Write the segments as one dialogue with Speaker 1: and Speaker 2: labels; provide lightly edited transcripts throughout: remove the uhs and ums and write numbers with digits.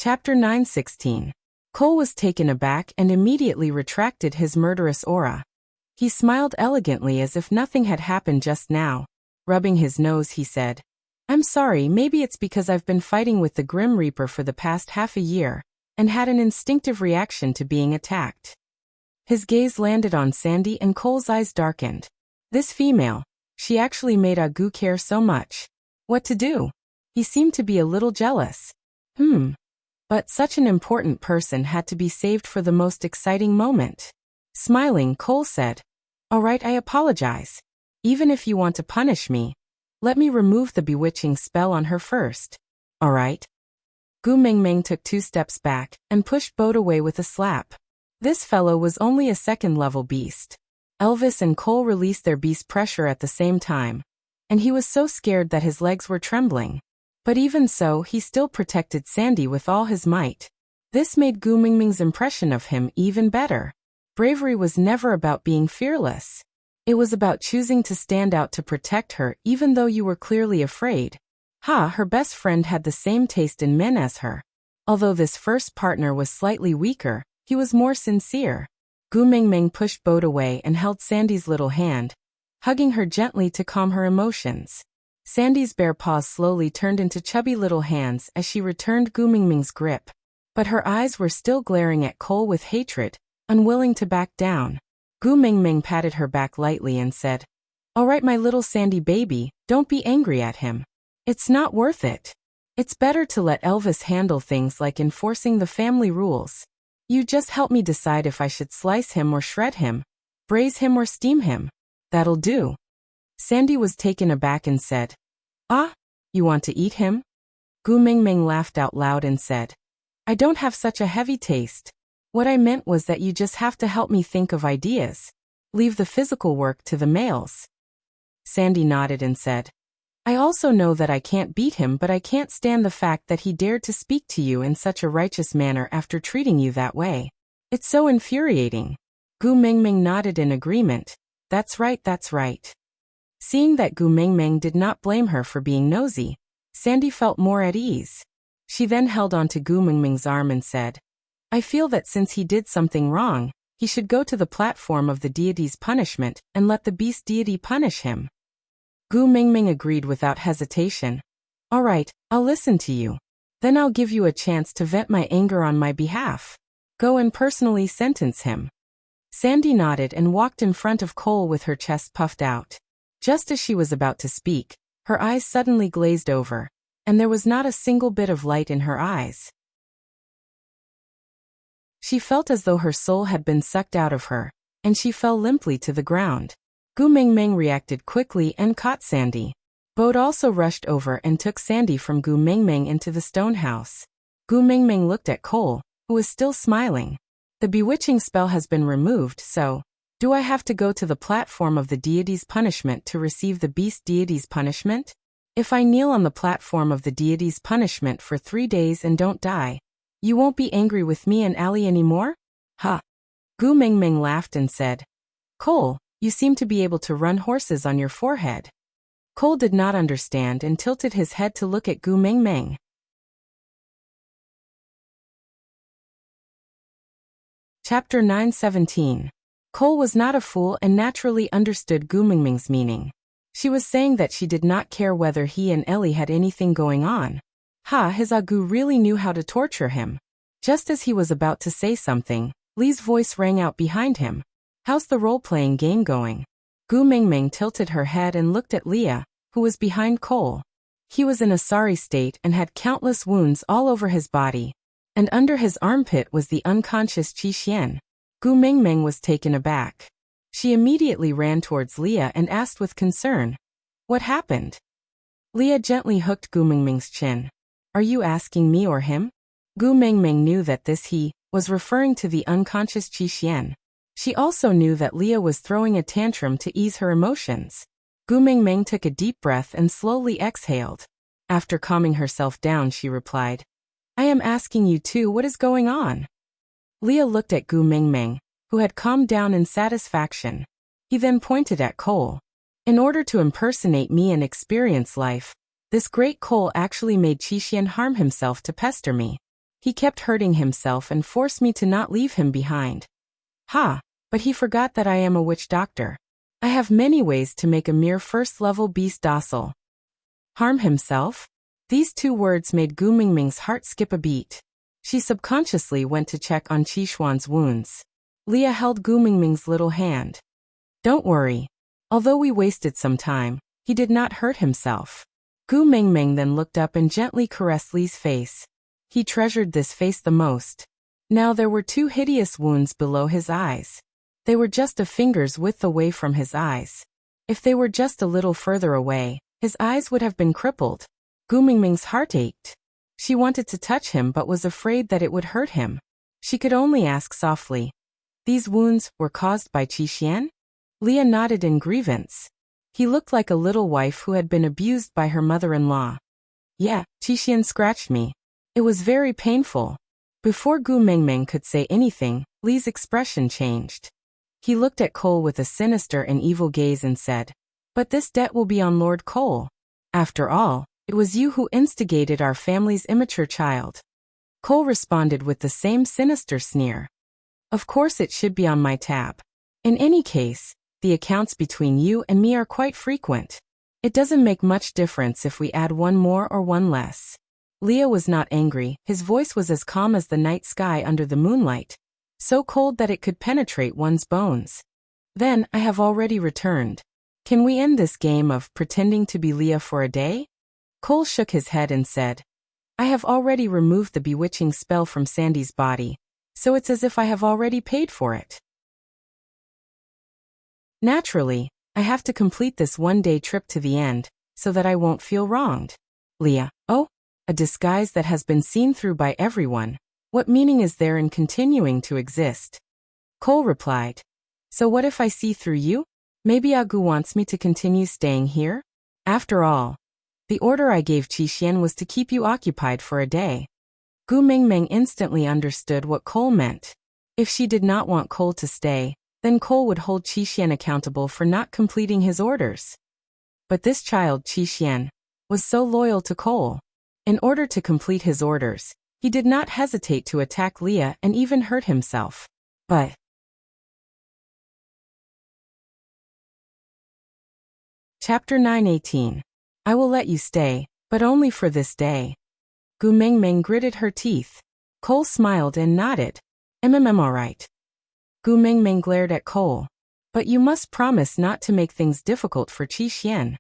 Speaker 1: Chapter 916. Cole was taken aback and immediately retracted his murderous aura. He smiled elegantly as if nothing had happened just now. Rubbing his nose, he said, "I'm sorry, maybe it's because I've been fighting with the Grim Reaper for the past half a year, and had an instinctive reaction to being attacked." His gaze landed on Sandy and Cole's eyes darkened. This female, she actually made Agu care so much. What to do? He seemed to be a little jealous. But such an important person had to be saved for the most exciting moment. Smiling, Cole said, "All right, I apologize. Even if you want to punish me, let me remove the bewitching spell on her first. All right?" Gu Mingming took 2 steps back and pushed Boat away with a slap. This fellow was only a second-level beast. Elvis and Cole released their beast pressure at the same time, and he was so scared that his legs were trembling. But even so, he still protected Sandy with all his might. This made Gu Mingming's impression of him even better. Bravery was never about being fearless. It was about choosing to stand out to protect her even though you were clearly afraid. Her best friend had the same taste in men as her. Although this first partner was slightly weaker, he was more sincere. Gu Mingming pushed Boat away and held Sandy's little hand, hugging her gently to calm her emotions. Sandy's bare paws slowly turned into chubby little hands as she returned Gu Mingming's grip. But her eyes were still glaring at Cole with hatred, unwilling to back down. Gu Mingming patted her back lightly and said, "All right, my little Sandy baby, don't be angry at him. It's not worth it. It's better to let Elvis handle things like enforcing the family rules. You just help me decide if I should slice him or shred him, braise him or steam him. That'll do." Sandy was taken aback and said, "Ah, you want to eat him?" Gu Mingming laughed out loud and said, "I don't have such a heavy taste. What I meant was that you just have to help me think of ideas. Leave the physical work to the males." Sandy nodded and said, "I also know that I can't beat him, but I can't stand the fact that he dared to speak to you in such a righteous manner after treating you that way. It's so infuriating." Gu Mingming nodded in agreement. That's right, that's right." Seeing that Gu Mingming did not blame her for being nosy, Sandy felt more at ease. She then held onto Gu Mingming's arm and said, "I feel that since he did something wrong, he should go to the platform of the deity's punishment and let the beast deity punish him." Gu Mingming agreed without hesitation. "All right, I'll listen to you. Then I'll give you a chance to vent my anger on my behalf. Go and personally sentence him." Sandy nodded and walked in front of Cole with her chest puffed out. Just as she was about to speak, her eyes suddenly glazed over, and there was not a single bit of light in her eyes. She felt as though her soul had been sucked out of her, and she fell limply to the ground. Gu Mingming reacted quickly and caught Sandy. Boat also rushed over and took Sandy from Gu Mingming into the stone house. Gu Mingming looked at Cole, who was still smiling. "The bewitching spell has been removed, so do I have to go to the platform of the deity's punishment to receive the beast deity's punishment? If I kneel on the platform of the deity's punishment for 3 days and don't die, you won't be angry with me and Ali anymore?" Gu Mingming laughed and said, "Cole, you seem to be able to run horses on your forehead." Cole did not understand and tilted his head to look at Gu Mingming. Chapter 917. Cole was not a fool and naturally understood Gu Mingming's meaning. She was saying that she did not care whether he and Ellie had anything going on. His Agu really knew how to torture him. Just as he was about to say something, Lee's voice rang out behind him. "How's the role-playing game going?" Gu Mingming tilted her head and looked at Leah, who was behind Cole. He was in a sorry state and had countless wounds all over his body, and under his armpit was the unconscious Qi Xian. Gu Mingming was taken aback. She immediately ran towards Leah and asked with concern, "What happened?" Leah gently hooked Gu Mingming's chin. "Are you asking me or him?" Gu Mingming knew that this he was referring to the unconscious Qi Xian. She also knew that Leah was throwing a tantrum to ease her emotions. Gu Mingming took a deep breath and slowly exhaled. After calming herself down, she replied, "I am asking you too, what is going on?" Leah looked at Gu Mingming, who had calmed down in satisfaction. He then pointed at Cole. "In order to impersonate me and experience life, this great Cole actually made Qi Xian harm himself to pester me. He kept hurting himself and forced me to not leave him behind. Ha! But he forgot that I am a witch doctor. I have many ways to make a mere first-level beast docile. Harm himself? These two words made Gu Mingming's heart skip a beat. She subconsciously went to check on Qixuan's wounds. Leah held Gu Mingming's little hand. Don't worry. Although we wasted some time, he did not hurt himself. Gu Mingming then looked up and gently caressed Li's face. He treasured this face the most. Now there were two hideous wounds below his eyes. They were just a finger's width away from his eyes. If they were just a little further away, his eyes would have been crippled. Gu Mingming's heart ached. She wanted to touch him but was afraid that it would hurt him. She could only ask softly. These wounds were caused by Qixuan? Leah nodded in grievance. He looked like a little wife who had been abused by her mother-in-law. Yeah, Qixuan scratched me. It was very painful. Before Gu Mingming could say anything, Li's expression changed. He looked at Cole with a sinister and evil gaze and said, But this debt will be on Lord Cole. After all, it was you who instigated our family's immature child. Cole responded with the same sinister sneer. Of course it should be on my tab. In any case, the accounts between you and me are quite frequent. It doesn't make much difference if we add one more or one less. Leah was not angry, his voice was as calm as the night sky under the moonlight, so cold that it could penetrate one's bones. Then, I have already returned. Can we end this game of pretending to be Leah for a day? Cole shook his head and said, I have already removed the bewitching spell from Sandy's body, so it's as if I have already paid for it. Naturally, I have to complete this one-day trip to the end, so that I won't feel wronged. Leah, oh, a disguise that has been seen through by everyone. What meaning is there in continuing to exist? Cole replied, So what if I see through you? Maybe Agu wants me to continue staying here? After all, the order I gave Qixuan was to keep you occupied for a day. Gu Mingming instantly understood what Cole meant. If she did not want Cole to stay, then Cole would hold Qixuan accountable for not completing his orders. But this child, Qixuan, was so loyal to Cole. In order to complete his orders, he did not hesitate to attack Leah and even hurt himself. But Chapter 9:18. I will let you stay, but only for this day. Gu Mingming gritted her teeth. Cole smiled and nodded. Alright. Gu Mingming glared at Cole. But you must promise not to make things difficult for Qixuan.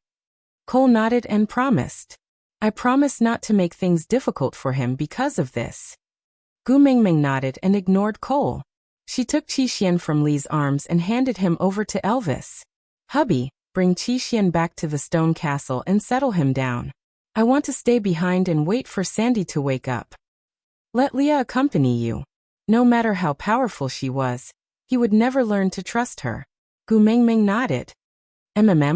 Speaker 1: Cole nodded and promised. I promise not to make things difficult for him because of this. Gu Mingming nodded and ignored Cole. She took Qixuan from Li's arms and handed him over to Elvis. Hubby, bring Qixuan back to the stone castle and settle him down. I want to stay behind and wait for Sandy to wake up. Let Leah accompany you. No matter how powerful she was, he would never learn to trust her. Gu Mingming nodded.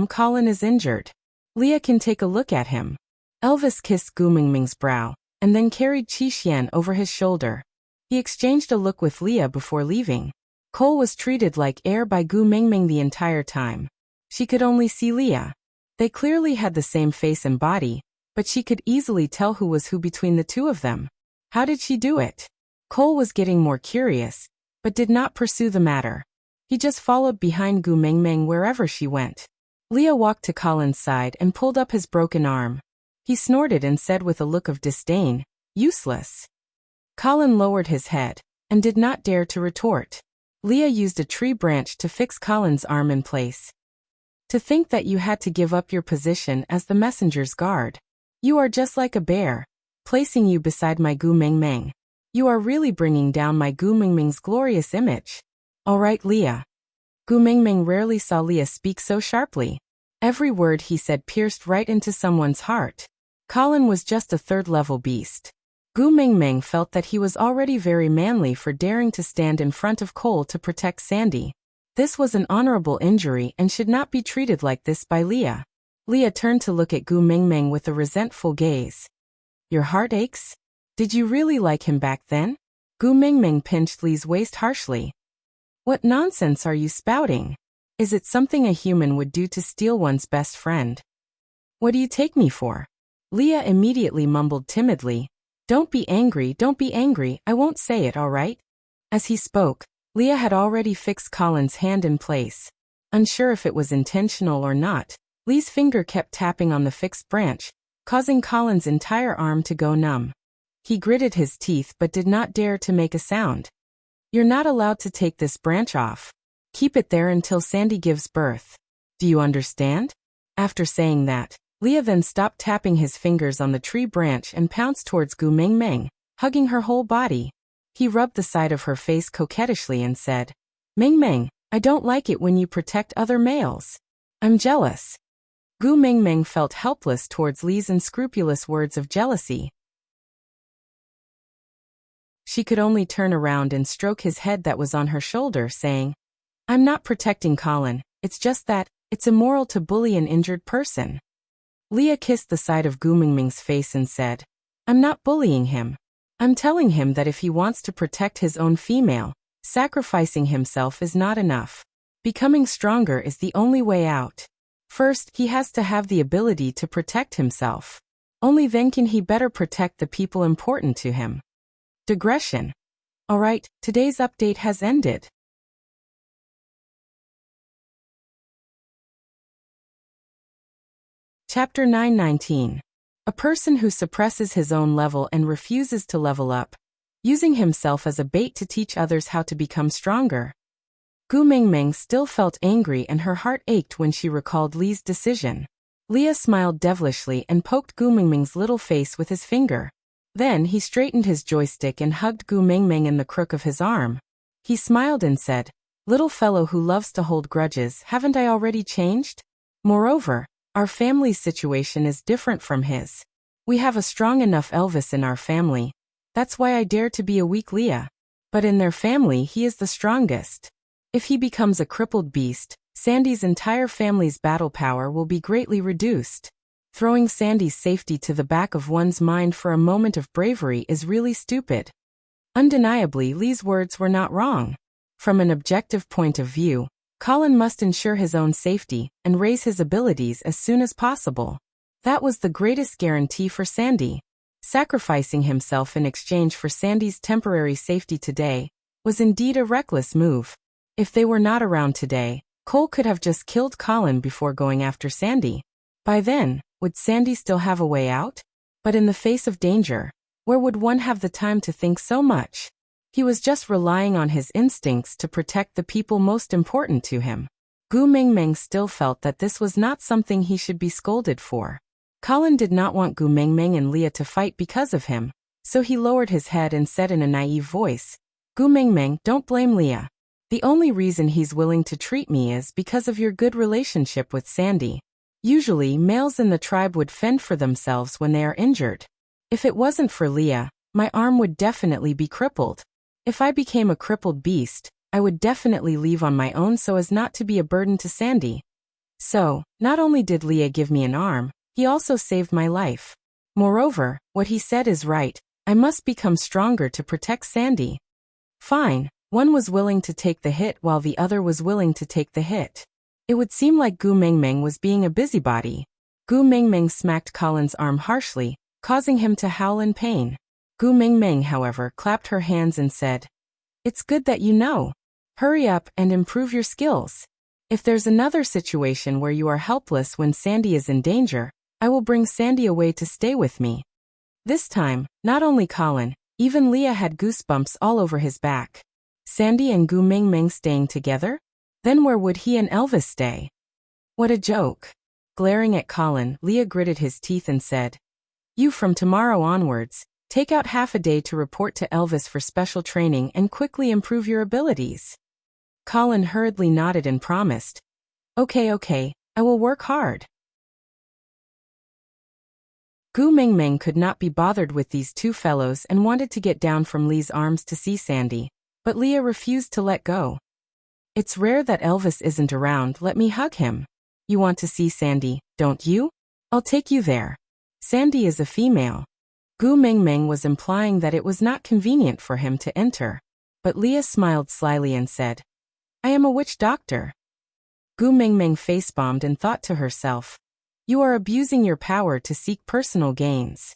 Speaker 1: Colin is injured. Leah can take a look at him. Elvis kissed Gu Mingming's brow, and then carried Qixuan over his shoulder. He exchanged a look with Leah before leaving. Cole was treated like air by Gu Mingming the entire time. She could only see Leah. They clearly had the same face and body, but she could easily tell who was who between the two of them. How did she do it? Cole was getting more curious, but did not pursue the matter. He just followed behind Gu Mingming wherever she went. Leah walked to Colin's side and pulled up his broken arm. He snorted and said with a look of disdain, Useless. Colin lowered his head, and did not dare to retort. Leah used a tree branch to fix Colin's arm in place. To think that you had to give up your position as the messenger's guard. You are just like a bear, placing you beside my Gu Mingming. You are really bringing down my Gu Mingming's glorious image. All right, Leah. Gu Mingming rarely saw Leah speak so sharply. Every word he said pierced right into someone's heart. Colin was just a third-level beast. Gu Mingming felt that he was already very manly for daring to stand in front of Cole to protect Sandy. This was an honorable injury and should not be treated like this by Leah. Leah turned to look at Gu Mingming with a resentful gaze. Your heart aches? Did you really like him back then? Gu Mingming pinched Li's waist harshly. What nonsense are you spouting? Is it something a human would do to steal one's best friend? What do you take me for? Leah immediately mumbled timidly. Don't be angry, I won't say it, all right? As he spoke, Leah had already fixed Colin's hand in place. Unsure if it was intentional or not, Lee's finger kept tapping on the fixed branch, causing Colin's entire arm to go numb. He gritted his teeth but did not dare to make a sound. You're not allowed to take this branch off. Keep it there until Sandy gives birth. Do you understand? After saying that, Leah then stopped tapping his fingers on the tree branch and pounced towards Gu Mengmeng, hugging her whole body. He rubbed the side of her face coquettishly and said, Mengmeng, I don't like it when you protect other males. I'm jealous. Gu Mengmeng felt helpless towards Lee's unscrupulous words of jealousy. She could only turn around and stroke his head that was on her shoulder, saying, I'm not protecting Colin, it's just that, it's immoral to bully an injured person. Leah kissed the side of Gu Mengmeng's face and said, I'm not bullying him. I'm telling him that if he wants to protect his own female, sacrificing himself is not enough. Becoming stronger is the only way out. First, he has to have the ability to protect himself. Only then can he better protect the people important to him. Digression. Alright, today's update has ended. Chapter 919. A person who suppresses his own level and refuses to level up, using himself as a bait to teach others how to become stronger. Gu Mengmeng still felt angry and her heart ached when she recalled Lee's decision. Leah smiled devilishly and poked Gu Mengmeng's little face with his finger. Then he straightened his joystick and hugged Gu Mengmeng in the crook of his arm. He smiled and said, Little fellow who loves to hold grudges, haven't I already changed? Moreover, our family's situation is different from his. We have a strong enough Elvis in our family. That's why I dare to be a weak Leah. But in their family he is the strongest. If he becomes a crippled beast, Sandy's entire family's battle power will be greatly reduced. Throwing Sandy's safety to the back of one's mind for a moment of bravery is really stupid. Undeniably, Lee's words were not wrong. From an objective point of view, Colin must ensure his own safety and raise his abilities as soon as possible. That was the greatest guarantee for Sandy. Sacrificing himself in exchange for Sandy's temporary safety today was indeed a reckless move. If they were not around today, Cole could have just killed Colin before going after Sandy. By then, would Sandy still have a way out? But in the face of danger, where would one have the time to think so much? He was just relying on his instincts to protect the people most important to him. Gu Mengmeng still felt that this was not something he should be scolded for. Colin did not want Gu Mengmeng and Leah to fight because of him, so he lowered his head and said in a naive voice, Gu Mengmeng, don't blame Leah. The only reason he's willing to treat me is because of your good relationship with Sandy. Usually, males in the tribe would fend for themselves when they are injured. If it wasn't for Leah, my arm would definitely be crippled. If I became a crippled beast, I would definitely leave on my own so as not to be a burden to Sandy. So, not only did Leah give me an arm, he also saved my life. Moreover, what he said is right, I must become stronger to protect Sandy. Fine, one was willing to take the hit while the other was willing to take the hit. It would seem like Gu Mengmeng was being a busybody. Gu Mengmeng smacked Colin's arm harshly, causing him to howl in pain. Gu Mengmeng, however, clapped her hands and said, It's good that you know. Hurry up and improve your skills. If there's another situation where you are helpless when Sandy is in danger, I will bring Sandy away to stay with me. This time, not only Colin, even Leah had goosebumps all over his back. Sandy and Gu Mengmeng staying together? Then where would he and Elvis stay? What a joke. Glaring at Colin, Leah gritted his teeth and said, You from tomorrow onwards, take out half a day to report to Elvis for special training and quickly improve your abilities. Colin hurriedly nodded and promised, Okay, I will work hard. Gu Mengmeng could not be bothered with these two fellows and wanted to get down from Lee's arms to see Sandy, but Leah refused to let go. It's rare that Elvis isn't around, let me hug him. You want to see Sandy, don't you? I'll take you there. Sandy is a female. Gu Mengmeng was implying that it was not convenient for him to enter, but Leah smiled slyly and said, I am a witch doctor. Gu Mengmeng face-bombed and thought to herself, You are abusing your power to seek personal gains.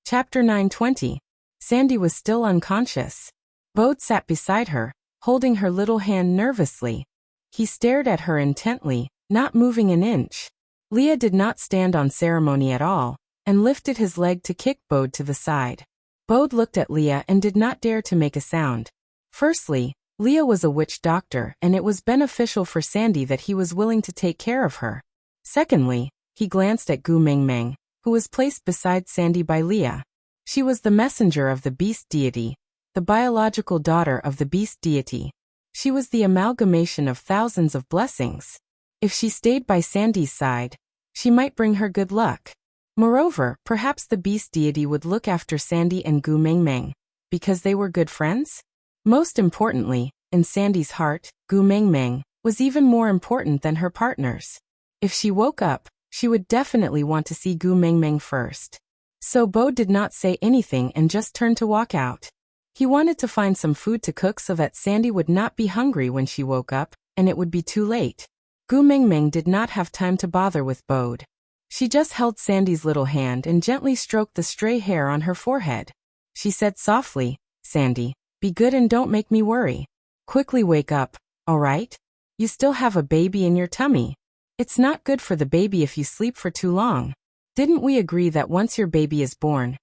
Speaker 1: Chapter 920. Sandy was still unconscious. Bode sat beside her, holding her little hand nervously. He stared at her intently, not moving an inch. Leah did not stand on ceremony at all, and lifted his leg to kick Bode to the side. Bode looked at Leah and did not dare to make a sound. Firstly, Leah was a witch doctor and it was beneficial for Sandy that he was willing to take care of her. Secondly, he glanced at Gu Mengmeng, who was placed beside Sandy by Leah. She was the messenger of the beast deity, the biological daughter of the beast deity. She was the amalgamation of thousands of blessings. If she stayed by Sandy's side, she might bring her good luck. Moreover, perhaps the beast deity would look after Sandy and Gu Mengmeng, because they were good friends? Most importantly, in Sandy's heart, Gu Mengmeng was even more important than her partners. If she woke up, she would definitely want to see Gu Mengmeng first. So Bode did not say anything and just turned to walk out. He wanted to find some food to cook so that Sandy would not be hungry when she woke up, and it would be too late. Gu Mengmeng did not have time to bother with Bode. She just held Sandy's little hand and gently stroked the stray hair on her forehead. She said softly, "Sandy, be good and don't make me worry. Quickly wake up, all right? You still have a baby in your tummy. It's not good for the baby if you sleep for too long. Didn't we agree that once your baby is born,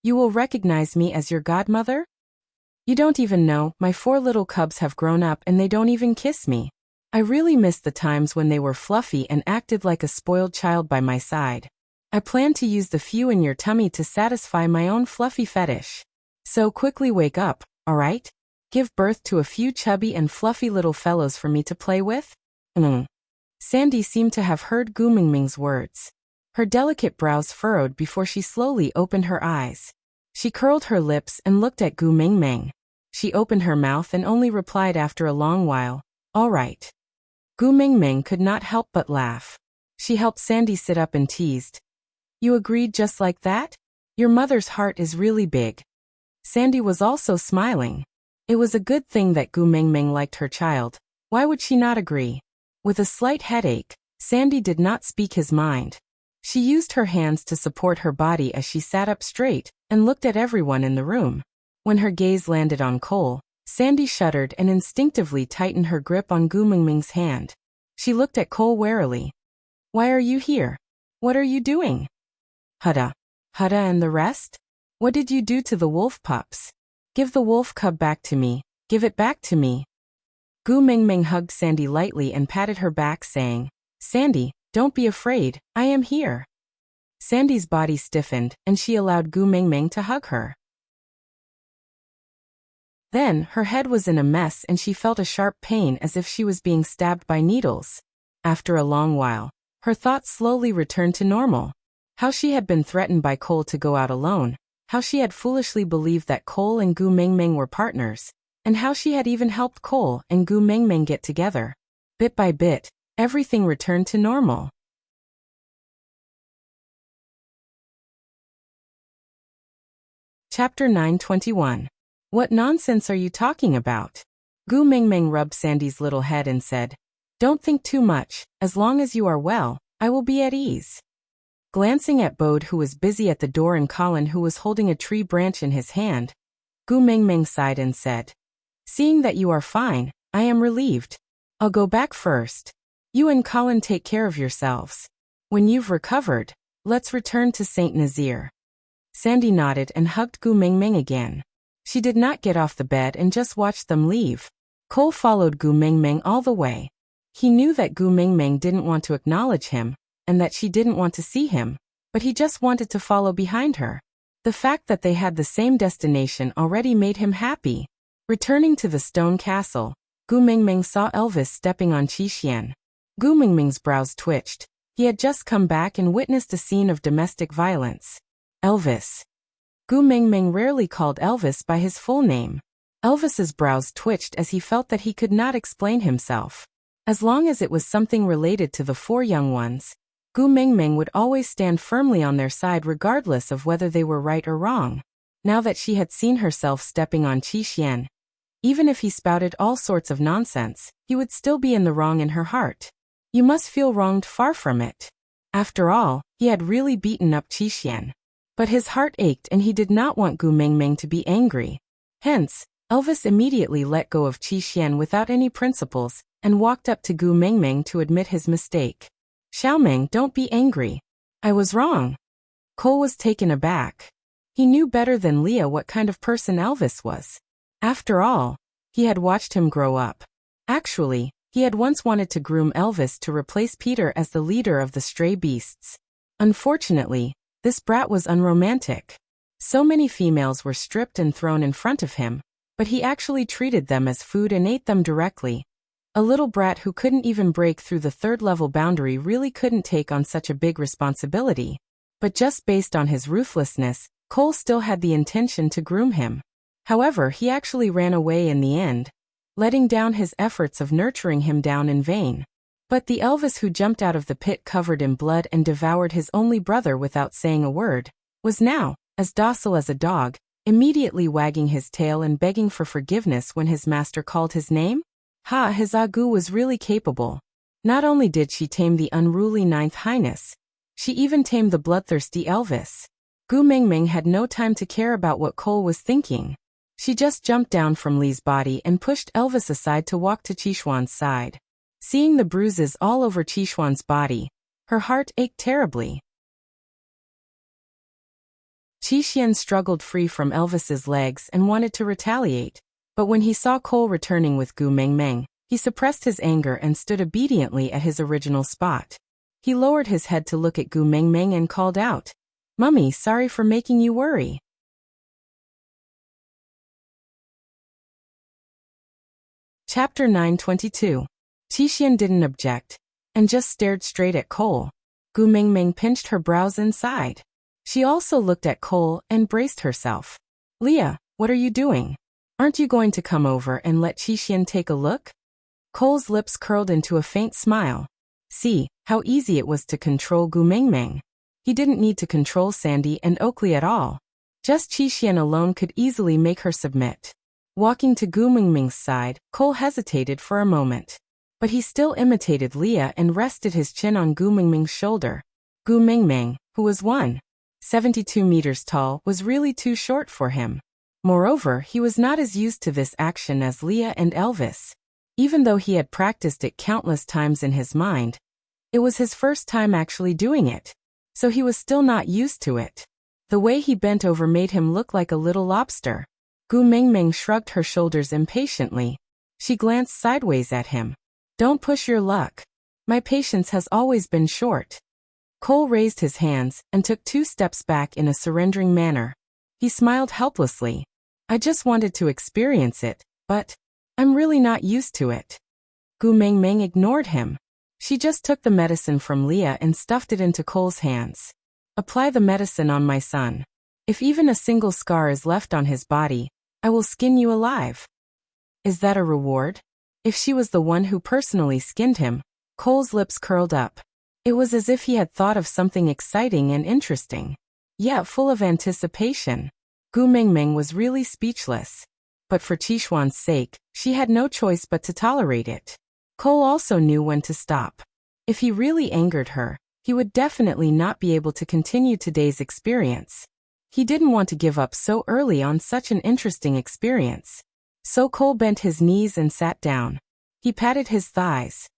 Speaker 1: you will recognize me as your godmother? You don't even know, my 4 little cubs have grown up and they don't even kiss me. I really miss the times when they were fluffy and acted like a spoiled child by my side. I plan to use the few in your tummy to satisfy my own fluffy fetish. So quickly wake up, all right? Give birth to a few chubby and fluffy little fellows for me to play with?" Sandy seemed to have heard Gu Mengmeng's words. Her delicate brows furrowed before she slowly opened her eyes. She curled her lips and looked at Gu Mengmeng. She opened her mouth and only replied after a long while, "All right." Gu Mengmeng could not help but laugh. She helped Sandy sit up and teased, "You agreed just like that? Your mother's heart is really big." Sandy was also smiling. It was a good thing that Gu Mengmeng liked her child. Why would she not agree? With a slight headache, Sandy did not speak his mind. She used her hands to support her body as she sat up straight and looked at everyone in the room. When her gaze landed on Cole, Sandy shuddered and instinctively tightened her grip on Gu Mengmeng's hand. She looked at Cole warily. "Why are you here? What are you doing?" Hudda. Hudda and the rest? What did you do to the wolf pups? Give the wolf cub back to me. Give it back to me." Gu Mengmeng hugged Sandy lightly and patted her back, saying, "Sandy, don't be afraid, I am here." Sandy's body stiffened, and she allowed Gu Mengmeng to hug her. Then, her head was in a mess and she felt a sharp pain as if she was being stabbed by needles. After a long while, her thoughts slowly returned to normal. How she had been threatened by Cole to go out alone, how she had foolishly believed that Cole and Gu Mengmeng were partners, and how she had even helped Cole and Gu Mengmeng get together. Bit by bit, everything returned to normal. Chapter 921. What nonsense are you talking about? Gu Mengmeng rubbed Sandy's little head and said, "Don't think too much, as long as you are well, I will be at ease." Glancing at Bode, who was busy at the door, and Colin, who was holding a tree branch in his hand, Gu Mengmeng sighed and said, "Seeing that you are fine, I am relieved. I'll go back first. You and Colin take care of yourselves. When you've recovered, let's return to Saint Nazir." Sandy nodded and hugged Gu Mengmeng again. She did not get off the bed and just watched them leave. Cole followed Gu Mengmeng all the way. He knew that Gu Mengmeng didn't want to acknowledge him, and that she didn't want to see him, but he just wanted to follow behind her. The fact that they had the same destination already made him happy. Returning to the stone castle, Gu Mengmeng saw Elvis stepping on Qixian. Gu Mengmeng's brows twitched. He had just come back and witnessed a scene of domestic violence. Elvis. Gu Mengmeng rarely called Elvis by his full name. Elvis's brows twitched as he felt that he could not explain himself. As long as it was something related to the 4 young ones, Gu Mengmeng would always stand firmly on their side regardless of whether they were right or wrong. Now that she had seen herself stepping on Qixian, even if he spouted all sorts of nonsense, he would still be in the wrong in her heart. You must feel wronged, far from it. After all, he had really beaten up Qixian. But his heart ached and he did not want Gu Mengmeng to be angry. Hence, Elvis immediately let go of Qi Xian without any principles and walked up to Gu Mengmeng to admit his mistake. Xiaomeng, don't be angry. I was wrong. Cole was taken aback. He knew better than Leah what kind of person Elvis was. After all, he had watched him grow up. Actually, he had once wanted to groom Elvis to replace Peter as the leader of the stray beasts. Unfortunately, this brat was unromantic. So many females were stripped and thrown in front of him, but he actually treated them as food and ate them directly. A little brat who couldn't even break through the third-level boundary really couldn't take on such a big responsibility. But just based on his ruthlessness, Cole still had the intention to groom him. However, he actually ran away in the end, letting down his efforts of nurturing him down in vain. But the Elvis who jumped out of the pit covered in blood and devoured his only brother without saying a word, was now, as docile as a dog, immediately wagging his tail and begging for forgiveness when his master called his name? Ha, his Agu was really capable. Not only did she tame the unruly Ninth Highness, she even tamed the bloodthirsty Elvis. Gu Mengmeng had no time to care about what Cole was thinking. She just jumped down from Li's body and pushed Elvis aside to walk to Qishuan's side. Seeing the bruises all over Qishuan's body, her heart ached terribly. Qishuan struggled free from Elvis's legs and wanted to retaliate, but when he saw Cole returning with Gu Mengmeng, he suppressed his anger and stood obediently at his original spot. He lowered his head to look at Gu Mengmeng and called out, "Mummy, sorry for making you worry." Chapter 922. Qishuan didn't object, and just stared straight at Cole. Gu Mengmeng pinched her brows and sighed. She also looked at Cole and braced herself. "Leah, what are you doing? Aren't you going to come over and let Qishuan take a look?" Cole's lips curled into a faint smile. See, how easy it was to control Gu Mengmeng. He didn't need to control Sandy and Oakley at all. Just Qishuan alone could easily make her submit. Walking to Gu Mengmeng's side, Cole hesitated for a moment. But he still imitated Leah and rested his chin on Gu Mengmeng's shoulder. Gu Mengmeng, who was 1.72 meters tall, was really too short for him. Moreover, he was not as used to this action as Leah and Elvis. Even though he had practiced it countless times in his mind, it was his first time actually doing it. So he was still not used to it. The way he bent over made him look like a little lobster. Gu Mengmeng shrugged her shoulders impatiently. She glanced sideways at him. "Don't push your luck. My patience has always been short." Cole raised his hands and took 2 steps back in a surrendering manner. He smiled helplessly. "I just wanted to experience it, but I'm really not used to it." Gu Mengmeng ignored him. She just took the medicine from Leah and stuffed it into Cole's hands. "Apply the medicine on my son. If even a single scar is left on his body, I will skin you alive." "Is that a reward?" If she was the one who personally skinned him, Cole's lips curled up. It was as if he had thought of something exciting and interesting, yet full of anticipation. Gu Mengmeng was really speechless. But for Qishuan's sake, she had no choice but to tolerate it. Cole also knew when to stop. If he really angered her, he would definitely not be able to continue today's experience. He didn't want to give up so early on such an interesting experience. So Cole bent his knees and sat down. He patted his thighs.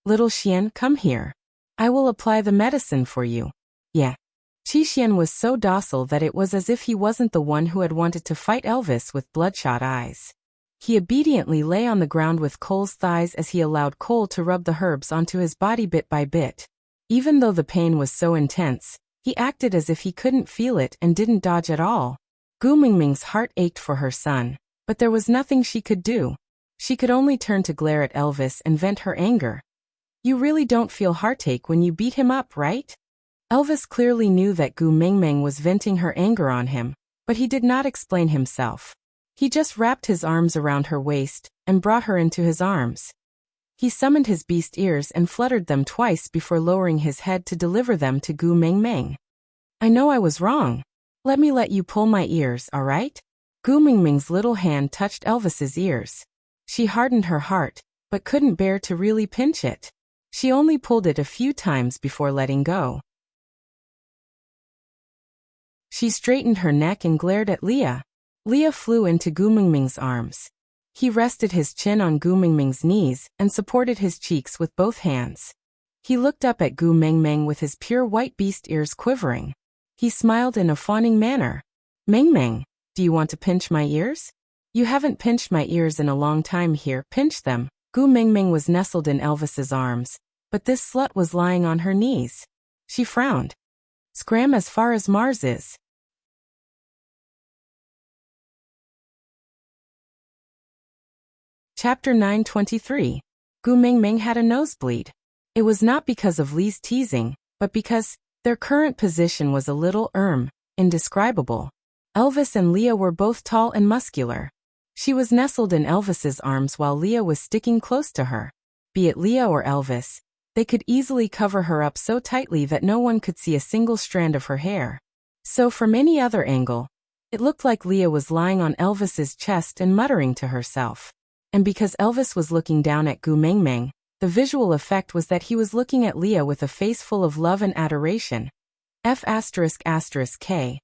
Speaker 1: "Little Xian, come here. I will apply the medicine for you." "Yeah." Qishuan was so docile that it was as if he wasn't the one who had wanted to fight Elvis with bloodshot eyes. He obediently lay on the ground with Cole's thighs as he allowed Cole to rub the herbs onto his body bit by bit. Even though the pain was so intense, he acted as if he couldn't feel it and didn't dodge at all. Gu Mengmeng's heart ached for her son, but there was nothing she could do. She could only turn to glare at Elvis and vent her anger. "You really don't feel heartache when you beat him up, right?" Elvis clearly knew that Gu Mengmeng was venting her anger on him, but he did not explain himself. He just wrapped his arms around her waist and brought her into his arms. He summoned his beast ears and fluttered them twice before lowering his head to deliver them to Gu Mengmeng. "I know I was wrong. Let me let you pull my ears, all right?" Gu Mengmeng's little hand touched Elvis's ears. She hardened her heart, but couldn't bear to really pinch it. She only pulled it a few times before letting go. She straightened her neck and glared at Leah. Leah flew into Gu Mingming's arms. He rested his chin on Gu Mingming's knees and supported his cheeks with both hands. He looked up at Gu Mingming with his pure white beast ears quivering. He smiled in a fawning manner. Mingming, do you want to pinch my ears? You haven't pinched my ears in a long time here, pinch them. Gu Mingming was nestled in Elvis's arms, but this slut was lying on her knees. She frowned. Scram as far as Mars is. Chapter 923. Gu Mingming had a nosebleed. It was not because of Li's teasing, but because their current position was a little, indescribable. Elvis and Leah were both tall and muscular. She was nestled in Elvis's arms while Leah was sticking close to her. Be it Leah or Elvis, they could easily cover her up so tightly that no one could see a single strand of her hair. So from any other angle, it looked like Leah was lying on Elvis's chest and muttering to herself. And because Elvis was looking down at Gu Mingming, the visual effect was that he was looking at Leah with a face full of love and adoration. F***K.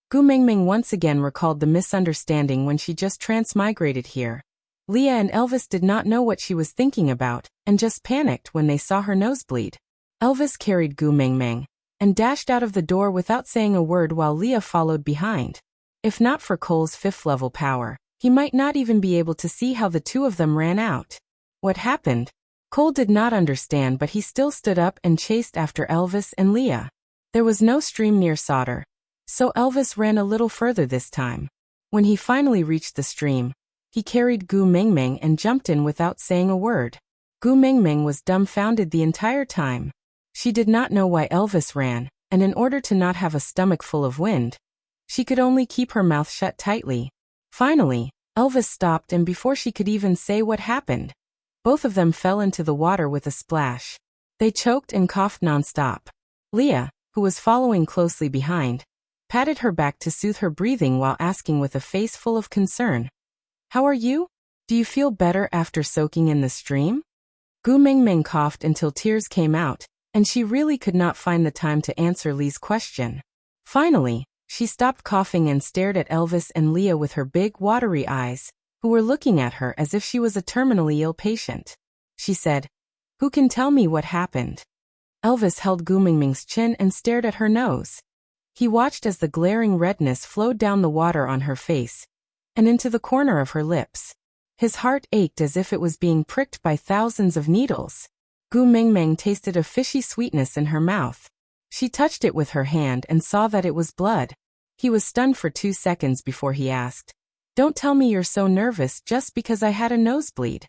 Speaker 1: Gu Mingming once again recalled the misunderstanding when she just transmigrated here. Leah and Elvis did not know what she was thinking about, and just panicked when they saw her nosebleed. Elvis carried Gu Mingming and dashed out of the door without saying a word while Leah followed behind. If not for Cole's 5th level power, he might not even be able to see how the two of them ran out. What happened? Cole did not understand, but he still stood up and chased after Elvis and Leah. There was no stream near Solder, so Elvis ran a little further this time. When he finally reached the stream, he carried Gu Mingming and jumped in without saying a word. Gu Mingming was dumbfounded the entire time. She did not know why Elvis ran, and in order to not have a stomach full of wind, she could only keep her mouth shut tightly. Finally, Elvis stopped, and before she could even say what happened, both of them fell into the water with a splash. They choked and coughed nonstop. Leah, who was following closely behind, patted her back to soothe her breathing while asking with a face full of concern, "How are you? Do you feel better after soaking in the stream?" Gu Mingming coughed until tears came out, and she really could not find the time to answer Li's question. Finally, she stopped coughing and stared at Elvis and Leah with her big, watery eyes, who were looking at her as if she was a terminally ill patient. She said, "Who can tell me what happened?" Elvis held Gu Mingming's chin and stared at her nose. He watched as the glaring redness flowed down the water on her face and into the corner of her lips. His heart ached as if it was being pricked by thousands of needles. Gu Mingming tasted a fishy sweetness in her mouth. She touched it with her hand and saw that it was blood. He was stunned for 2 seconds before he asked, "Don't tell me you're so nervous just because I had a nosebleed."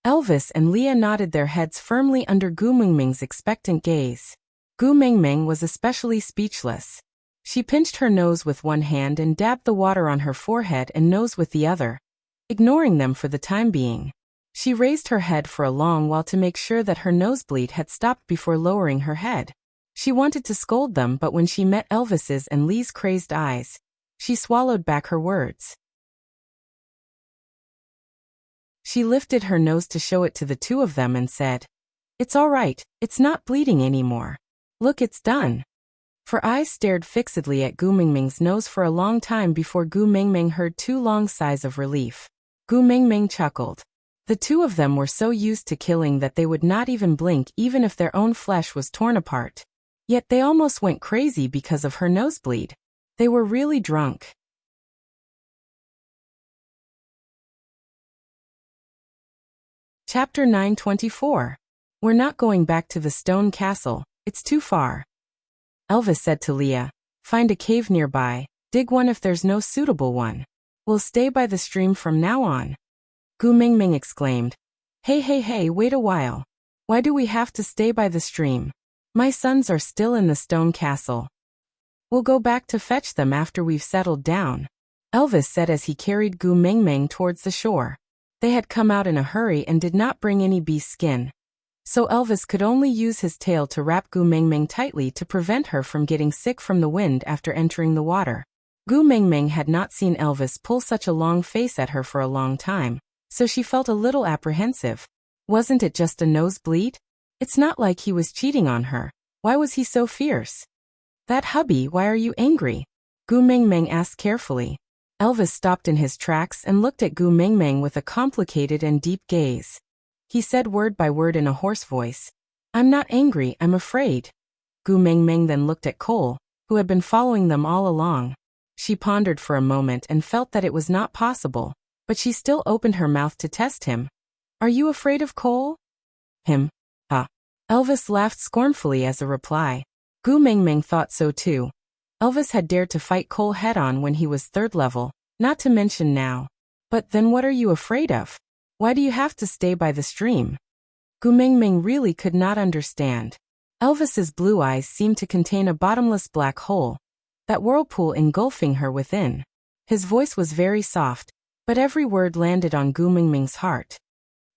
Speaker 1: Elvis and Leah nodded their heads firmly under Gu Mingming's expectant gaze. Gu Mingming was especially speechless. She pinched her nose with one hand and dabbed the water on her forehead and nose with the other, ignoring them for the time being. She raised her head for a long while to make sure that her nosebleed had stopped before lowering her head. She wanted to scold them, but when she met Elvis's and Li's crazed eyes, she swallowed back her words. She lifted her nose to show it to the two of them and said, "It's all right, it's not bleeding anymore. Look, it's done." Her eyes stared fixedly at Gu Mingming's nose for a long time before Gu Mingming heard 2 long sighs of relief. Gu Mingming chuckled. The two of them were so used to killing that they would not even blink even if their own flesh was torn apart. Yet they almost went crazy because of her nosebleed. They were really drunk. Chapter 924. We're not going back to the stone castle, it's too far. Elvis said to Leah, "Find a cave nearby, dig one if there's no suitable one. We'll stay by the stream from now on." Gu Mingming exclaimed, Hey, wait a while. Why do we have to stay by the stream? My sons are still in the stone castle. We'll go back to fetch them after we've settled down," Elvis said as he carried Gu Mingming towards the shore. They had come out in a hurry and did not bring any beast skin, so Elvis could only use his tail to wrap Gu Mingming tightly to prevent her from getting sick from the wind after entering the water. Gu Mingming had not seen Elvis pull such a long face at her for a long time, so she felt a little apprehensive. Wasn't it just a nosebleed? It's not like he was cheating on her. Why was he so fierce? "That hubby, why are you angry?" Gu Mengmeng asked carefully. Elvis stopped in his tracks and looked at Gu Mengmeng with a complicated and deep gaze. He said word by word in a hoarse voice, "I'm not angry, I'm afraid." Gu Mengmeng then looked at Cole, who had been following them all along. She pondered for a moment and felt that it was not possible, but she still opened her mouth to test him. "Are you afraid of Cole?" "Him? Elvis laughed scornfully as a reply. Gu Mengmeng thought so too. Elvis had dared to fight Cole head-on when he was 3rd level, not to mention now. But then what are you afraid of? Why do you have to stay by the stream? Gu Mengmeng really could not understand. Elvis's blue eyes seemed to contain a bottomless black hole, that whirlpool engulfing her within. His voice was very soft, but every word landed on Gu Mengmeng's heart.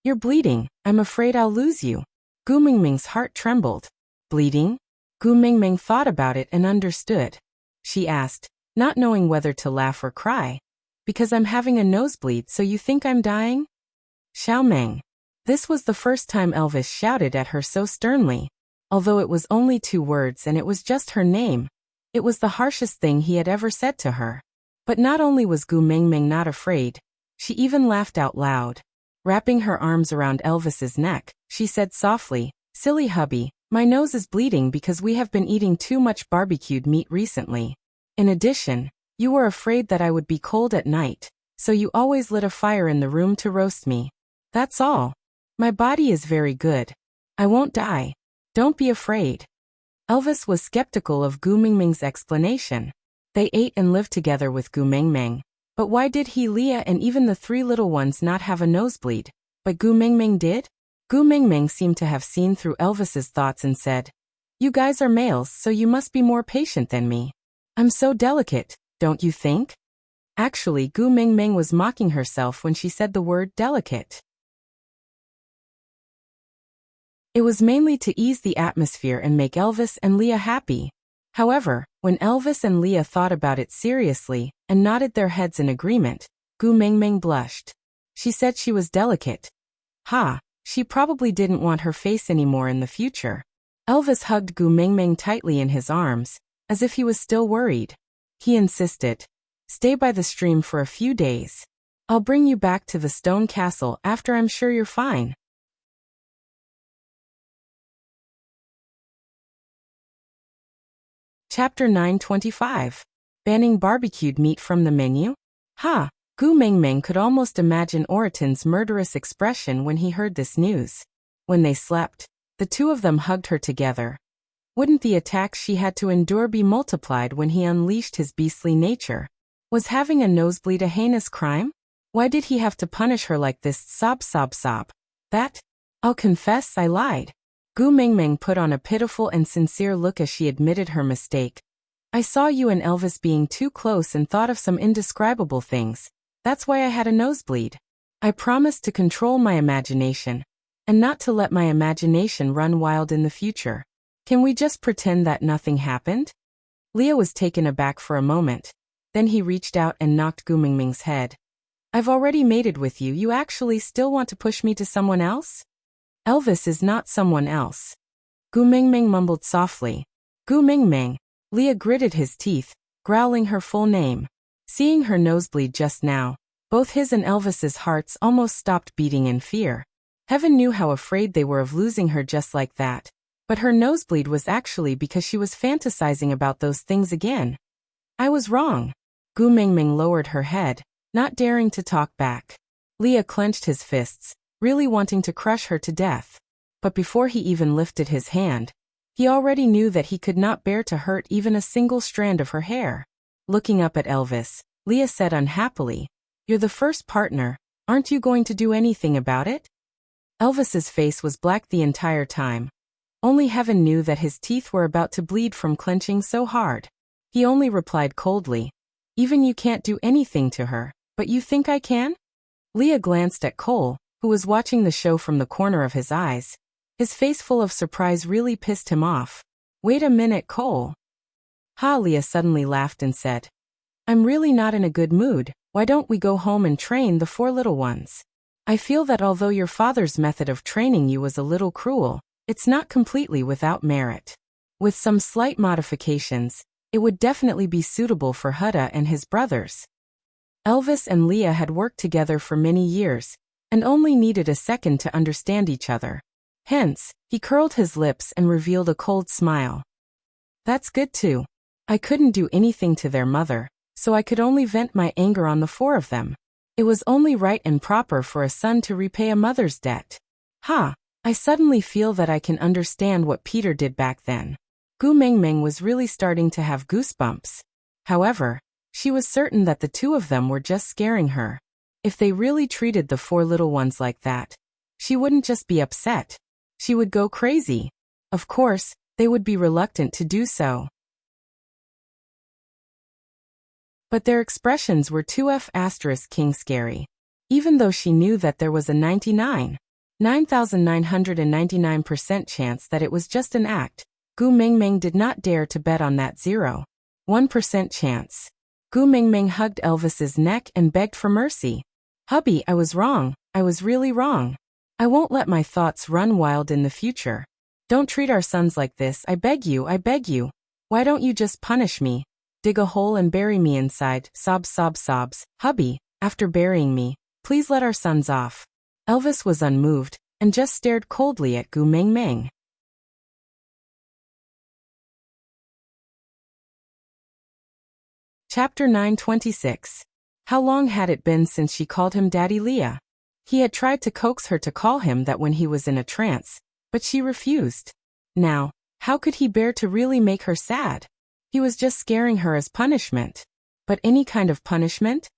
Speaker 1: "You're bleeding, I'm afraid I'll lose you." Gu Mengmeng's heart trembled. "Bleeding?" Gu Mengmeng thought about it and understood. She asked, not knowing whether to laugh or cry. "Because I'm having a nosebleed, so you think I'm dying?" "Xiao Meng." This was the first time Elvis shouted at her so sternly. Although it was only 2 words and it was just her name, it was the harshest thing he had ever said to her. But not only was Gu Mengmeng not afraid, she even laughed out loud. Wrapping her arms around Elvis's neck, she said softly, "Silly hubby, my nose is bleeding because we have been eating too much barbecued meat recently. In addition, you were afraid that I would be cold at night, so you always lit a fire in the room to roast me. That's all. My body is very good. I won't die. Don't be afraid." Elvis was skeptical of Gu Mengmeng's explanation. They ate and lived together with Gu Mengmeng. But why did he, Leah, and even the 3 little ones not have a nosebleed? But Gu Mengmeng did? Gu Mengmeng seemed to have seen through Elvis's thoughts and said, "You guys are males, so you must be more patient than me. I'm so delicate, don't you think?" Actually, Gu Mengmeng was mocking herself when she said the word delicate. It was mainly to ease the atmosphere and make Elvis and Leah happy. However, when Elvis and Leah thought about it seriously and nodded their heads in agreement, Gu Mengmeng blushed. She said she was delicate. She probably didn't want her face anymore in the future. Elvis hugged Gu Mengmeng tightly in his arms, as if he was still worried. He insisted, "Stay by the stream for a few days. I'll bring you back to the stone castle after I'm sure you're fine." Chapter 925. Banning barbecued meat from the menu? Gu Mengmeng could almost imagine Oraton's murderous expression when he heard this news. When they slept, the 2 of them hugged her together. Wouldn't the attacks she had to endure be multiplied when he unleashed his beastly nature? Was having a nosebleed a heinous crime? Why did he have to punish her like this? Sob. That? I'll confess I lied. Gu Mengmeng put on a pitiful and sincere look as she admitted her mistake. "I saw you and Elvis being too close and thought of some indescribable things. That's why I had a nosebleed. I promised to control my imagination, and not to let my imagination run wild in the future. Can we just pretend that nothing happened?" Leah was taken aback for a moment. Then he reached out and knocked Gu Mengmeng's head. "I've already mated with you. You actually still want to push me to someone else?" "Elvis is not someone else." Gu Mengmeng mumbled softly. "Gu Mengmeng." Leah gritted his teeth, growling her full name. Seeing her nosebleed just now, both his and Elvis's hearts almost stopped beating in fear. Heaven knew how afraid they were of losing her just like that. But her nosebleed was actually because she was fantasizing about those things again. "I was wrong." Gu Mengmeng lowered her head, not daring to talk back. Leah clenched his fists, really wanting to crush her to death. But before he even lifted his hand, he already knew that he could not bear to hurt even a single strand of her hair. Looking up at Elvis, Leah said unhappily, "You're the first partner, aren't you going to do anything about it?" Elvis's face was black the entire time. Only heaven knew that his teeth were about to bleed from clenching so hard. He only replied coldly, "Even you can't do anything to her, but you think I can?" Leah glanced at Cole, who was watching the show from the corner of his eyes. His face full of surprise really pissed him off. "Wait a minute, Cole." Leah suddenly laughed and said, "I'm really not in a good mood. Why don't we go home and train the 4 little ones? I feel that although your father's method of training you was a little cruel, it's not completely without merit. With some slight modifications, It would definitely be suitable for Hutta and his brothers. Elvis and Leah had worked together for many years, and only needed a second to understand each other. Hence, he curled his lips and revealed a cold smile. That's good too. I couldn't do anything to their mother, so I could only vent my anger on the four of them. It was only right and proper for a son to repay a mother's debt. Ha! I suddenly feel that I can understand what Peter did back then. Gu Mengmeng was really starting to have goosebumps. However, she was certain that the two of them were just scaring her. If they really treated the four little ones like that, she wouldn't just be upset. She would go crazy. Of course, they would be reluctant to do so. But their expressions were too *king scary. Even though she knew that there was a 9,999% chance that it was just an act, Gu Mengmeng did not dare to bet on that 0.1% chance. Gu Mengmeng hugged Elvis's neck and begged for mercy. Hubby, I was wrong. I was really wrong. I won't let my thoughts run wild in the future. Don't treat our sons like this, I beg you, I beg you. Why don't you just punish me? Dig a hole and bury me inside, sobs. Hubby, after burying me, please let our sons off. Elvis was unmoved, and just stared coldly at Gu Mengmeng. Chapter 926. How long had it been since she called him Daddy Leah? He had tried to coax her to call him that when he was in a trance, but she refused. Now, how could he bear to really make her sad? He was just scaring her as punishment. But any kind of punishment?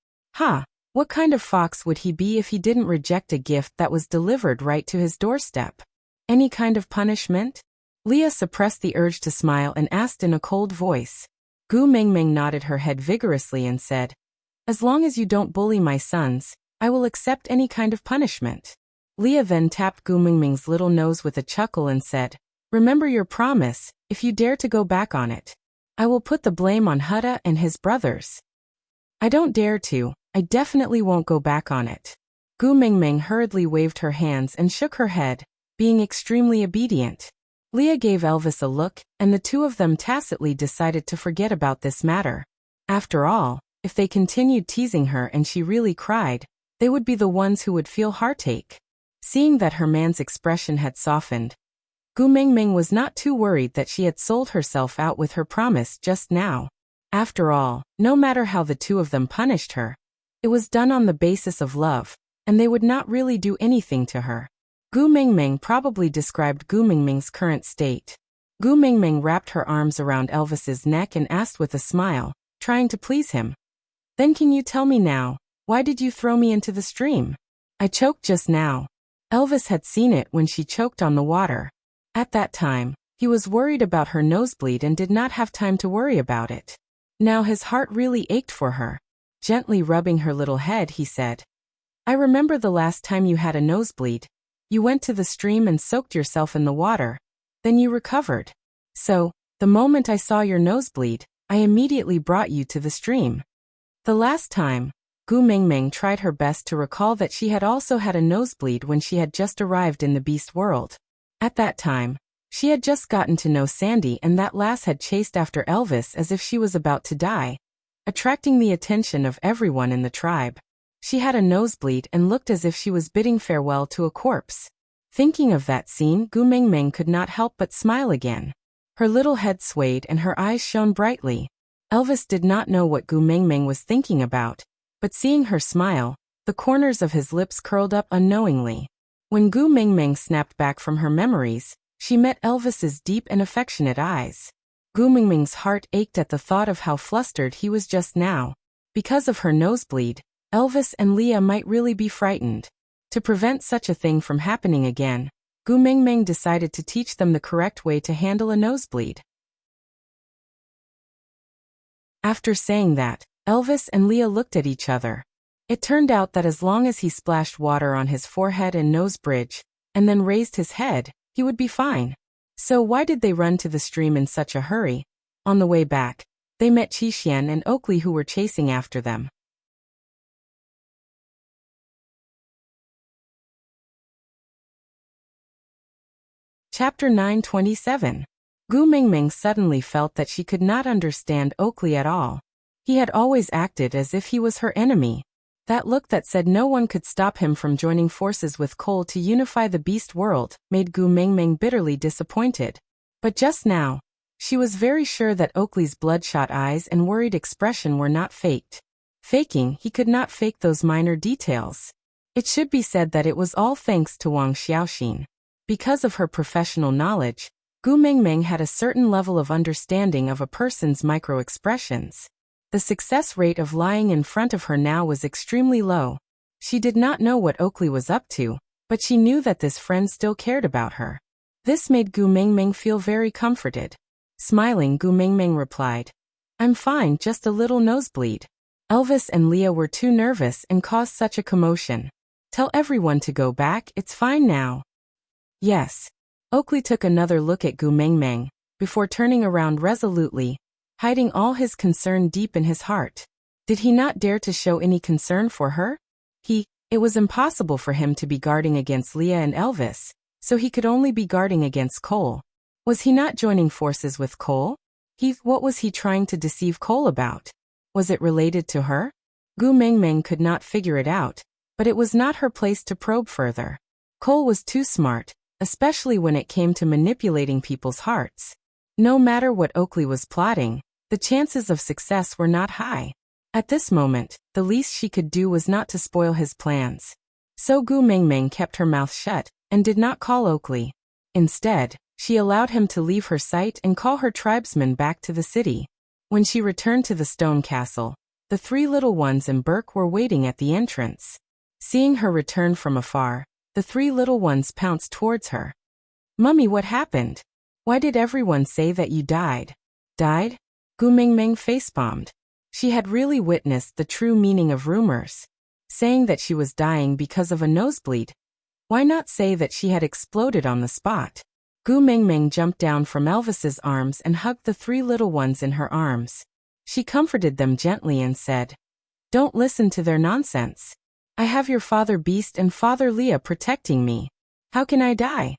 Speaker 1: What kind of fox would he be if he didn't reject a gift that was delivered right to his doorstep? Any kind of punishment? Leah suppressed the urge to smile and asked in a cold voice. Gu Mengmeng nodded her head vigorously and said, As long as you don't bully my sons, I will accept any kind of punishment. Leah then tapped Gu Mengmeng's little nose with a chuckle and said, Remember your promise, if you dare to go back on it. I will put the blame on Hutta and his brothers. I don't dare to, I definitely won't go back on it. Gu Mengmeng hurriedly waved her hands and shook her head, being extremely obedient. Leah gave Elvis a look, and the two of them tacitly decided to forget about this matter. After all, if they continued teasing her and she really cried, they would be the ones who would feel heartache. Seeing that her man's expression had softened, Gu Mengmeng was not too worried that she had sold herself out with her promise just now. After all, no matter how the two of them punished her, it was done on the basis of love, and they would not really do anything to her. Gu Mengmeng probably described Gu Mengmeng's current state. Gu Mengmeng wrapped her arms around Elvis's neck and asked with a smile, trying to please him. Then can you tell me now, why did you throw me into the stream? I choked just now. Elvis had seen it when she choked on the water. At that time, he was worried about her nosebleed and did not have time to worry about it. Now his heart really ached for her. Gently rubbing her little head, he said, I remember the last time you had a nosebleed. You went to the stream and soaked yourself in the water. Then you recovered. So, the moment I saw your nosebleed, I immediately brought you to the stream. The last time, Gu Mengmeng tried her best to recall that she had also had a nosebleed when she had just arrived in the beast world. At that time, she had just gotten to know Sandy, and that lass had chased after Elvis as if she was about to die, attracting the attention of everyone in the tribe. She had a nosebleed and looked as if she was bidding farewell to a corpse. Thinking of that scene, Gu Mengmeng could not help but smile again. Her little head swayed and her eyes shone brightly. Elvis did not know what Gu Mengmeng was thinking about, but seeing her smile, the corners of his lips curled up unknowingly. When Gu Mengmeng snapped back from her memories, she met Elvis's deep and affectionate eyes. Gu Mengmeng's heart ached at the thought of how flustered he was just now. Because of her nosebleed, Elvis and Leah might really be frightened. To prevent such a thing from happening again, Gu Mengmeng decided to teach them the correct way to handle a nosebleed. After saying that, Elvis and Leah looked at each other. It turned out that as long as he splashed water on his forehead and nose bridge, and then raised his head, he would be fine. So why did they run to the stream in such a hurry? On the way back, they met Qixuan and Oakley, who were chasing after them. Chapter 927. Gu Mingming suddenly felt that she could not understand Oakley at all. He had always acted as if he was her enemy. That look that said no one could stop him from joining forces with Cole to unify the beast world made Gu Mingming bitterly disappointed. But just now, she was very sure that Oakley's bloodshot eyes and worried expression were not faked. Faking, he could not fake those minor details. It should be said that it was all thanks to Wang Xiaoxin. Because of her professional knowledge, Gu Mingming had a certain level of understanding of a person's micro-expressions. The success rate of lying in front of her now was extremely low. She did not know what Oakley was up to, but she knew that this friend still cared about her. This made Gu Mingming feel very comforted. Smiling, Gu Mingming replied, "I'm fine, just a little nosebleed. Elvis and Leah were too nervous and caused such a commotion. Tell everyone to go back, it's fine now." "Yes." Oakley took another look at Gu Mingming, before turning around resolutely, hiding all his concern deep in his heart. Did he not dare to show any concern for her? It was impossible for him to be guarding against Leah and Elvis, so he could only be guarding against Cole. Was he not joining forces with Cole? What was he trying to deceive Cole about? Was it related to her? Gu Mingming could not figure it out, but it was not her place to probe further. Cole was too smart, especially when it came to manipulating people's hearts. No matter what Oakley was plotting, the chances of success were not high. At this moment, the least she could do was not to spoil his plans. So Gu Mingming kept her mouth shut, and did not call Oakley. Instead, she allowed him to leave her sight and call her tribesmen back to the city. When she returned to the stone castle, the three little ones and Burke were waiting at the entrance. Seeing her return from afar, the three little ones pounced towards her. "Mummy, what happened? Why did everyone say that you died?" "Died?" Gu Mingming facepalmed. She had really witnessed the true meaning of rumors. Saying that she was dying because of a nosebleed. Why not say that she had exploded on the spot? Gu Mingming jumped down from Elvis's arms and hugged the three little ones in her arms. She comforted them gently and said, "Don't listen to their nonsense. I have your father Beast and father Leah protecting me. How can I die?"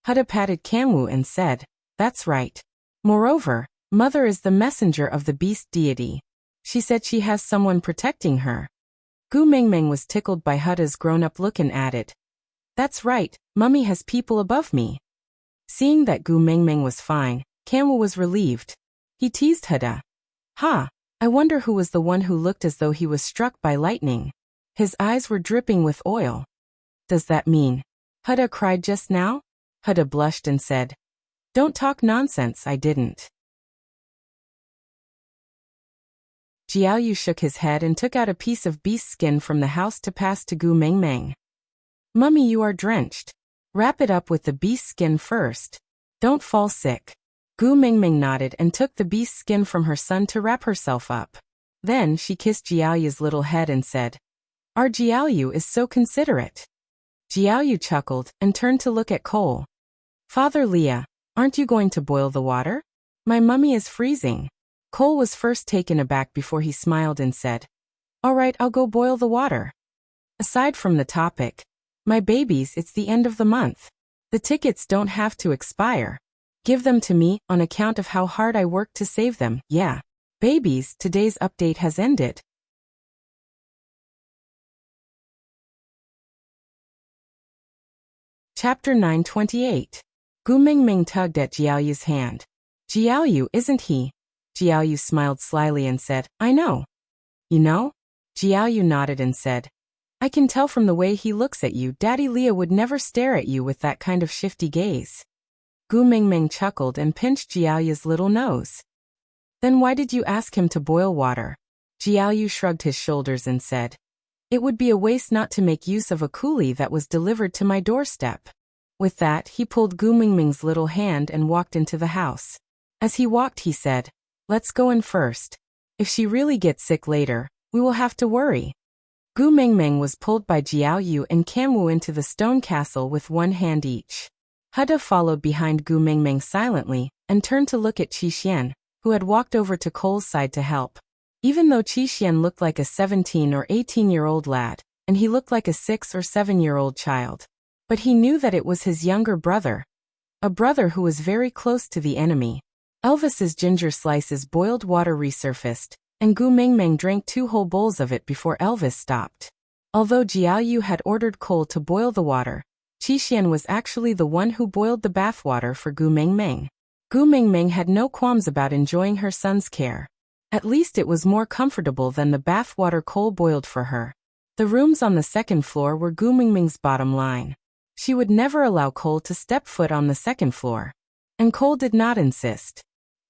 Speaker 1: Huda patted Kanwu and said, "That's right. Moreover, Mother is the messenger of the beast deity. She said she has someone protecting her." Gu Mingming was tickled by Huda's grown-up look and added, "That's right, Mummy has people above me." Seeing that Gu Mingming was fine, Kanwu was relieved. He teased Huda. I wonder who was the one who looked as though he was struck by lightning. His eyes were dripping with oil. Does that mean Huda cried just now?" Huda blushed and said, "Don't talk nonsense, I didn't." Jiaoyu shook his head and took out a piece of beast skin from the house to pass to Gu Mingming. "Mummy, you are drenched. Wrap it up with the beast skin first. Don't fall sick." Gu Mingming nodded and took the beast skin from her son to wrap herself up. Then she kissed Jiaoyu's little head and said, "Our Jiaoyu is so considerate." Jiaoyu chuckled and turned to look at Cole. "Father Leah, aren't you going to boil the water? My mummy is freezing." Cole was first taken aback before he smiled and said, "All right, I'll go boil the water." Aside from the topic, "My babies, it's the end of the month. The tickets don't have to expire. Give them to me, on account of how hard I worked to save them, yeah. Babies, today's update has ended." Chapter 928. Gu Mingming tugged at Jiaoyu's hand. "Jiaoyu, isn't he?" Jiaoyu smiled slyly and said, "I know." "You know?" Jiaoyu nodded and said, "I can tell from the way he looks at you. Daddy Leah would never stare at you with that kind of shifty gaze." Gu Mingming chuckled and pinched Jiaoyu's little nose. "Then why did you ask him to boil water?" Jiaoyu shrugged his shoulders and said, "It would be a waste not to make use of a coolie that was delivered to my doorstep." With that, he pulled Gu Mingming's little hand and walked into the house. As he walked, he said, "Let's go in first. If she really gets sick later, we will have to worry." Gu Mingming was pulled by Jiaoyu and Kanwu into the stone castle with one hand each. Huda followed behind Gu Mingming silently, and turned to look at Qi Xian, who had walked over to Cole's side to help. Even though Qi Xian looked like a 17 or 18-year-old lad, and he looked like a 6 or 7-year-old child. But he knew that it was his younger brother. a brother who was very close to the enemy. Elvis's ginger slices boiled water resurfaced, and Gu Mengmeng drank 2 whole bowls of it before Elvis stopped. Although Jiaoyu had ordered Cole to boil the water, Qixuan was actually the one who boiled the bathwater for Gu Mengmeng. Gu Mengmeng had no qualms about enjoying her son's care. At least it was more comfortable than the bathwater Cole boiled for her. The rooms on the second floor were Gu Mengmeng's bottom line. She would never allow Cole to step foot on the second floor. And Cole did not insist.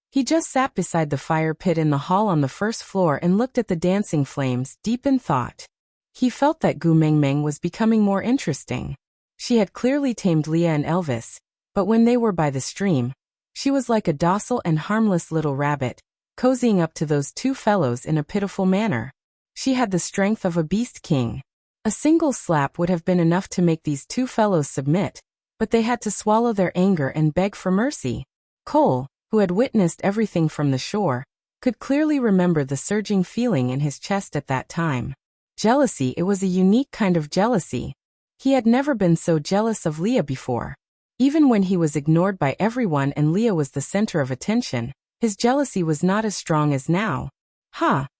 Speaker 1: He just sat beside the fire pit in the hall on the first floor and looked at the dancing flames, deep in thought. He felt that Gu Mengmeng was becoming more interesting. She had clearly tamed Leah and Elvis, but when they were by the stream, she was like a docile and harmless little rabbit, cozying up to those 2 fellows in a pitiful manner. She had the strength of a beast king. A single slap would have been enough to make these 2 fellows submit, but they had to swallow their anger and beg for mercy. Cole, who had witnessed everything from the shore, could clearly remember the surging feeling in his chest at that time. Jealousy. It was a unique kind of jealousy. He had never been so jealous of Leah before. Even when he was ignored by everyone and Leah was the center of attention, his jealousy was not as strong as now.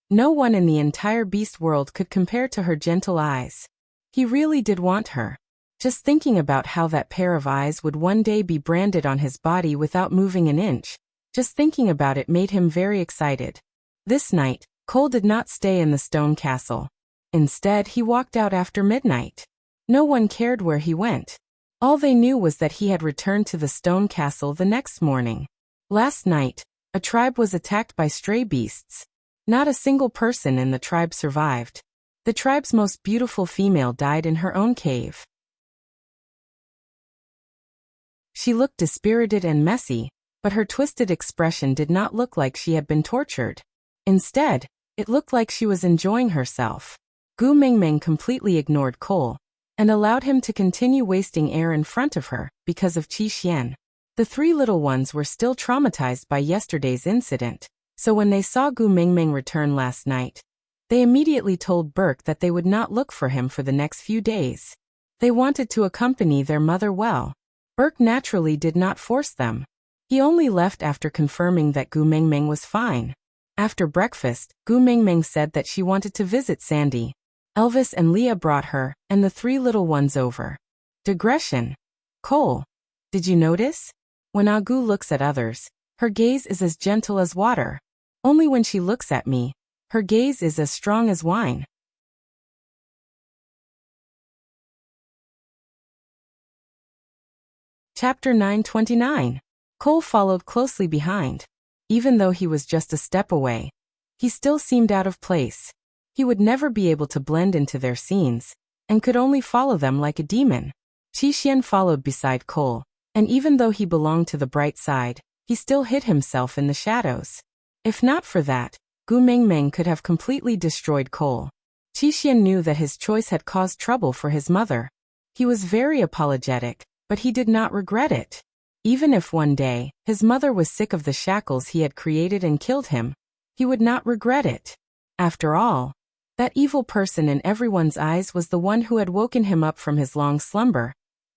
Speaker 1: No one in the entire beast world could compare to her gentle eyes. He really did want her. Just thinking about how that pair of eyes would one day be branded on his body without moving an inch, just thinking about it made him very excited. This night, Cole did not stay in the stone castle. Instead, he walked out after midnight. No one cared where he went. All they knew was that he had returned to the stone castle the next morning. Last night, a tribe was attacked by stray beasts. Not a single person in the tribe survived. The tribe's most beautiful female died in her own cave. She looked dispirited and messy, but her twisted expression did not look like she had been tortured. Instead, it looked like she was enjoying herself. Gu Mengmeng completely ignored Cole and allowed him to continue wasting air in front of her because of Qixuan. The 3 little ones were still traumatized by yesterday's incident, so when they saw Gu Mengmeng return last night, they immediately told Burke that they would not look for him for the next few days. They wanted to accompany their mother well. Burke naturally did not force them. He only left after confirming that Gu Mengmeng was fine. After breakfast, Gu Mengmeng said that she wanted to visit Sandy. Elvis and Leah brought her and the 3 little ones over. Digression. Cole, did you notice? When Agu looks at others, her gaze is as gentle as water. Only when she looks at me, her gaze is as strong as wine. Chapter 929. Cole followed closely behind. Even though he was just a step away, he still seemed out of place. He would never be able to blend into their scenes, and could only follow them like a demon. Qixuan followed beside Cole, and even though he belonged to the bright side, he still hid himself in the shadows. If not for that, Gu Mengmeng could have completely destroyed Cole. Qixuan knew that his choice had caused trouble for his mother. He was very apologetic, but he did not regret it. Even if one day, his mother was sick of the shackles he had created and killed him, he would not regret it. After all, that evil person in everyone's eyes was the one who had woken him up from his long slumber,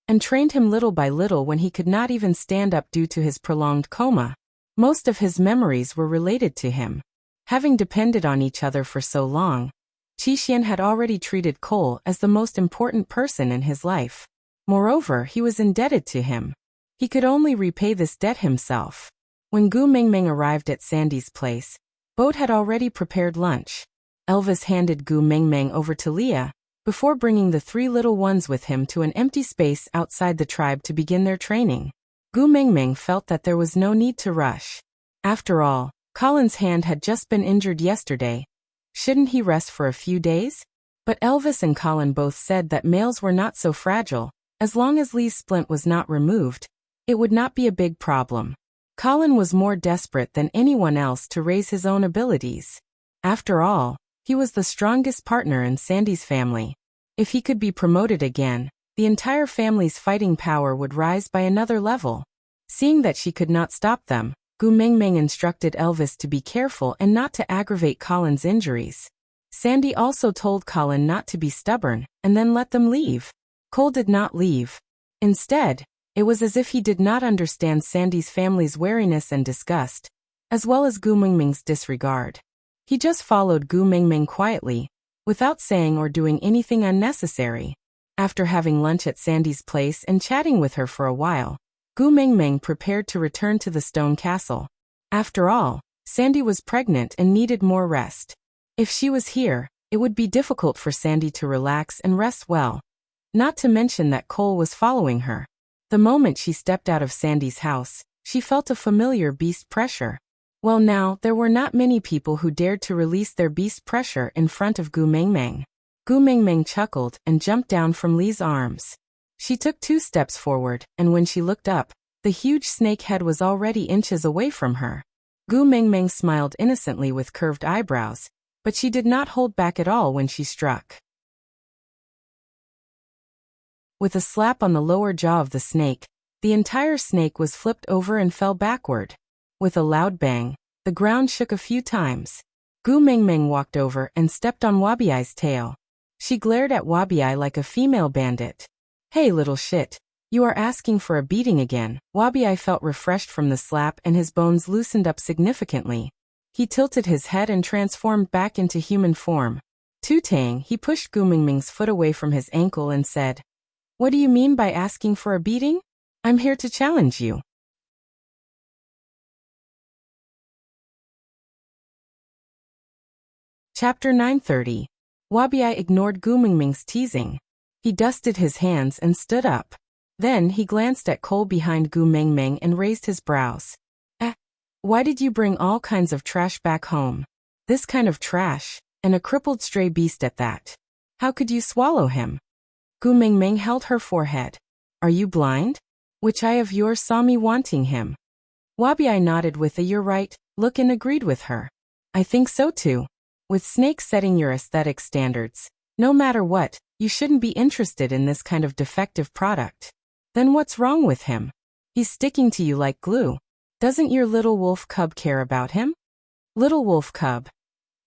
Speaker 1: and trained him little by little when he could not even stand up due to his prolonged coma. Most of his memories were related to him. Having depended on each other for so long, Qixuan had already treated Cole as the most important person in his life. Moreover, he was indebted to him. He could only repay this debt himself. When Gu Mengmeng arrived at Sandy's place, Boat had already prepared lunch. Elvis handed Gu Mengmeng over to Leah, before bringing the 3 little ones with him to an empty space outside the tribe to begin their training. Gu Mengmeng felt that there was no need to rush. After all, Colin's hand had just been injured yesterday. Shouldn't he rest for a few days? But Elvis and Colin both said that males were not so fragile. As long as Lee's splint was not removed, it would not be a big problem. Colin was more desperate than anyone else to raise his own abilities. After all, he was the strongest partner in Sandy's family. If he could be promoted again, the entire family's fighting power would rise by another level. Seeing that she could not stop them, Gu Mengmeng instructed Elvis to be careful and not to aggravate Colin's injuries. Sandy also told Colin not to be stubborn, and then let them leave. Cole did not leave. Instead, It was as if he did not understand Sandy's family's wariness and disgust, as well as Gu Mingming's disregard. He just followed Gu Mingming quietly, without saying or doing anything unnecessary. After having lunch at Sandy's place and chatting with her for a while, Gu Mingming prepared to return to the stone castle. After all, Sandy was pregnant and needed more rest. If she was here, it would be difficult for Sandy to relax and rest well. Not to mention that Cole was following her. The moment she stepped out of Sandy's house, she felt a familiar beast pressure. Well, now, there were not many people who dared to release their beast pressure in front of Gu Mingming. Gu Mingming chuckled and jumped down from Li's arms. She took 2 steps forward, and when she looked up, the huge snake head was already inches away from her. Gu Mingming smiled innocently with curved eyebrows, but she did not hold back at all when she struck. With a slap on the lower jaw of the snake, the entire snake was flipped over and fell backward. With a loud bang, the ground shook a few times. Gu Mingming walked over and stepped on Wabiai's tail. She glared at Wabiai like a female bandit. "Hey, little shit. You are asking for a beating again." Wabiai felt refreshed from the slap and his bones loosened up significantly. He tilted his head and transformed back into human form. Tutang, he pushed Gu Mingming's foot away from his ankle and said, "What do you mean by asking for a beating? I'm here to challenge you." Chapter 930. Wabiai ignored Gu Mingming's teasing. He dusted his hands and stood up. Then he glanced at Cole behind Gu Mingming and raised his brows. Why did you bring all kinds of trash back home? This kind of trash, and a crippled stray beast at that. How could you swallow him?" Gu Mingming held her forehead. "Are you blind? Which eye of yours saw me wanting him?" Wabiai nodded with a "you're right" look and agreed with her. "I think so too. With snakes setting your aesthetic standards, no matter what, you shouldn't be interested in this kind of defective product. Then what's wrong with him? He's sticking to you like glue. Doesn't your little wolf cub care about him?" Little wolf cub.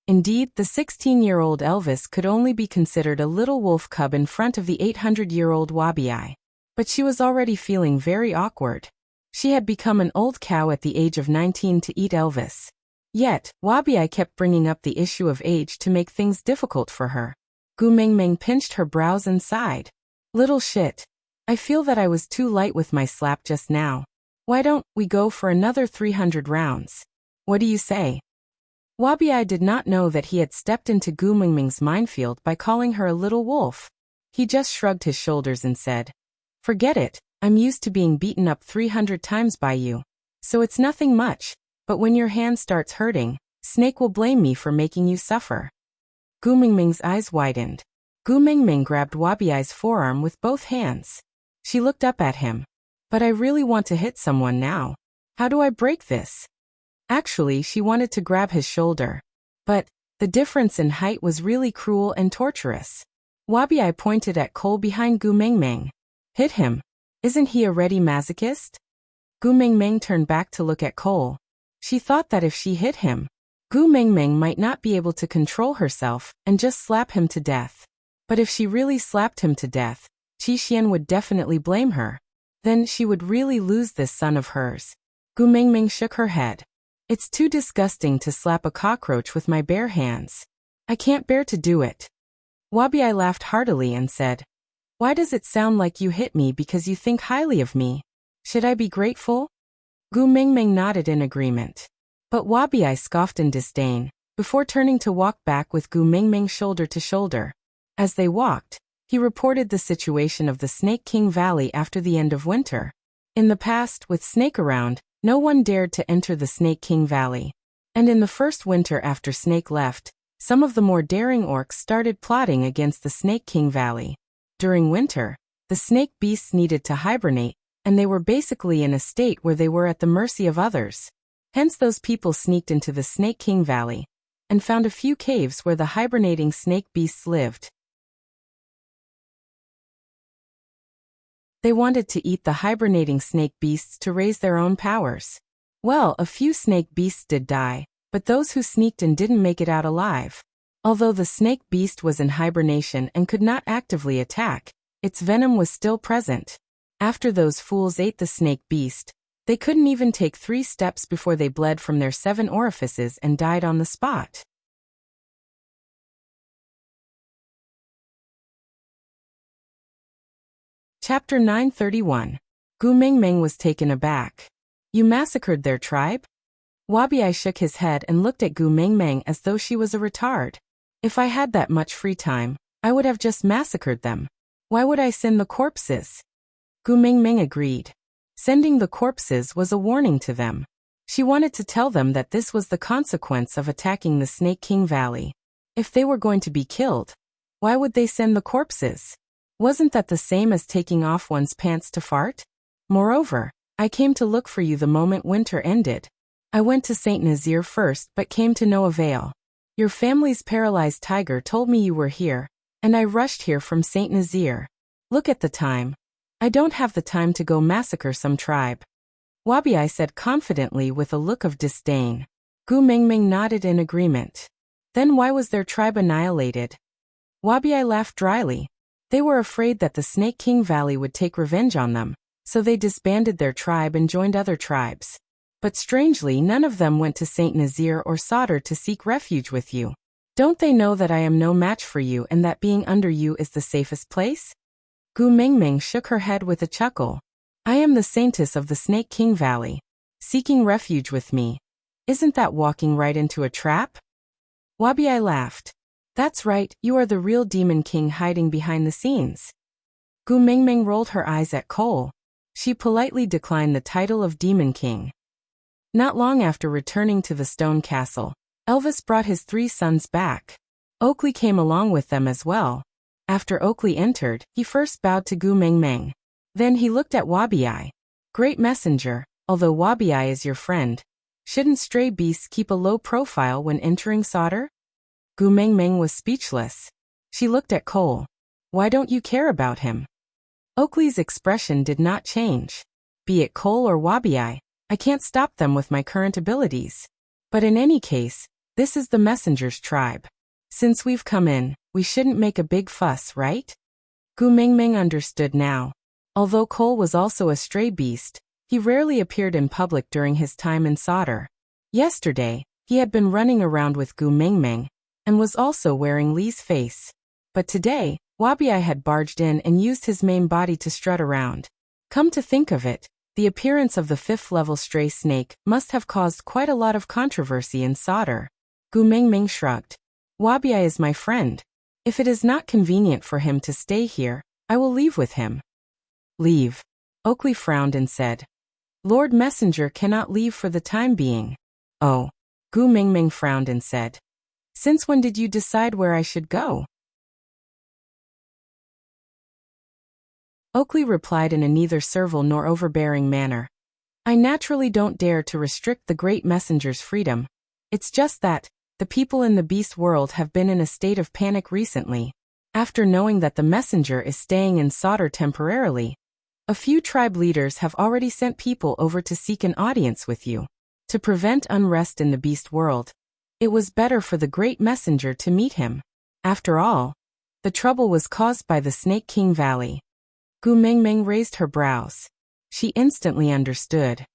Speaker 1: Indeed, the 16-year-old Elvis could only be considered a little wolf cub in front of the 800-year-old Wabiai. But she was already feeling very awkward. She had become an old cow at the age of 19 to eat Elvis. Yet, Wabiai kept bringing up the issue of age to make things difficult for her. Gu Mingming pinched her brows and sighed. "Little shit. I feel that I was too light with my slap just now. Why don't we go for another 300 rounds? What do you say?" Wabiai did not know that he had stepped into Gu Mingming's minefield by calling her a little wolf. He just shrugged his shoulders and said, "Forget it, I'm used to being beaten up 300 times by you. So it's nothing much, but when your hand starts hurting, Snake will blame me for making you suffer." Gu Mingming's eyes widened. Gu Mingming grabbed Wabiai's forearm with both hands. She looked up at him. "But I really want to hit someone now. How do I break this?" Actually, she wanted to grab his shoulder. But the difference in height was really cruel and torturous. Wabiai pointed at Cole behind Gu Mingming. "Hit him. Isn't he a ready masochist?" Gu Mingming turned back to look at Cole. She thought that if she hit him, Gu Mingming might not be able to control herself and just slap him to death. But if she really slapped him to death, Qi Xian would definitely blame her. Then she would really lose this son of hers. Gu Mingming shook her head. "It's too disgusting to slap a cockroach with my bare hands. I can't bear to do it." Wabiai laughed heartily and said, "Why does it sound like you hit me because you think highly of me? Should I be grateful?" Gu Mingming nodded in agreement. But Wabiai scoffed in disdain, before turning to walk back with Gu Mingming shoulder to shoulder. As they walked, he reported the situation of the Snake King Valley after the end of winter. In the past, with Snake around, no one dared to enter the Snake King Valley. And in the first winter after Snake left, some of the more daring orcs started plotting against the Snake King Valley. During winter, the snake beasts needed to hibernate, and they were basically in a state where they were at the mercy of others. Hence those people sneaked into the Snake King Valley, and found a few caves where the hibernating snake beasts lived. They wanted to eat the hibernating snake beasts to raise their own powers. Well, a few snake beasts did die, but those who sneaked in didn't make it out alive. Although the snake beast was in hibernation and could not actively attack, its venom was still present. After those fools ate the snake beast, they couldn't even take 3 steps before they bled from their 7 orifices and died on the spot. Chapter 931. Gu Mingming was taken aback. You massacred their tribe? Wabiai shook his head and looked at Gu Mingming as though she was a retard. If I had that much free time, I would have just massacred them. Why would I send the corpses? Gu Mingming agreed. Sending the corpses was a warning to them. She wanted to tell them that this was the consequence of attacking the Snake King Valley. If they were going to be killed, why would they send the corpses? Wasn't that the same as taking off one's pants to fart? Moreover, I came to look for you the moment winter ended. I went to Saint Nazir first but came to no avail. Your family's paralyzed tiger told me you were here, and I rushed here from Saint Nazir. Look at the time. I don't have the time to go massacre some tribe. Wabiai said confidently with a look of disdain. Gu Mingming nodded in agreement. Then why was their tribe annihilated? Wabiai laughed dryly. They were afraid that the Snake King Valley would take revenge on them, so they disbanded their tribe and joined other tribes. But strangely, none of them went to Saint Nazir or Sadr to seek refuge with you. Don't they know that I am no match for you and that being under you is the safest place? Gu Mingming shook her head with a chuckle. I am the saintess of the Snake King Valley. Seeking refuge with me. Isn't that walking right into a trap? Wabiai laughed. That's right, you are the real Demon King hiding behind the scenes. Gu Mingming rolled her eyes at Cole. She politely declined the title of Demon King. Not long after returning to the stone castle, Elvis brought his 3 sons back. Oakley came along with them as well. After Oakley entered, he first bowed to Gu Mingming. Then he looked at Wabiai. Great messenger, although Wabiai is your friend, shouldn't stray beasts keep a low profile when entering Sadr? Gu Mingming was speechless. She looked at Cole. Why don't you care about him? Oakley's expression did not change. Be it Cole or Wabiai, I can't stop them with my current abilities. But in any case, this is the messenger's tribe. Since we've come in, we shouldn't make a big fuss, right? Gu Mingming understood now. Although Cole was also a stray beast, he rarely appeared in public during his time in Sadr. Yesterday, he had been running around with Gu Mingming, and was also wearing Li's face. But today, Wabiai had barged in and used his main body to strut around. Come to think of it, the appearance of the 5th-level stray snake must have caused quite a lot of controversy in Sadr. Gu Mingming shrugged. Wabiai is my friend. If it is not convenient for him to stay here, I will leave with him. Leave. Oakley frowned and said. Lord Messenger cannot leave for the time being. Oh. Gu Mingming frowned and said. Since when did you decide where I should go? Oakley replied in a neither servile nor overbearing manner. I naturally don't dare to restrict the great messenger's freedom. It's just that, the people in the beast world have been in a state of panic recently. After knowing that the messenger is staying in Sadr temporarily, a few tribe leaders have already sent people over to seek an audience with you. To prevent unrest in the beast world, it was better for the great messenger to meet him. After all, the trouble was caused by the Snake King Valley. Gu Mingming raised her brows. She instantly understood.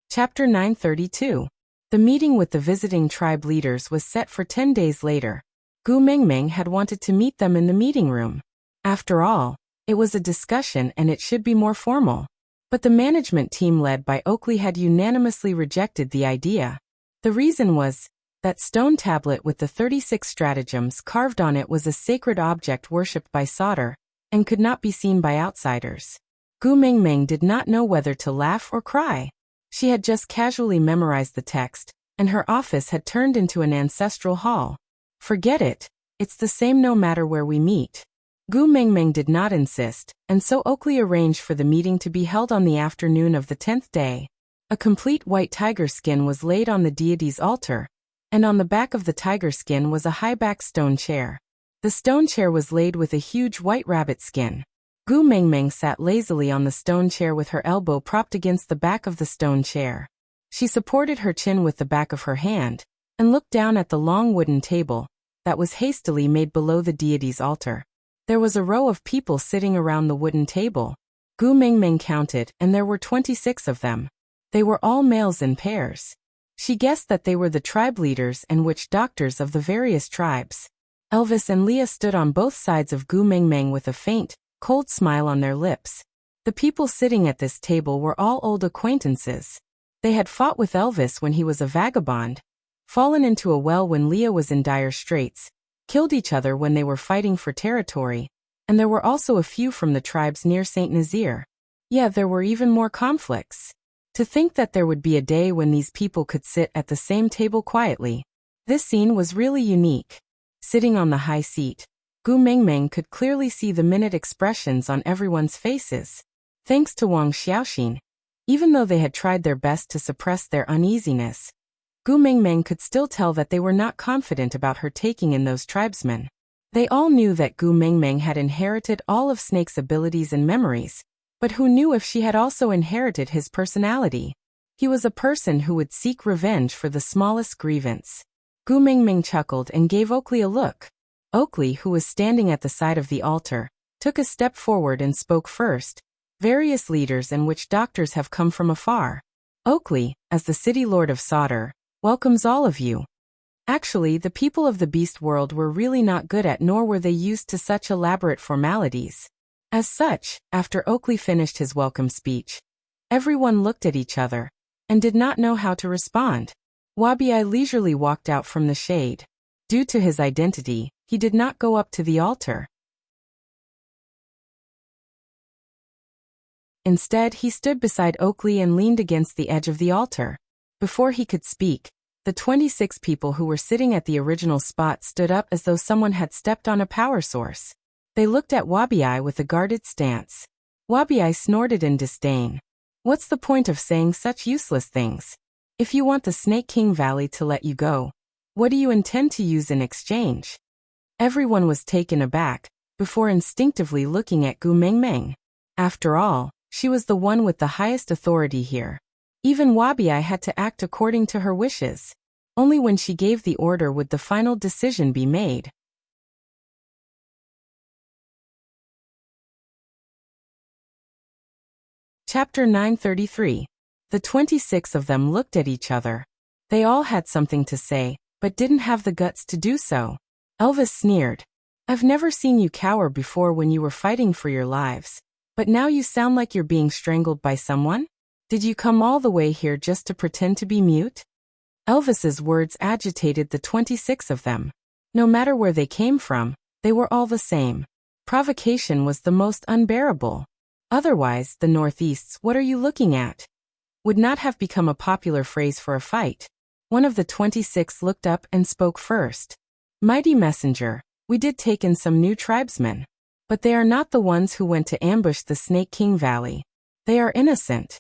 Speaker 1: Chapter 932. The meeting with the visiting tribe leaders was set for 10 days later. Gu Mingming had wanted to meet them in the meeting room. After all, it was a discussion and it should be more formal. But the management team led by Oakley had unanimously rejected the idea. The reason was, that stone tablet with the 36 stratagems carved on it was a sacred object worshipped by Sadr, and could not be seen by outsiders. Gu Mingming did not know whether to laugh or cry. She had just casually memorized the text, and her office had turned into an ancestral hall. Forget it, it's the same no matter where we meet. Gu Mingming did not insist, and so Oakley arranged for the meeting to be held on the afternoon of the 10th day. A complete white tiger skin was laid on the deity's altar, and on the back of the tiger skin was a high-backed stone chair. The stone chair was laid with a huge white rabbit skin. Gu Mingming sat lazily on the stone chair with her elbow propped against the back of the stone chair. She supported her chin with the back of her hand, and looked down at the long wooden table, that was hastily made below the deity's altar. There was a row of people sitting around the wooden table. Gu Mingming counted, and there were 26 of them. They were all males in pairs. She guessed that they were the tribe leaders and witch doctors of the various tribes. Elvis and Leah stood on both sides of Gu Mingming with a faint, cold smile on their lips. The people sitting at this table were all old acquaintances. They had fought with Elvis when he was a vagabond, fallen into a well when Leah was in dire straits, killed each other when they were fighting for territory, and there were also a few from the tribes near St. Nazaire. Yeah, there were even more conflicts. To think that there would be a day when these people could sit at the same table quietly. This scene was really unique. Sitting on the high seat, Gu Mingming could clearly see the minute expressions on everyone's faces. Thanks to Wang Xiaoxin, even though they had tried their best to suppress their uneasiness, Gu Mingming could still tell that they were not confident about her taking in those tribesmen. They all knew that Gu Mingming had inherited all of Snake's abilities and memories, but who knew if she had also inherited his personality? He was a person who would seek revenge for the smallest grievance. Gu Mingming chuckled and gave Oakley a look. Oakley, who was standing at the side of the altar, took a step forward and spoke first. Various leaders and witch doctors have come from afar. Oakley, as the city lord of Sauter, welcomes all of you. Actually, the people of the beast world were really not good at nor were they used to such elaborate formalities. As such, after Oakley finished his welcome speech, everyone looked at each other and did not know how to respond. Wabi leisurely walked out from the shade. Due to his identity, he did not go up to the altar. Instead, he stood beside Oakley and leaned against the edge of the altar. Before he could speak, the 26 people who were sitting at the original spot stood up as though someone had stepped on a power source. They looked at Wabi with a guarded stance. Wabi snorted in disdain. What's the point of saying such useless things? If you want the Snake King Valley to let you go, what do you intend to use in exchange? Everyone was taken aback, before instinctively looking at Gu Mingming. After all, she was the one with the highest authority here. Even Wabi had to act according to her wishes. Only when she gave the order would the final decision be made. Chapter 933. The 26 of them looked at each other. They all had something to say, but didn't have the guts to do so. Elvis sneered. I've never seen you cower before when you were fighting for your lives, but now you sound like you're being strangled by someone? Did you come all the way here just to pretend to be mute? Elvis's words agitated the 26 of them. No matter where they came from, they were all the same. Provocation was the most unbearable. Otherwise, the Northeast's "what are you looking at?" would not have become a popular phrase for a fight. One of the 26 looked up and spoke first. Mighty messenger, we did take in some new tribesmen. But they are not the ones who went to ambush the Snake King Valley. They are innocent.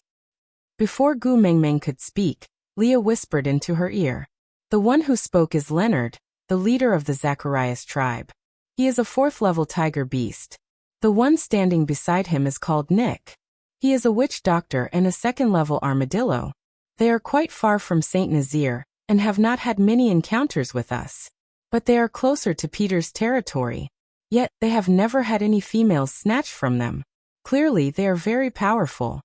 Speaker 1: Before Gu Mingming could speak, Leah whispered into her ear. The one who spoke is Leonard, the leader of the Zacharias tribe. He is a 4th-level tiger beast. The one standing beside him is called Nick. He is a witch doctor and a 2nd-level armadillo. They are quite far from St. Nazaire, and have not had many encounters with us. But they are closer to Peter's territory. Yet, they have never had any females snatched from them. Clearly, they are very powerful.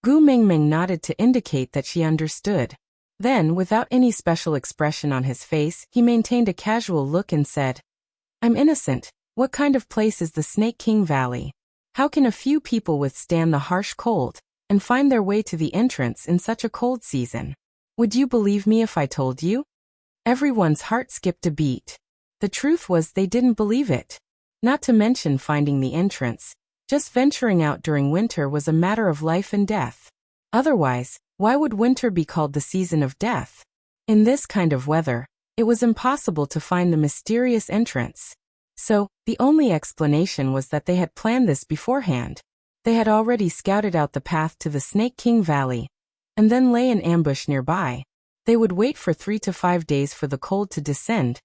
Speaker 1: Gu Mingming nodded to indicate that she understood. Then, without any special expression on his face, he maintained a casual look and said, I'm innocent. What kind of place is the Snake King Valley? How can a few people withstand the harsh cold and find their way to the entrance in such a cold season? Would you believe me if I told you? Everyone's heart skipped a beat. The truth was they didn't believe it. Not to mention finding the entrance. Just venturing out during winter was a matter of life and death. Otherwise, why would winter be called the season of death? In this kind of weather, it was impossible to find the mysterious entrance. So, the only explanation was that they had planned this beforehand. They had already scouted out the path to the Snake King Valley, and then lay in ambush nearby. They would wait for 3 to 5 days for the cold to descend,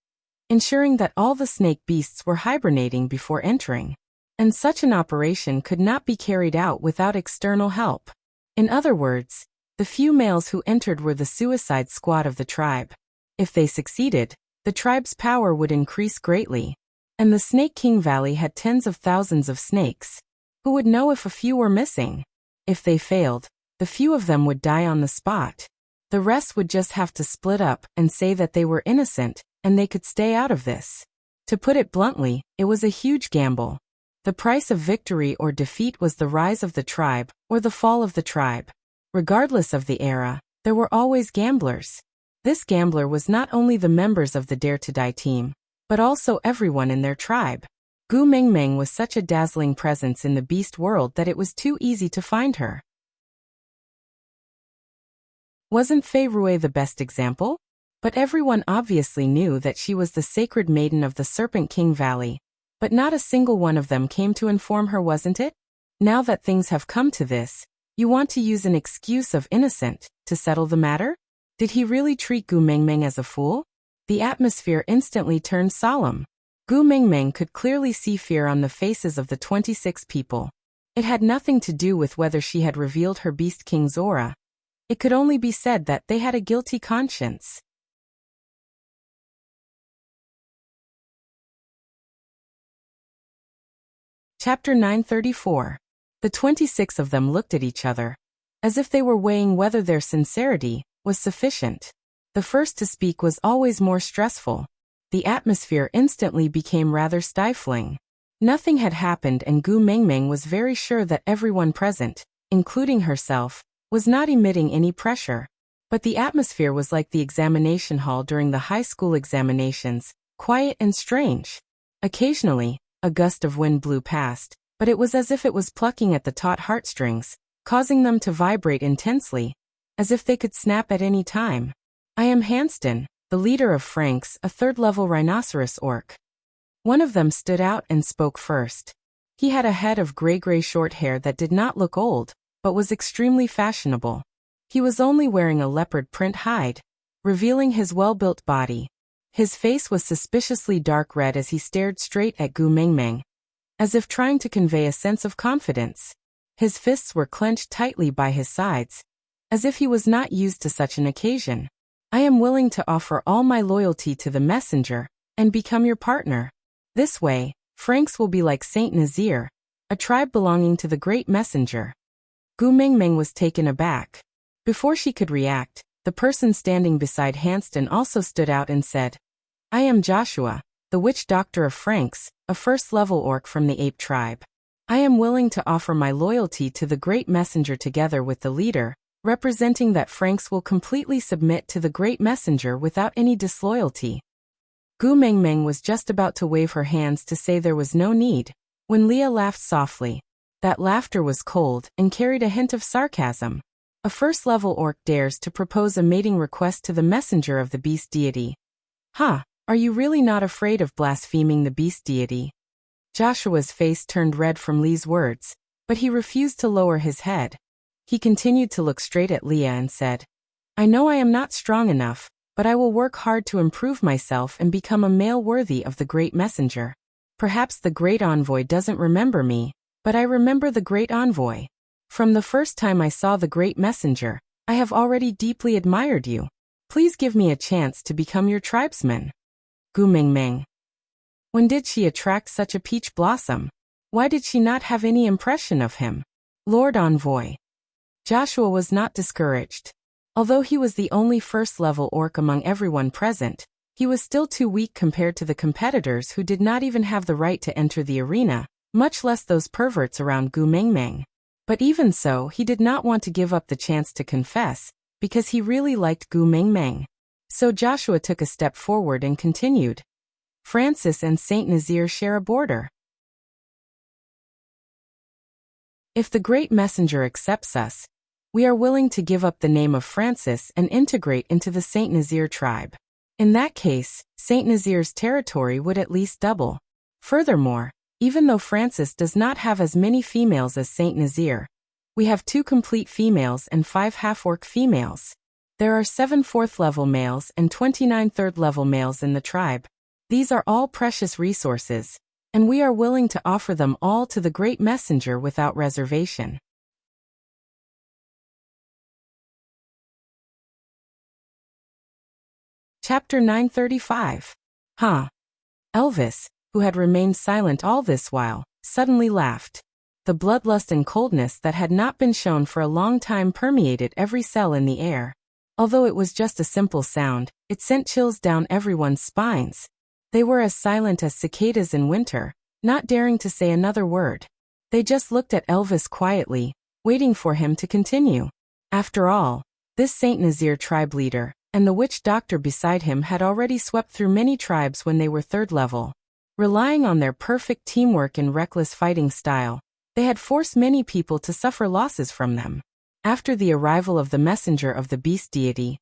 Speaker 1: ensuring that all the snake beasts were hibernating before entering. And such an operation could not be carried out without external help. In other words, the few males who entered were the suicide squad of the tribe. If they succeeded, the tribe's power would increase greatly. And the Snake King Valley had tens of thousands of snakes. Who would know if a few were missing? If they failed, the few of them would die on the spot. The rest would just have to split up and say that they were innocent, and they could stay out of this. To put it bluntly, it was a huge gamble. The price of victory or defeat was the rise of the tribe, or the fall of the tribe. Regardless of the era, there were always gamblers. This gambler was not only the members of the Dare to Die team, but also everyone in their tribe. Gu Mengmeng was such a dazzling presence in the beast world that it was too easy to find her. Wasn't Fei Rui the best example? But everyone obviously knew that she was the sacred maiden of the Serpent King Valley. But not a single one of them came to inform her, wasn't it? Now that things have come to this, you want to use an excuse of innocent to settle the matter? Did he really treat Gu Mengmeng as a fool? The atmosphere instantly turned solemn. Gu Mengmeng could clearly see fear on the faces of the 26 people. It had nothing to do with whether she had revealed her Beast King's aura. It could only be said that they had a guilty conscience. Chapter 934. The 26 of them looked at each other, as if they were weighing whether their sincerity was sufficient. The first to speak was always more stressful. The atmosphere instantly became rather stifling. Nothing had happened and Gu Mengmeng was very sure that everyone present, including herself, was not emitting any pressure. But the atmosphere was like the examination hall during the high school examinations, quiet and strange. Occasionally, a gust of wind blew past, but it was as if it was plucking at the taut heartstrings, causing them to vibrate intensely, as if they could snap at any time. I am Hanston, the leader of Franks, a third-level rhinoceros orc. One of them stood out and spoke first. He had a head of gray short hair that did not look old, but was extremely fashionable. He was only wearing a leopard print hide, revealing his well-built body. His face was suspiciously dark red as he stared straight at Gu Mengmeng, as if trying to convey a sense of confidence. His fists were clenched tightly by his sides, as if he was not used to such an occasion. I am willing to offer all my loyalty to the messenger and become your partner. This way, Franks will be like Saint Nazir, a tribe belonging to the great messenger. Gu Mengmeng was taken aback. Before she could react, the person standing beside Hanston also stood out and said, I am Joshua, the witch doctor of Franks, a first-level orc from the ape tribe. I am willing to offer my loyalty to the great messenger together with the leader, representing that Franks will completely submit to the great messenger without any disloyalty. Gu Mengmeng was just about to wave her hands to say there was no need, when Leah laughed softly. That laughter was cold and carried a hint of sarcasm. A first-level orc dares to propose a mating request to the messenger of the beast deity. Huh, are you really not afraid of blaspheming the beast deity? Joshua's face turned red from Lee's words, but he refused to lower his head. He continued to look straight at Leah and said, I know I am not strong enough, but I will work hard to improve myself and become a male worthy of the great messenger. Perhaps the great envoy doesn't remember me, but I remember the great envoy. From the first time I saw the great messenger, I have already deeply admired you. Please give me a chance to become your tribesman. Gu Mengmeng. When did she attract such a peach blossom? Why did she not have any impression of him? Lord Envoy. Joshua was not discouraged. Although he was the only first-level orc among everyone present, he was still too weak compared to the competitors who did not even have the right to enter the arena, much less those perverts around Gu Mengmeng. But even so, he did not want to give up the chance to confess, because he really liked Gu Mengmeng. So Joshua took a step forward and continued. Francis and Saint Nazir share a border. If the great messenger accepts us, we are willing to give up the name of Francis and integrate into the Saint Nazir tribe. In that case, Saint Nazir's territory would at least double. Furthermore, even though Francis does not have as many females as Saint Nazir, we have 2 complete females and 5 half-orc females. There are 7 4th-level males and 29 3rd-level males in the tribe. These are all precious resources, and we are willing to offer them all to the great messenger without reservation. Chapter 935. Huh? Elvis, who had remained silent all this while, suddenly laughed. The bloodlust and coldness that had not been shown for a long time permeated every cell in the air. Although it was just a simple sound, it sent chills down everyone's spines. They were as silent as cicadas in winter, not daring to say another word. They just looked at Elvis quietly, waiting for him to continue. After all, this Saint Nazir tribe leader, and the witch doctor beside him had already swept through many tribes when they were third level. Relying on their perfect teamwork and reckless fighting style, they had forced many people to suffer losses from them. After the arrival of the messenger of the beast deity,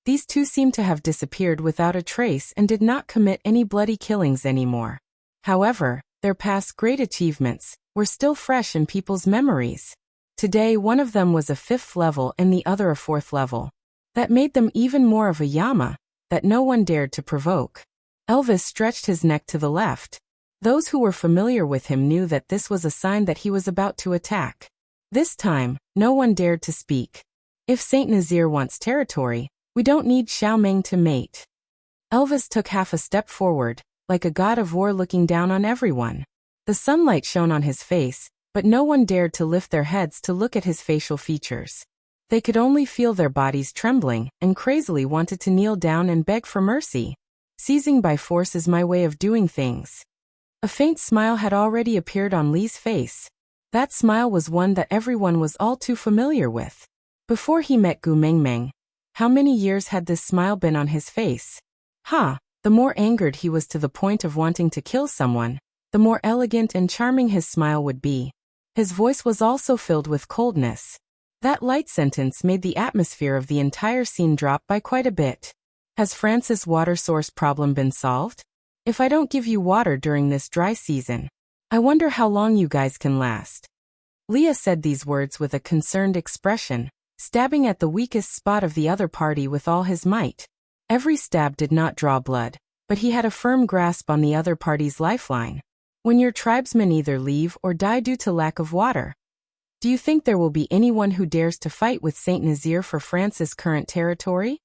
Speaker 1: these two seemed to have disappeared without a trace and did not commit any bloody killings anymore. However, their past great achievements were still fresh in people's memories. Today one of them was a 5th level and the other a 4th level. That made them even more of a Yama, that no one dared to provoke. Elvis stretched his neck to the left. Those who were familiar with him knew that this was a sign that he was about to attack. This time, no one dared to speak. If Saint Nazir wants territory, we don't need Xiao Meng to mate. Elvis took half a step forward, like a god of war looking down on everyone. The sunlight shone on his face, but no one dared to lift their heads to look at his facial features. They could only feel their bodies trembling and crazily wanted to kneel down and beg for mercy. Seizing by force is my way of doing things. A faint smile had already appeared on Li's face. That smile was one that everyone was all too familiar with. Before he met Gu Mengmeng, how many years had this smile been on his face? The more angered he was to the point of wanting to kill someone, the more elegant and charming his smile would be. His voice was also filled with coldness. That light sentence made the atmosphere of the entire scene drop by quite a bit. Has Francis' water source problem been solved? If I don't give you water during this dry season, I wonder how long you guys can last. Leah said these words with a concerned expression, stabbing at the weakest spot of the other party with all his might. Every stab did not draw blood, but he had a firm grasp on the other party's lifeline. When your tribesmen either leave or die due to lack of water, do you think there will be anyone who dares to fight with Saint Nazir for France's current territory?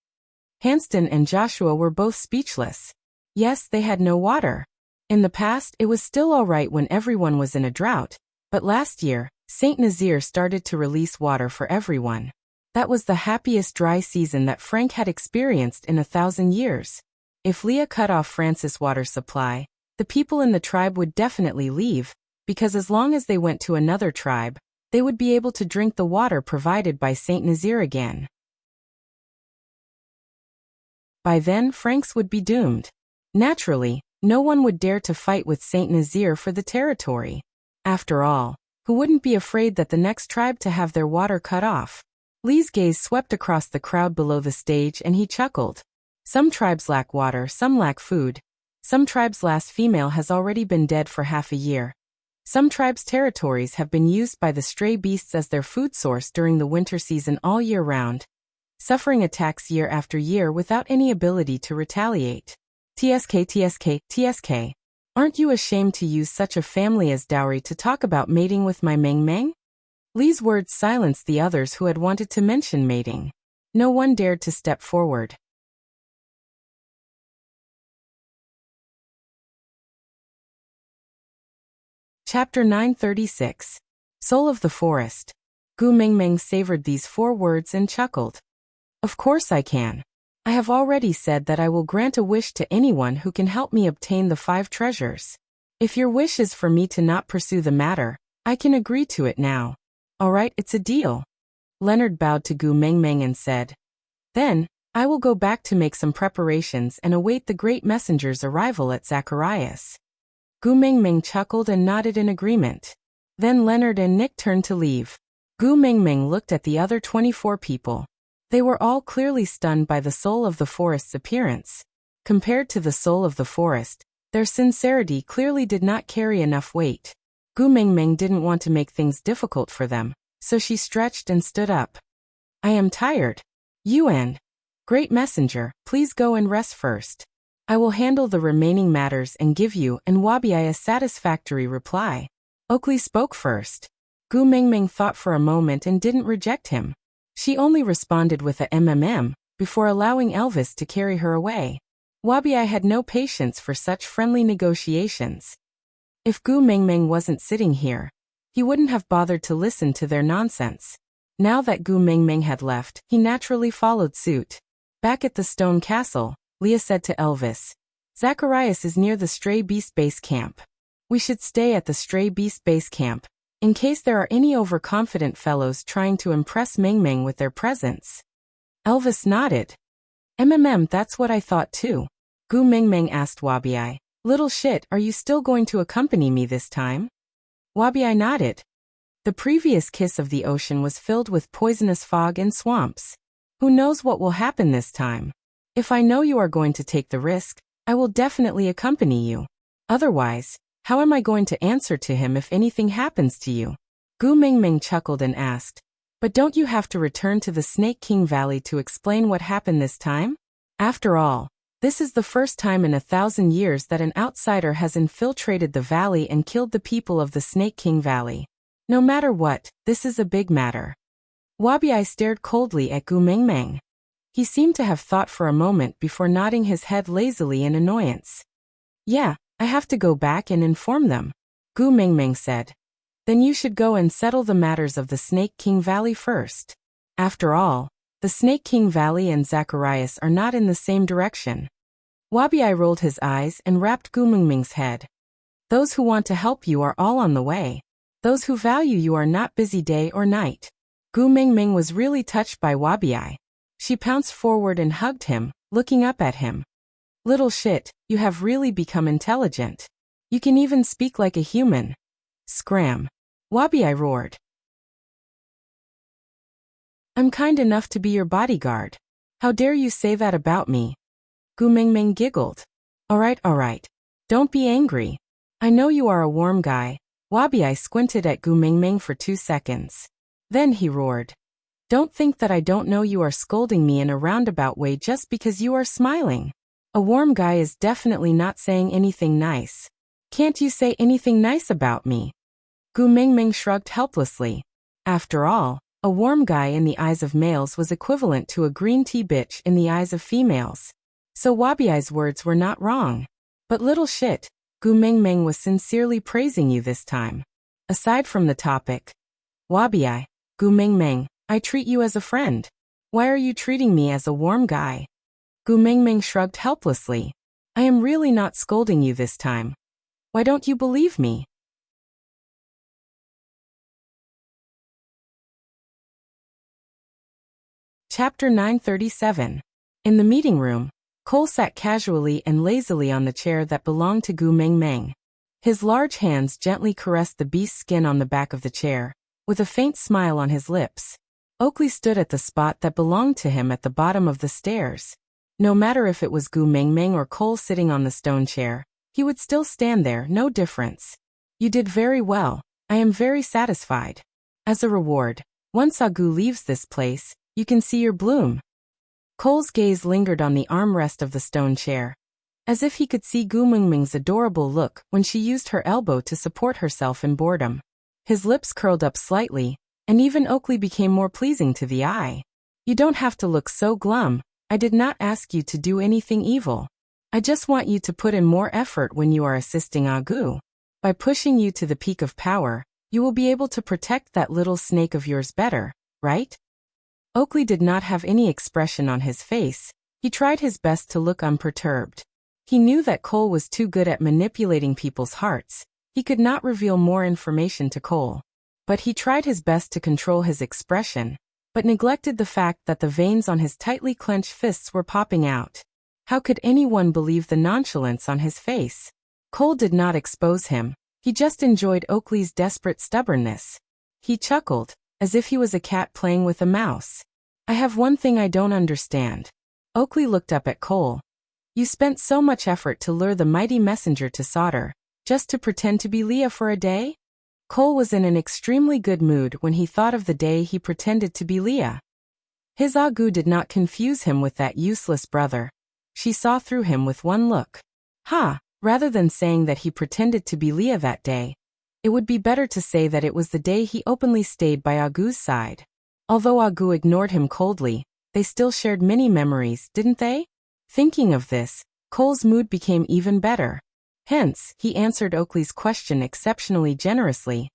Speaker 1: Hanston and Joshua were both speechless. Yes, they had no water. In the past, it was still all right when everyone was in a drought, but last year, Saint Nazir started to release water for everyone. That was the happiest dry season that Frank had experienced in 1,000 years. If Leah cut off Francis' water supply, the people in the tribe would definitely leave, because as long as they went to another tribe, they would be able to drink the water provided by Saint Nazir again. By then, Franks would be doomed. Naturally, no one would dare to fight with Saint Nazir for the territory. After all, who wouldn't be afraid that the next tribe to have their water cut off? Li's gaze swept across the crowd below the stage and he chuckled. Some tribes lack water, some lack food. Some tribes' last female has already been dead for half a year. Some tribes' territories have been used by the stray beasts as their food source during the winter season all year round, suffering attacks year after year without any ability to retaliate. TSK. Aren't you ashamed to use such a family as dowry to talk about mating with my Meng Meng? Li's words silenced the others who had wanted to mention mating. No one dared to step forward. Chapter 936. Soul of the Forest. Gu Mengmeng savored these 4 words and chuckled. Of course I can. I have already said that I will grant a wish to anyone who can help me obtain the 5 treasures. If your wish is for me to not pursue the matter, I can agree to it now. All right, it's a deal. Leonard bowed to Gu Mengmeng and said, Then, I will go back to make some preparations and await the great messenger's arrival at Zacharias. Gu Mengmeng chuckled and nodded in agreement. Then Leonard and Nick turned to leave. Gu Mengmeng looked at the other 24 people. They were all clearly stunned by the soul of the forest's appearance. Compared to the soul of the forest, their sincerity clearly did not carry enough weight. Gu Mengmeng didn't want to make things difficult for them, so she stretched and stood up. I am tired. Yuan, great messenger, please go and rest first. I will handle the remaining matters and give you and Wabi a satisfactory reply. Oakley spoke first. Gu Mengmeng thought for a moment and didn't reject him. She only responded with a before allowing Elvis to carry her away. Wabi had no patience for such friendly negotiations. If Gu Mengmeng wasn't sitting here, he wouldn't have bothered to listen to their nonsense. Now that Gu Mengmeng had left, he naturally followed suit. Back at the stone castle, Leah said to Elvis, "Zacharias is near the stray beast base camp. We should stay at the stray beast base camp, in case there are any overconfident fellows trying to impress Mengmeng with their presence." Elvis nodded. That's what I thought too. Gu Mengmeng asked Wabi, "Little shit, are you still going to accompany me this time?" Wabi nodded. The previous kiss of the ocean was filled with poisonous fog and swamps. Who knows what will happen this time? If I know you are going to take the risk, I will definitely accompany you. Otherwise, how am I going to answer to him if anything happens to you? Gu Mengmeng chuckled and asked, "But don't you have to return to the Snake King Valley to explain what happened this time? After all, this is the first time in 1,000 years that an outsider has infiltrated the valley and killed the people of the Snake King Valley. No matter what, this is a big matter." Wabi stared coldly at Gu Mengmeng. He seemed to have thought for a moment before nodding his head lazily in annoyance. "Yeah, I have to go back and inform them," Gu Mengmeng said. "Then you should go and settle the matters of the Snake King Valley first. After all, the Snake King Valley and Zacharias are not in the same direction." Wabi rolled his eyes and rapped Gu Mengmeng's head. "Those who want to help you are all on the way. Those who value you are not busy day or night." Gu Mengmeng was really touched by Wabi. She pounced forward and hugged him, looking up at him. "Little shit, you have really become intelligent. You can even speak like a human." "Scram!" Wabi roared. "I'm kind enough to be your bodyguard. How dare you say that about me?" Gu Mengmeng giggled. All right. Don't be angry. I know you are a warm guy." Wabi squinted at Gu Mengmeng for 2 seconds. Then he roared. "Don't think that I don't know you are scolding me in a roundabout way just because you are smiling. A warm guy is definitely not saying anything nice. Can't you say anything nice about me?" Gu Mengmeng shrugged helplessly. After all, a warm guy in the eyes of males was equivalent to a green tea bitch in the eyes of females. So Wabi's words were not wrong. "But little shit, Gu Mengmeng was sincerely praising you this time. Aside from the topic." "Wabi, Gu Mengmeng, I treat you as a friend. Why are you treating me as a warm guy?" Gu Mengmeng shrugged helplessly. "I am really not scolding you this time. Why don't you believe me?" Chapter 937. In the meeting room, Cole sat casually and lazily on the chair that belonged to Gu Mengmeng. His large hands gently caressed the beast's skin on the back of the chair, with a faint smile on his lips. Oakley stood at the spot that belonged to him at the bottom of the stairs. No matter if it was Gu Mengmeng or Cole sitting on the stone chair, he would still stand there, no difference. "You did very well. I am very satisfied. As a reward, once Agu leaves this place, you can see your bloom." Cole's gaze lingered on the armrest of the stone chair, as if he could see Gu Mengmeng's adorable look when she used her elbow to support herself in boredom. His lips curled up slightly, and even Oakley became more pleasing to the eye. "You don't have to look so glum. I did not ask you to do anything evil. I just want you to put in more effort when you are assisting Agu. By pushing you to the peak of power, you will be able to protect that little snake of yours better, right?" Oakley did not have any expression on his face. He tried his best to look unperturbed. He knew that Cole was too good at manipulating people's hearts. He could not reveal more information to Cole. But he tried his best to control his expression, but neglected the fact that the veins on his tightly clenched fists were popping out. How could anyone believe the nonchalance on his face? Cole did not expose him. He just enjoyed Oakley's desperate stubbornness. He chuckled, as if he was a cat playing with a mouse. "I have one thing I don't understand." Oakley looked up at Cole. "You spent so much effort to lure the mighty messenger to Sauter, just to pretend to be Leah for a day?" Cole was in an extremely good mood when he thought of the day he pretended to be Leah. His Agu did not confuse him with that useless brother. She saw through him with one look. Rather than saying that he pretended to be Leah that day, it would be better to say that it was the day he openly stayed by Agu's side. Although Agu ignored him coldly, they still shared many memories, didn't they? Thinking of this, Cole's mood became even better. Hence, he answered Oakley's question exceptionally generously.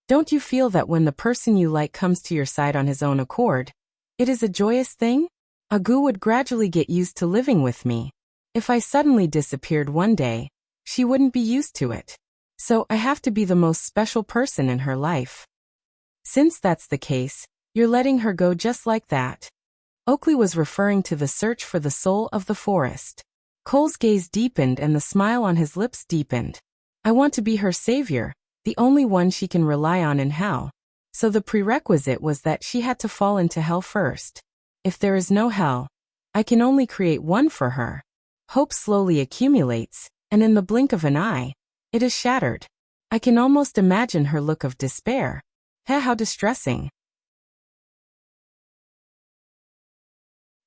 Speaker 1: Don't you feel that when the person you like comes to your side on his own accord, it is a joyous thing? Agu would gradually get used to living with me. If I suddenly disappeared one day, she wouldn't be used to it. So I have to be the most special person in her life. Since that's the case, you're letting her go just like that. Oakley was referring to the search for the soul of the forest. Cole's gaze deepened and the smile on his lips deepened. I want to be her savior, the only one she can rely on in hell. So the prerequisite was that she had to fall into hell first. If there is no hell, I can only create one for her. Hope slowly accumulates, and in the blink of an eye, it is shattered. I can almost imagine her look of despair. How distressing.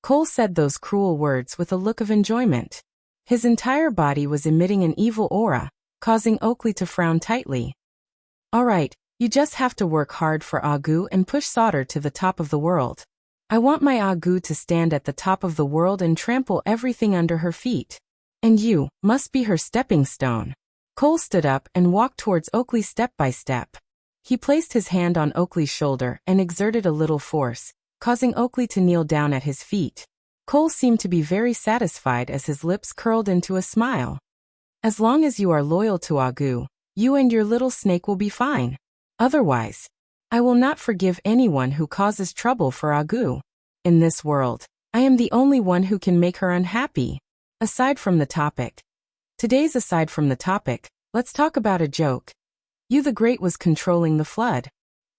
Speaker 1: Cole said those cruel words with a look of enjoyment. His entire body was emitting an evil aura, causing Oakley to frown tightly. All right, you just have to work hard for Agu and push Sauter to the top of the world. I want my Agu to stand at the top of the world and trample everything under her feet. And you must be her stepping stone. Cole stood up and walked towards Oakley step by step. He placed his hand on Oakley's shoulder and exerted a little force, causing Oakley to kneel down at his feet. Cole seemed to be very satisfied as his lips curled into a smile. As long as you are loyal to Agu, you and your little snake will be fine. Otherwise, I will not forgive anyone who causes trouble for Agu. In this world, I am the only one who can make her unhappy. Aside from the topic. Aside from the topic, let's talk about a joke. You the Great was controlling the flood.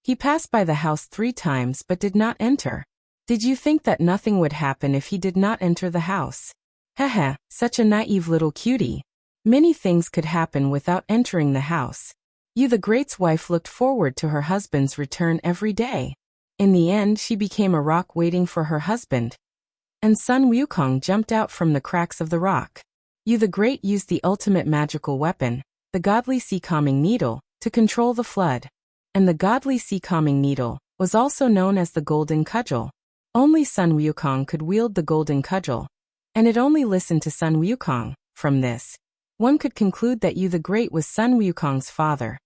Speaker 1: He passed by the house 3 times but did not enter. Did you think that nothing would happen if he did not enter the house? Haha, such a naive little cutie. Many things could happen without entering the house. You the Great's wife looked forward to her husband's return every day. In the end, she became a rock waiting for her husband. And Sun Wukong jumped out from the cracks of the rock. You the Great used the ultimate magical weapon, the godly sea-calming needle, to control the flood. And the godly sea-calming needle was also known as the golden cudgel. Only Sun Wukong could wield the golden cudgel, and it only listened to Sun Wukong. From this, one could conclude that You the Great was Sun Wukong's father.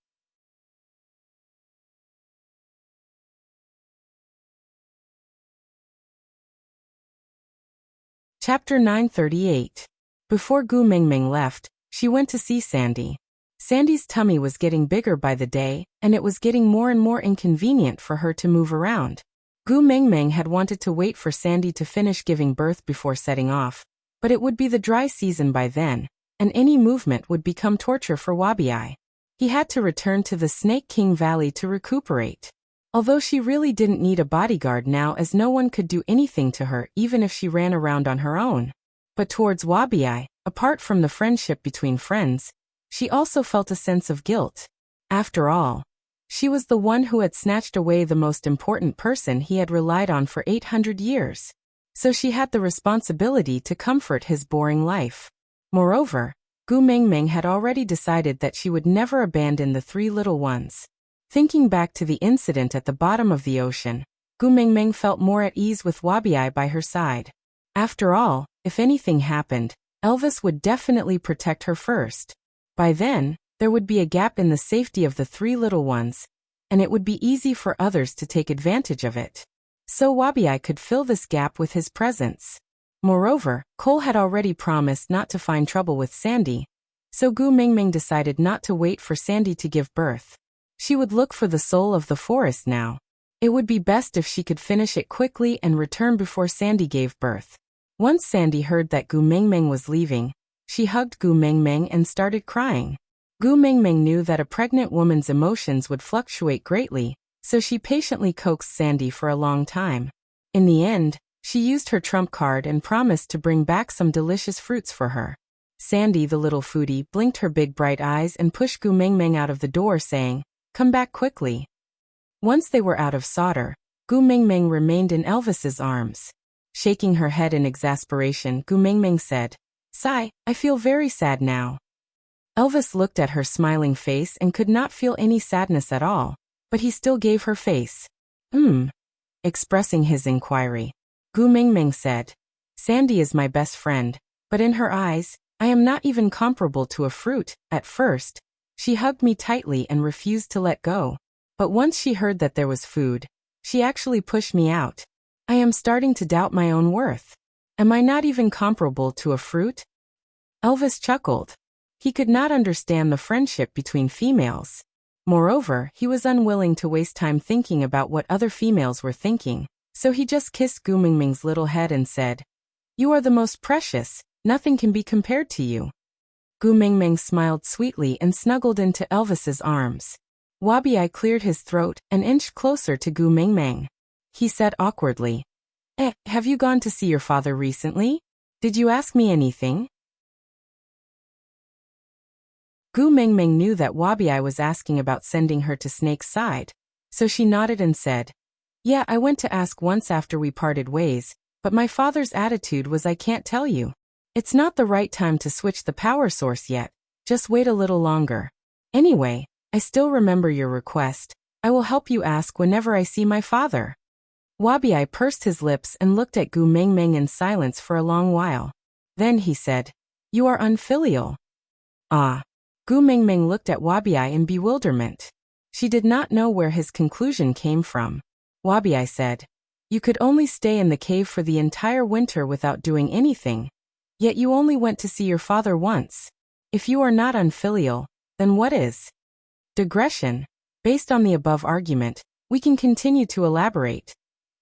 Speaker 1: Chapter 938. Before Gu Mingming left, she went to see Sandy. Sandy's tummy was getting bigger by the day, and it was getting more and more inconvenient for her to move around. Gu Mingming had wanted to wait for Sandy to finish giving birth before setting off, but it would be the dry season by then, and any movement would become torture for Wabiai. He had to return to the Snake King Valley to recuperate. Although she really didn't need a bodyguard now as no one could do anything to her even if she ran around on her own. But towards Wabiai, apart from the friendship between friends, she also felt a sense of guilt. After all, she was the one who had snatched away the most important person he had relied on for 800 years. So she had the responsibility to comfort his boring life. Moreover, Gu Mingming had already decided that she would never abandon the 3 little ones. Thinking back to the incident at the bottom of the ocean, Gu Mingming felt more at ease with Wabiai by her side. After all, if anything happened, Elvis would definitely protect her first. By then, there would be a gap in the safety of the 3 little ones, and it would be easy for others to take advantage of it. So Wabiai could fill this gap with his presence. Moreover, Cole had already promised not to find trouble with Sandy, so Gu Mingming decided not to wait for Sandy to give birth. She would look for the soul of the forest now. It would be best if she could finish it quickly and return before Sandy gave birth. Once Sandy heard that Gu Mingming was leaving, she hugged Gu Mingming and started crying. Gu Mingming knew that a pregnant woman's emotions would fluctuate greatly, so she patiently coaxed Sandy for a long time. In the end, she used her trump card and promised to bring back some delicious fruits for her. Sandy, the little foodie, blinked her big bright eyes and pushed Gu Mingming out of the door saying, "Come back quickly." Once they were out of Sauter, Gu Mingming remained in Elvis's arms. Shaking her head in exasperation, Gu Mingming said, "Sigh, I feel very sad now." Elvis looked at her smiling face and could not feel any sadness at all, but he still gave her face. Expressing his inquiry, Gu Mingming said, "Sandy is my best friend, but in her eyes, I am not even comparable to a fruit. At first, she hugged me tightly and refused to let go. But once she heard that there was food, she actually pushed me out. I am starting to doubt my own worth. Am I not even comparable to a fruit? Elvis chuckled. He could not understand the friendship between females. Moreover, he was unwilling to waste time thinking about what other females were thinking, so he just kissed Gu Mingming's little head and said, "You are the most precious, nothing can be compared to you." Gu Mingming smiled sweetly and snuggled into Elvis's arms. Wabi cleared his throat and inched closer to Gu Mingming. He said awkwardly, have you gone to see your father recently? Did you ask me anything? Gu Mingming knew that Wabi was asking about sending her to Snake's side, so she nodded and said, "Yeah, I went to ask once after we parted ways, but my father's attitude was I can't tell you. It's not the right time to switch the power source yet, just wait a little longer. Anyway, I still remember your request. I will help you ask whenever I see my father." Wabi pursed his lips and looked at Gu Mingming in silence for a long while. Then he said, "You are unfilial." Ah. Gu Mingming looked at Wabi in bewilderment. She did not know where his conclusion came from. Wabi said, "You could only stay in the cave for the entire winter without doing anything. Yet you only went to see your father once. If you are not unfilial, then what is?" Digression. Based on the above argument, we can continue to elaborate.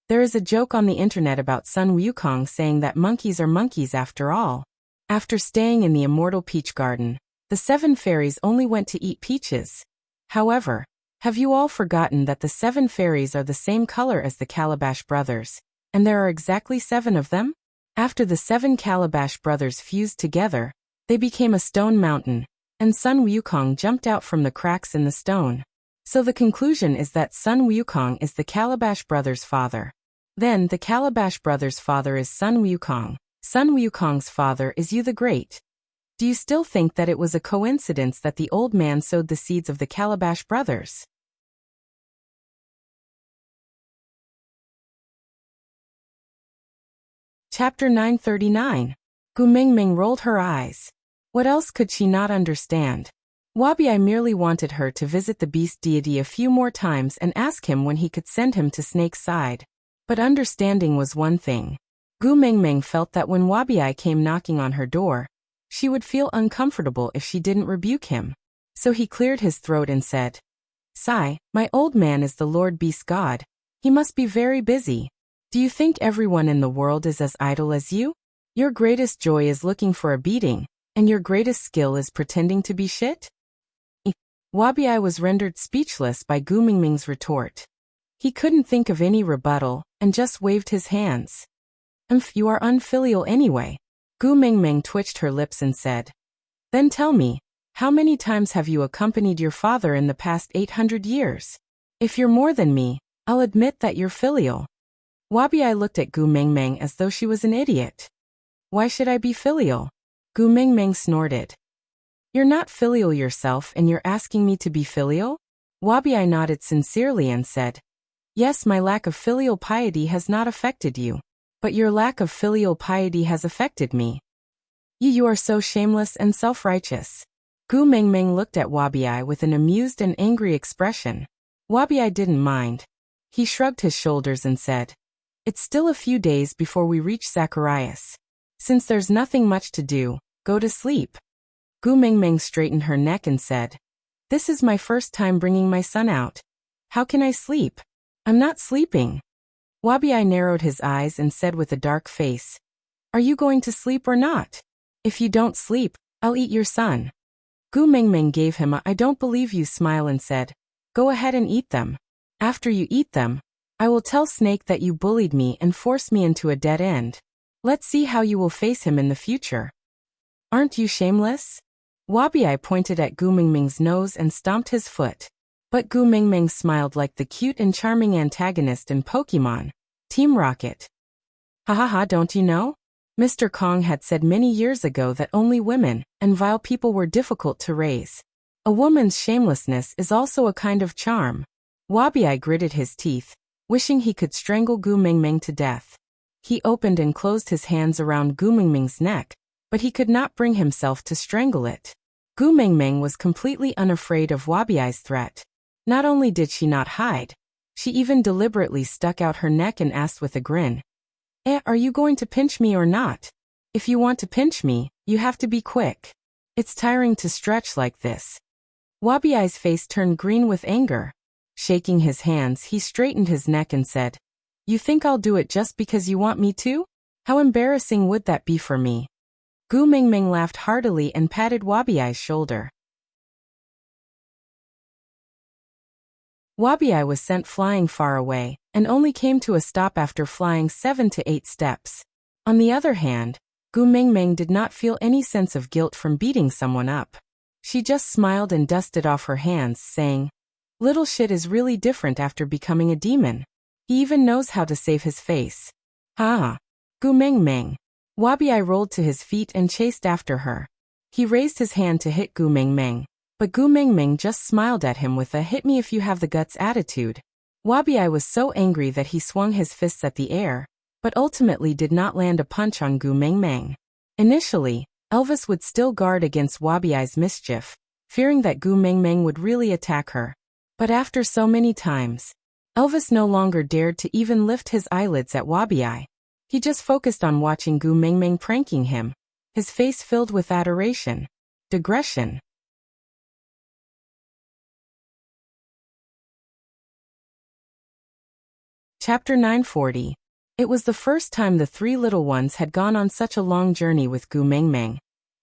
Speaker 1: There is a joke on the internet about Sun Wukong saying that monkeys are monkeys after all. After staying in the immortal peach garden, the 7 fairies only went to eat peaches. However, have you all forgotten that the 7 fairies are the same color as the Calabash brothers, and there are exactly 7 of them? After the 7 Calabash brothers fused together, they became a stone mountain, and Sun Wukong jumped out from the cracks in the stone. So the conclusion is that Sun Wukong is the Calabash brothers' father. Then the Calabash brothers' father is Sun Wukong. Sun Wukong's father is Yu the Great. Do you still think that it was a coincidence that the old man sowed the seeds of the Calabash brothers? Chapter 939. Gu Mingming rolled her eyes. What else could she not understand? Wabi merely wanted her to visit the beast deity a few more times and ask him when he could send him to Snake's side. But understanding was one thing. Gu Mingming felt that when Wabi came knocking on her door, she would feel uncomfortable if she didn't rebuke him. So he cleared his throat and said, "Sai, my old man is the Lord Beast God. He must be very busy. Do you think everyone in the world is as idle as you? Your greatest joy is looking for a beating, and your greatest skill is pretending to be shit?" Wabi was rendered speechless by Gu Mingming's retort. He couldn't think of any rebuttal, and just waved his hands. You are unfilial anyway." Gu Mingming twitched her lips and said, "Then tell me, how many times have you accompanied your father in the past 800 years? If you're more than me, I'll admit that you're filial." Wabi looked at Gu Mingming as though she was an idiot. "Why should I be filial?" Gu Mingming snorted. "You're not filial yourself and you're asking me to be filial?" Wabi nodded sincerely and said, "Yes, my lack of filial piety has not affected you. But your lack of filial piety has affected me. You are so shameless and self-righteous." Gu Mingming looked at Wabi with an amused and angry expression. Wabi didn't mind. He shrugged his shoulders and said, "It's still a few days before we reach Zacharias. Since there's nothing much to do, go to sleep." Gu Mingming straightened her neck and said, "This is my first time bringing my son out. How can I sleep? I'm not sleeping." Wabi narrowed his eyes and said with a dark face, "Are you going to sleep or not? If you don't sleep, I'll eat your son." Gu Mingming gave him a "I don't believe you" smile and said, "Go ahead and eat them. After you eat them, I will tell Snake that you bullied me and forced me into a dead end. Let's see how you will face him in the future. Aren't you shameless?" Wabi pointed at Gu Mingming's nose and stomped his foot. But Gu Mingming smiled like the cute and charming antagonist in Pokemon, Team Rocket. "Ha ha ha, don't you know? Mr. Kong had said many years ago that only women and vile people were difficult to raise. A woman's shamelessness is also a kind of charm." Wabi gritted his teeth, wishing he could strangle Gu Mingming to death. He opened and closed his hands around Gu Mingming's neck, but he could not bring himself to strangle it. Gu Mengmeng was completely unafraid of Wabiai's threat. Not only did she not hide, she even deliberately stuck out her neck and asked with a grin, are you going to pinch me or not? If you want to pinch me, you have to be quick. It's tiring to stretch like this. Wabiai's face turned green with anger. Shaking his hands, he straightened his neck and said, You think I'll do it just because you want me to? How embarrassing would that be for me? Gu Mengmeng laughed heartily and patted Wabiai's shoulder. Wabiai was sent flying far away, and only came to a stop after flying 7 to 8 steps. On the other hand, Gu Mengmeng did not feel any sense of guilt from beating someone up. She just smiled and dusted off her hands, saying, Little shit is really different after becoming a demon. He even knows how to save his face. Ha! Gu Mengmeng. Wabiai rolled to his feet and chased after her. He raised his hand to hit Gu Mengmeng, but Gu Mengmeng just smiled at him with a hit me if you have the guts attitude. Wabiai was so angry that he swung his fists at the air, but ultimately did not land a punch on Gu Mengmeng. Initially, Elvis would still guard against Wabiai's mischief, fearing that Gu Mengmeng would really attack her. But after so many times, Elvis no longer dared to even lift his eyelids at Wabiai. He just focused on watching Gu Mengmeng pranking him, his face filled with adoration. Digression. Chapter 940. It was the first time the 3 little ones had gone on such a long journey with Gu Mengmeng,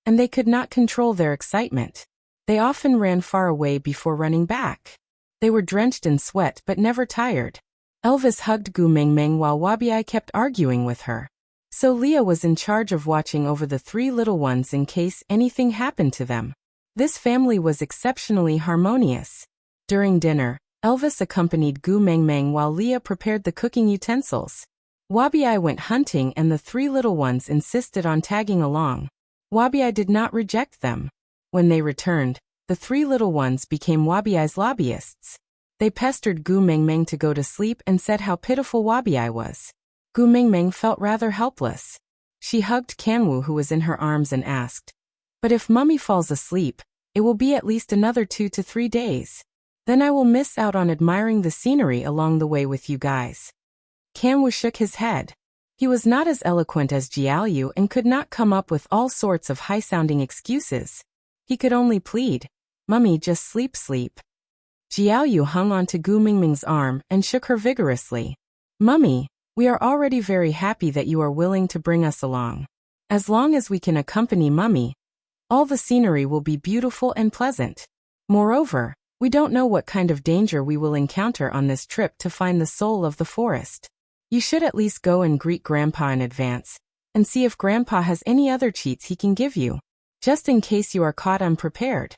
Speaker 1: and they could not control their excitement. They often ran far away before running back. They were drenched in sweat but never tired. Elvis hugged Gu Mengmeng while Wabiai kept arguing with her. So Leah was in charge of watching over the 3 little ones in case anything happened to them. This family was exceptionally harmonious. During dinner, Elvis accompanied Gu Mengmeng while Leah prepared the cooking utensils. Wabiai went hunting and the 3 little ones insisted on tagging along. Wabiai did not reject them. When they returned, the 3 little ones became Wabiai's lobbyists. They pestered Gu Mengmeng to go to sleep and said how pitiful Wabiai was. Gu Mengmeng felt rather helpless. She hugged Kanwu who was in her arms and asked, But if Mummy falls asleep, it will be at least another 2 to 3 days. Then I will miss out on admiring the scenery along the way with you guys. Kanwu shook his head. He was not as eloquent as Jiaoyu and could not come up with all sorts of high-sounding excuses. He could only plead, Mummy, just sleep. Jiaoyu hung onto Gu Mengmeng's arm and shook her vigorously. Mummy, we are already very happy that you are willing to bring us along. As long as we can accompany Mummy, all the scenery will be beautiful and pleasant. Moreover, we don't know what kind of danger we will encounter on this trip to find the soul of the forest. You should at least go and greet Grandpa in advance, and see if Grandpa has any other cheats he can give you, just in case you are caught unprepared.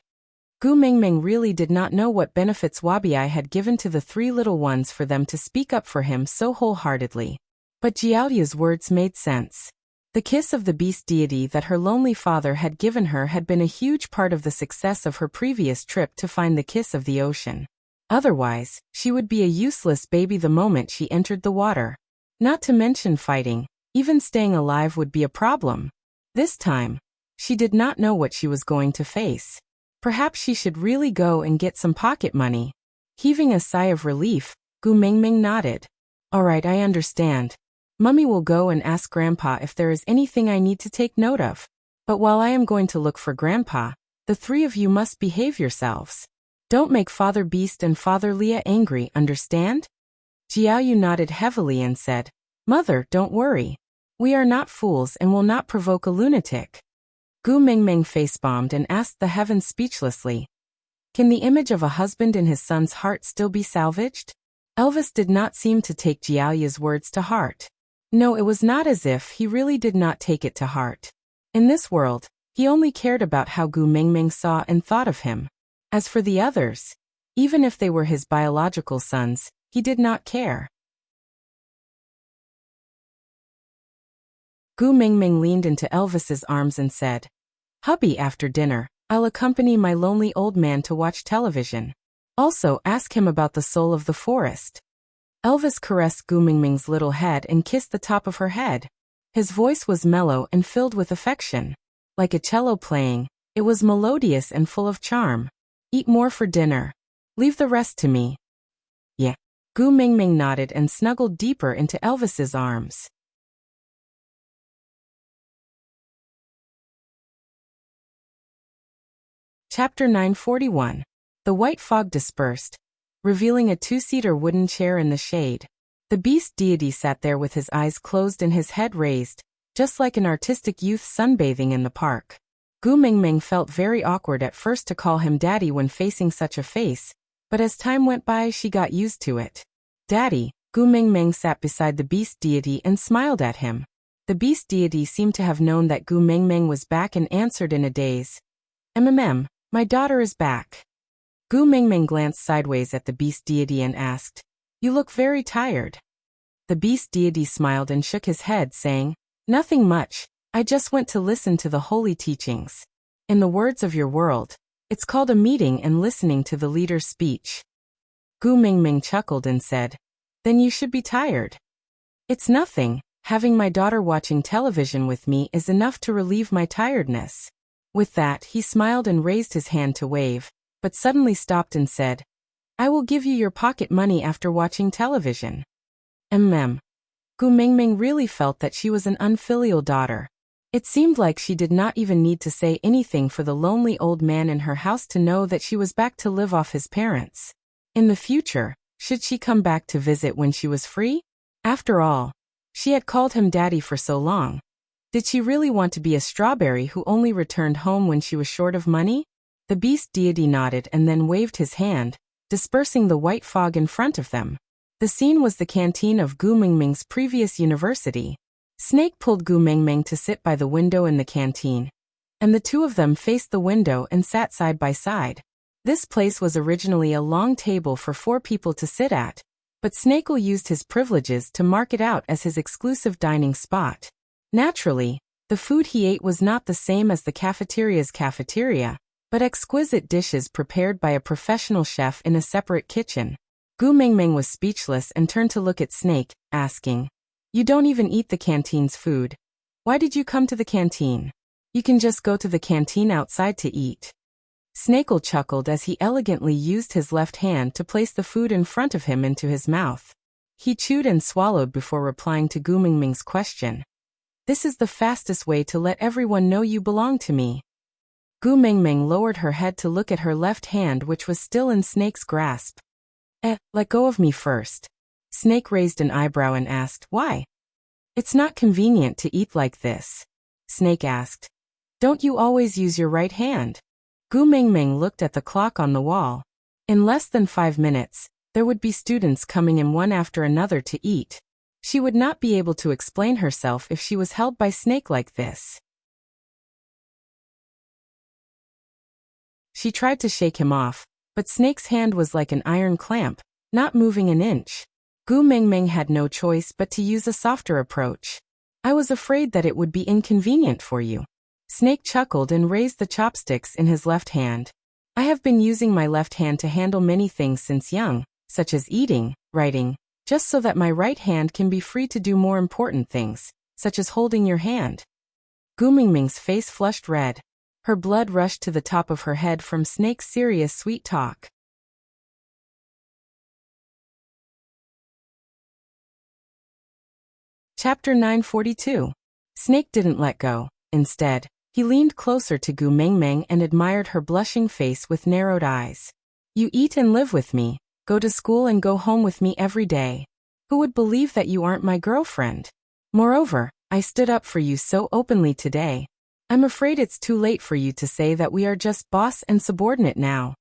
Speaker 1: Gu Mengmeng really did not know what benefits Wabiai had given to the 3 little ones for them to speak up for him so wholeheartedly. But Jiaoyu's words made sense. The kiss of the beast deity that her lonely father had given her had been a huge part of the success of her previous trip to find the kiss of the ocean. Otherwise, she would be a useless baby the moment she entered the water. Not to mention fighting, even staying alive would be a problem. This time, she did not know what she was going to face. Perhaps she should really go and get some pocket money. Heaving a sigh of relief, Gu Mengmeng nodded. All right, I understand. Mummy will go and ask Grandpa if there is anything I need to take note of. But while I am going to look for Grandpa, the 3 of you must behave yourselves. Don't make Father Beast and Father Leah angry, understand? Jiaoyu nodded heavily and said, Mother, don't worry. We are not fools and will not provoke a lunatic. Gu Mengmeng face-bombed and asked the heavens speechlessly, Can the image of a husband in his son's heart still be salvaged? Elvis did not seem to take Jiaoyu's words to heart. No, it was not as if he really did not take it to heart. In this world, he only cared about how Gu Mengmeng saw and thought of him. As for the others, even if they were his biological sons, he did not care. Gu Mengmeng leaned into Elvis's arms and said, Hubby, after dinner, I'll accompany my lonely old man to watch television. Also, ask him about the soul of the forest. Elvis caressed Gu Mengmeng's little head and kissed the top of her head. His voice was mellow and filled with affection. Like a cello playing, it was melodious and full of charm. Eat more for dinner. Leave the rest to me. Yeah. Gu Mingming nodded and snuggled deeper into Elvis's arms. Chapter 941. The white fog dispersed, revealing a two-seater wooden chair in the shade. The beast deity sat there with his eyes closed and his head raised, just like an artistic youth sunbathing in the park. Gu Mingming felt very awkward at first to call him daddy when facing such a face, but as time went by she got used to it. Daddy, Gu Mingming sat beside the beast deity and smiled at him. The beast deity seemed to have known that Gu Mingming was back and answered in a daze. My daughter is back. Gu Mingming glanced sideways at the beast deity and asked, You look very tired. The beast deity smiled and shook his head, saying, Nothing much, I just went to listen to the holy teachings. In the words of your world, it's called a meeting and listening to the leader's speech. Gu Mingming chuckled and said, Then you should be tired. It's nothing, having my daughter watching television with me is enough to relieve my tiredness. With that, he smiled and raised his hand to wave, but suddenly stopped and said, I will give you your pocket money after watching television. Gu Mingming really felt that she was an unfilial daughter. It seemed like she did not even need to say anything for the lonely old man in her house to know that she was back to live off his parents. In the future, should she come back to visit when she was free? After all, she had called him daddy for so long. Did she really want to be a strawberry who only returned home when she was short of money? The beast deity nodded and then waved his hand, dispersing the white fog in front of them. The scene was the canteen of Gu Mingming's previous university. Snake pulled Gu Mingming to sit by the window in the canteen, and the two of them faced the window and sat side by side. This place was originally a long table for 4 people to sit at, but Snakel used his privileges to mark it out as his exclusive dining spot. Naturally, the food he ate was not the same as the cafeteria's cafeteria, but exquisite dishes prepared by a professional chef in a separate kitchen. Gu Mingming was speechless and turned to look at Snake, asking, You don't even eat the canteen's food. Why did you come to the canteen? You can just go to the canteen outside to eat. Snakel chuckled as he elegantly used his left hand to place the food in front of him into his mouth. He chewed and swallowed before replying to Gu Mingming's question. This is the fastest way to let everyone know you belong to me. Gu Mingming lowered her head to look at her left hand, which was still in Snake's grasp. Let go of me first. Snake raised an eyebrow and asked, Why? It's not convenient to eat like this. Snake asked, Don't you always use your right hand? Gu Mingming looked at the clock on the wall. In less than 5 minutes, there would be students coming in one after another to eat. She would not be able to explain herself if she was held by Snake like this. She tried to shake him off, but Snake's hand was like an iron clamp, not moving an inch. Gu Mingming had no choice but to use a softer approach. I was afraid that it would be inconvenient for you. Snake chuckled and raised the chopsticks in his left hand. I have been using my left hand to handle many things since young, such as eating, writing, just so that my right hand can be free to do more important things, such as holding your hand. Gu Mingming's face flushed red. Her blood rushed to the top of her head from Snake's serious sweet talk. Chapter 942. Snake didn't let go. Instead, he leaned closer to Gu Mingming and admired her blushing face with narrowed eyes. You eat and live with me, go to school and go home with me every day. Who would believe that you aren't my girlfriend? Moreover, I stood up for you so openly today. I'm afraid it's too late for you to say that we are just boss and subordinate now.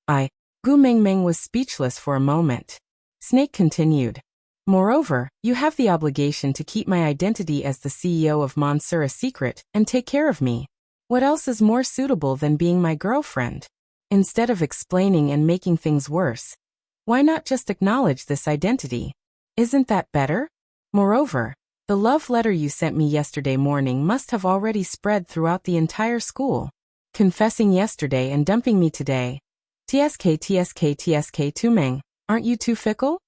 Speaker 1: Gu Mingming was speechless for a moment. Snake continued. Moreover, you have the obligation to keep my identity as the CEO of Monsieur a secret and take care of me. What else is more suitable than being my girlfriend? Instead of explaining and making things worse, why not just acknowledge this identity? Isn't that better? Moreover, the love letter you sent me yesterday morning must have already spread throughout the entire school. Confessing yesterday and dumping me today. TSK Tumeng, aren't you too fickle?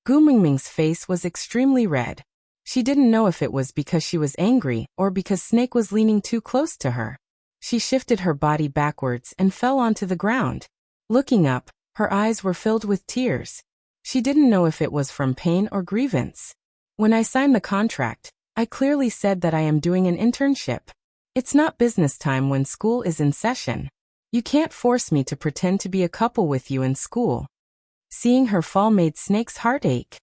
Speaker 1: Gu Mingming's face was extremely red. She didn't know if it was because she was angry or because Snake was leaning too close to her. She shifted her body backwards and fell onto the ground. Looking up, her eyes were filled with tears. She didn't know if it was from pain or grievance. When I signed the contract, I clearly said that I am doing an internship. It's not business time when school is in session. You can't force me to pretend to be a couple with you in school. Seeing her fall made Snake's heart ache.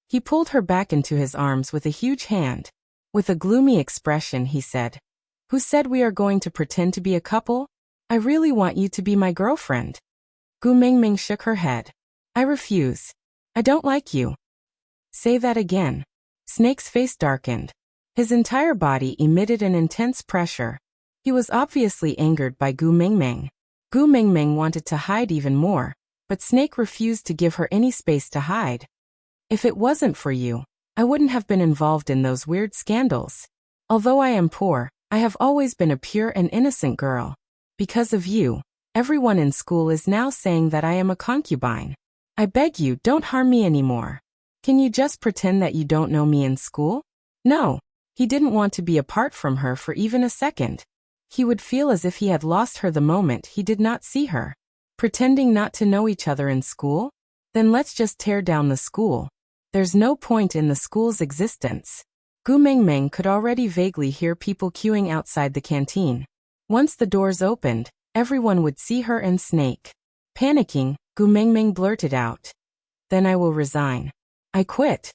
Speaker 1: He pulled her back into his arms with a huge hand. With a gloomy expression, he said, "Who said we are going to pretend to be a couple? I really want you to be my girlfriend." Gu Mingming shook her head. "I refuse. I don't like you." "Say that again." Snake's face darkened. His entire body emitted an intense pressure. He was obviously angered by Gu Mingming. Gu Mingming wanted to hide even more, but Snake refused to give her any space to hide. "If it wasn't for you, I wouldn't have been involved in those weird scandals. Although I am poor, I have always been a pure and innocent girl. Because of you, everyone in school is now saying that I am a concubine. I beg you, don't harm me anymore. Can you just pretend that you don't know me in school?" No, he didn't want to be apart from her for even a second. He would feel as if he had lost her the moment he did not see her. Pretending not to know each other in school? Then let's just tear down the school. There's no point in the school's existence. Gu Mingming could already vaguely hear people queuing outside the canteen. Once the doors opened, everyone would see her and Snake. Panicking, Gu Mingming blurted out, "Then I will resign. I quit."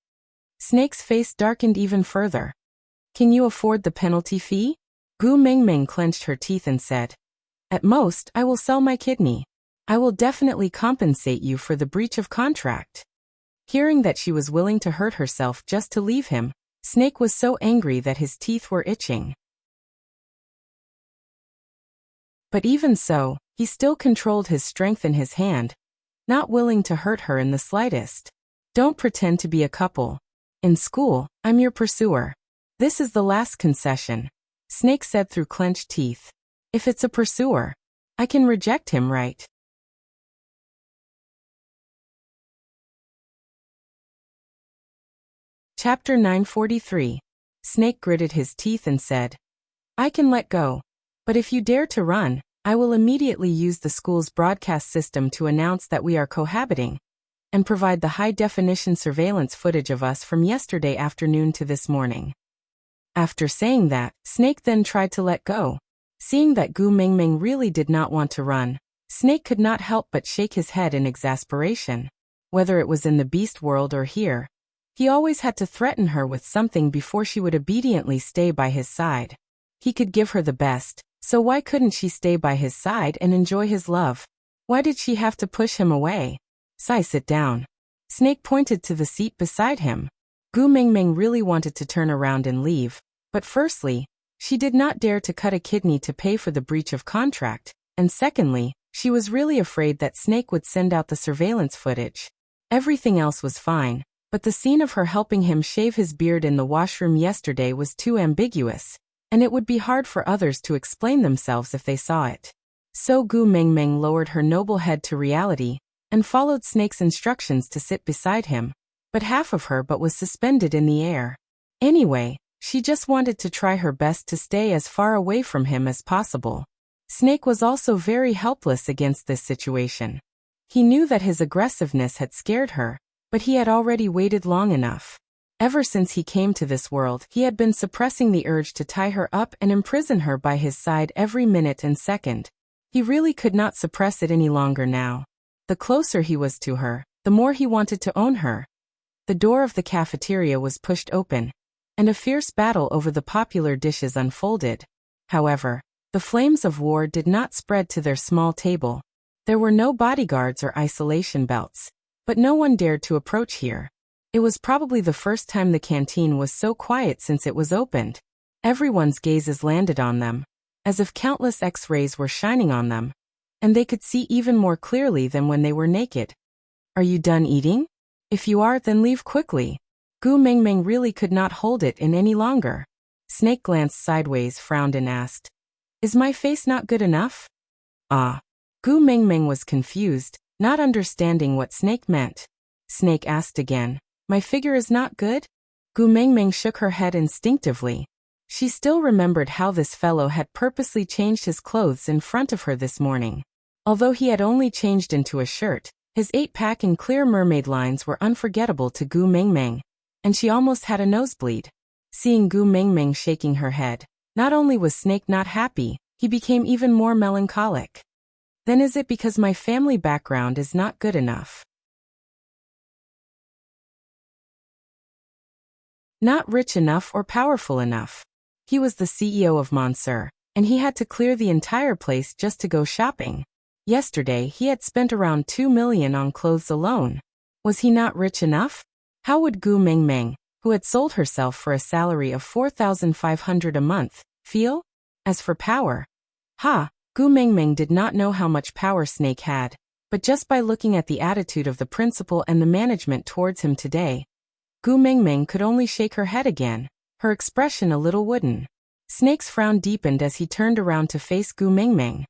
Speaker 1: Snake's face darkened even further. "Can you afford the penalty fee?" Gu Mingming clenched her teeth and said, "At most, I will sell my kidney. I will definitely compensate you for the breach of contract." Hearing that she was willing to hurt herself just to leave him, Snake was so angry that his teeth were itching. But even so, he still controlled his strength in his hand, not willing to hurt her in the slightest. "Don't pretend to be a couple. In school, I'm your pursuer. This is the last concession," Snake said through clenched teeth. "If it's a pursuer, I can reject him, right?" Chapter 943. Snake gritted his teeth and said, "I can let go. But if you dare to run, I will immediately use the school's broadcast system to announce that we are cohabiting, and provide the high-definition surveillance footage of us from yesterday afternoon to this morning." After saying that, Snake then tried to let go. Seeing that Gu Mingming really did not want to run, Snake could not help but shake his head in exasperation. Whether it was in the beast world or here, he always had to threaten her with something before she would obediently stay by his side. He could give her the best, so why couldn't she stay by his side and enjoy his love? Why did she have to push him away? Sit down." Snake pointed to the seat beside him. Gu Mingming really wanted to turn around and leave, but firstly, she did not dare to cut a kidney to pay for the breach of contract, and secondly, she was really afraid that Snake would send out the surveillance footage. Everything else was fine, but the scene of her helping him shave his beard in the washroom yesterday was too ambiguous, and it would be hard for others to explain themselves if they saw it. So Gu Mingming lowered her noble head to reality, and followed Snake's instructions to sit beside him, but half of her was suspended in the air. Anyway, she just wanted to try her best to stay as far away from him as possible. Snake was also very helpless against this situation. He knew that his aggressiveness had scared her, but he had already waited long enough. Ever since he came to this world, he had been suppressing the urge to tie her up and imprison her by his side every minute and second. He really could not suppress it any longer now. The closer he was to her, the more he wanted to own her. The door of the cafeteria was pushed open, and a fierce battle over the popular dishes unfolded. However, the flames of war did not spread to their small table. There were no bodyguards or isolation belts, but no one dared to approach here. It was probably the first time the canteen was so quiet since it was opened. Everyone's gazes landed on them, as if countless X-rays were shining on them, and they could see even more clearly than when they were naked. "Are you done eating? If you are, then leave quickly." Gu Mingming really could not hold it in any longer. Snake glanced sideways, frowned and asked, "Is my face not good enough?" Gu Mingming was confused, not understanding what Snake meant. Snake asked again, "My figure is not good?" Gu Mengmeng shook her head instinctively. She still remembered how this fellow had purposely changed his clothes in front of her this morning. Although he had only changed into a shirt, his 8-pack and clear mermaid lines were unforgettable to Gu Mengmeng, and she almost had a nosebleed. Seeing Gu Mengmeng shaking her head, not only was Snake not happy, he became even more melancholic. Then is it because my family background is not good enough? Not rich enough or powerful enough. He was the CEO of Monsieur, and he had to clear the entire place just to go shopping. Yesterday he had spent around 2 million on clothes alone. Was he not rich enough? How would Gu Mengmeng, who had sold herself for a salary of 4,500 a month, feel? As for power, Gu Mengmeng did not know how much power Snake had, but just by looking at the attitude of the principal and the management towards him today, Gu Mengmeng could only shake her head again, her expression a little wooden. Snake's frown deepened as he turned around to face Gu Mengmeng.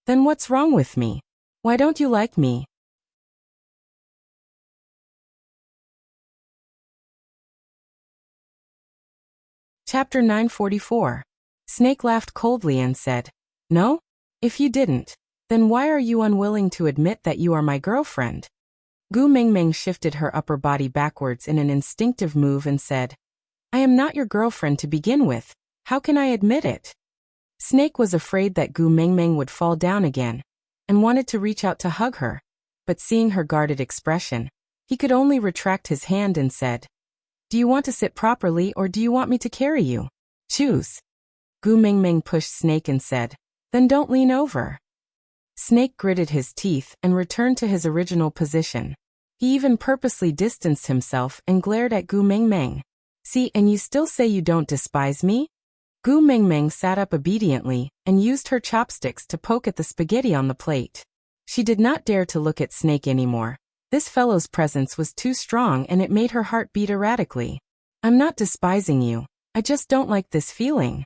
Speaker 1: Then what's wrong with me? Why don't you like me? Chapter 944. Snake laughed coldly and said, No? If you didn't, then why are you unwilling to admit that you are my girlfriend? Gu Mengmeng shifted her upper body backwards in an instinctive move and said, I am not your girlfriend to begin with. How can I admit it? Snake was afraid that Gu Mengmeng would fall down again, and wanted to reach out to hug her, but seeing her guarded expression, he could only retract his hand and said, Do you want to sit properly or do you want me to carry you? Choose. Gu Mengmeng pushed Snake and said, Then don't lean over. Snake gritted his teeth and returned to his original position. He even purposely distanced himself and glared at Gu Mengmeng. See, and you still say you don't despise me? Gu Mengmeng sat up obediently and used her chopsticks to poke at the spaghetti on the plate. She did not dare to look at Snake anymore. This fellow's presence was too strong and it made her heart beat erratically. I'm not despising you. I just don't like this feeling.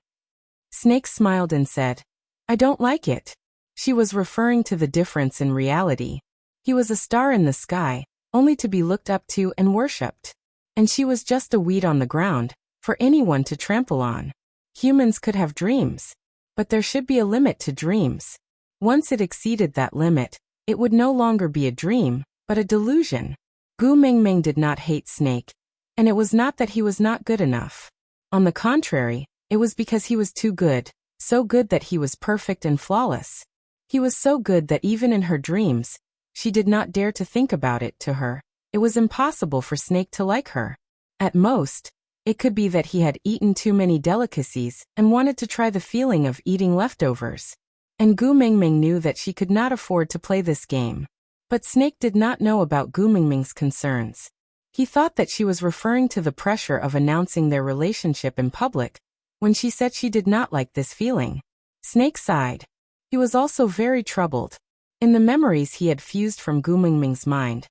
Speaker 1: Snake smiled and said, I don't like it. She was referring to the difference in reality. He was a star in the sky, only to be looked up to and worshipped. And she was just a weed on the ground, for anyone to trample on. Humans could have dreams, but there should be a limit to dreams. Once it exceeded that limit, it would no longer be a dream, but a delusion. Gu Mengmeng did not hate Snake, and it was not that he was not good enough. On the contrary, it was because he was too good, so good that he was perfect and flawless. He was so good that even in her dreams, she did not dare to think about it. To her, it was impossible for Snake to like her. At most, it could be that he had eaten too many delicacies and wanted to try the feeling of eating leftovers. And Gu Mengmeng knew that she could not afford to play this game. But Snake did not know about Gu Mengmeng's concerns. He thought that she was referring to the pressure of announcing their relationship in public when she said she did not like this feeling. Snake sighed. He was also very troubled. In the memories he had fused from Gu Mengmeng's mind,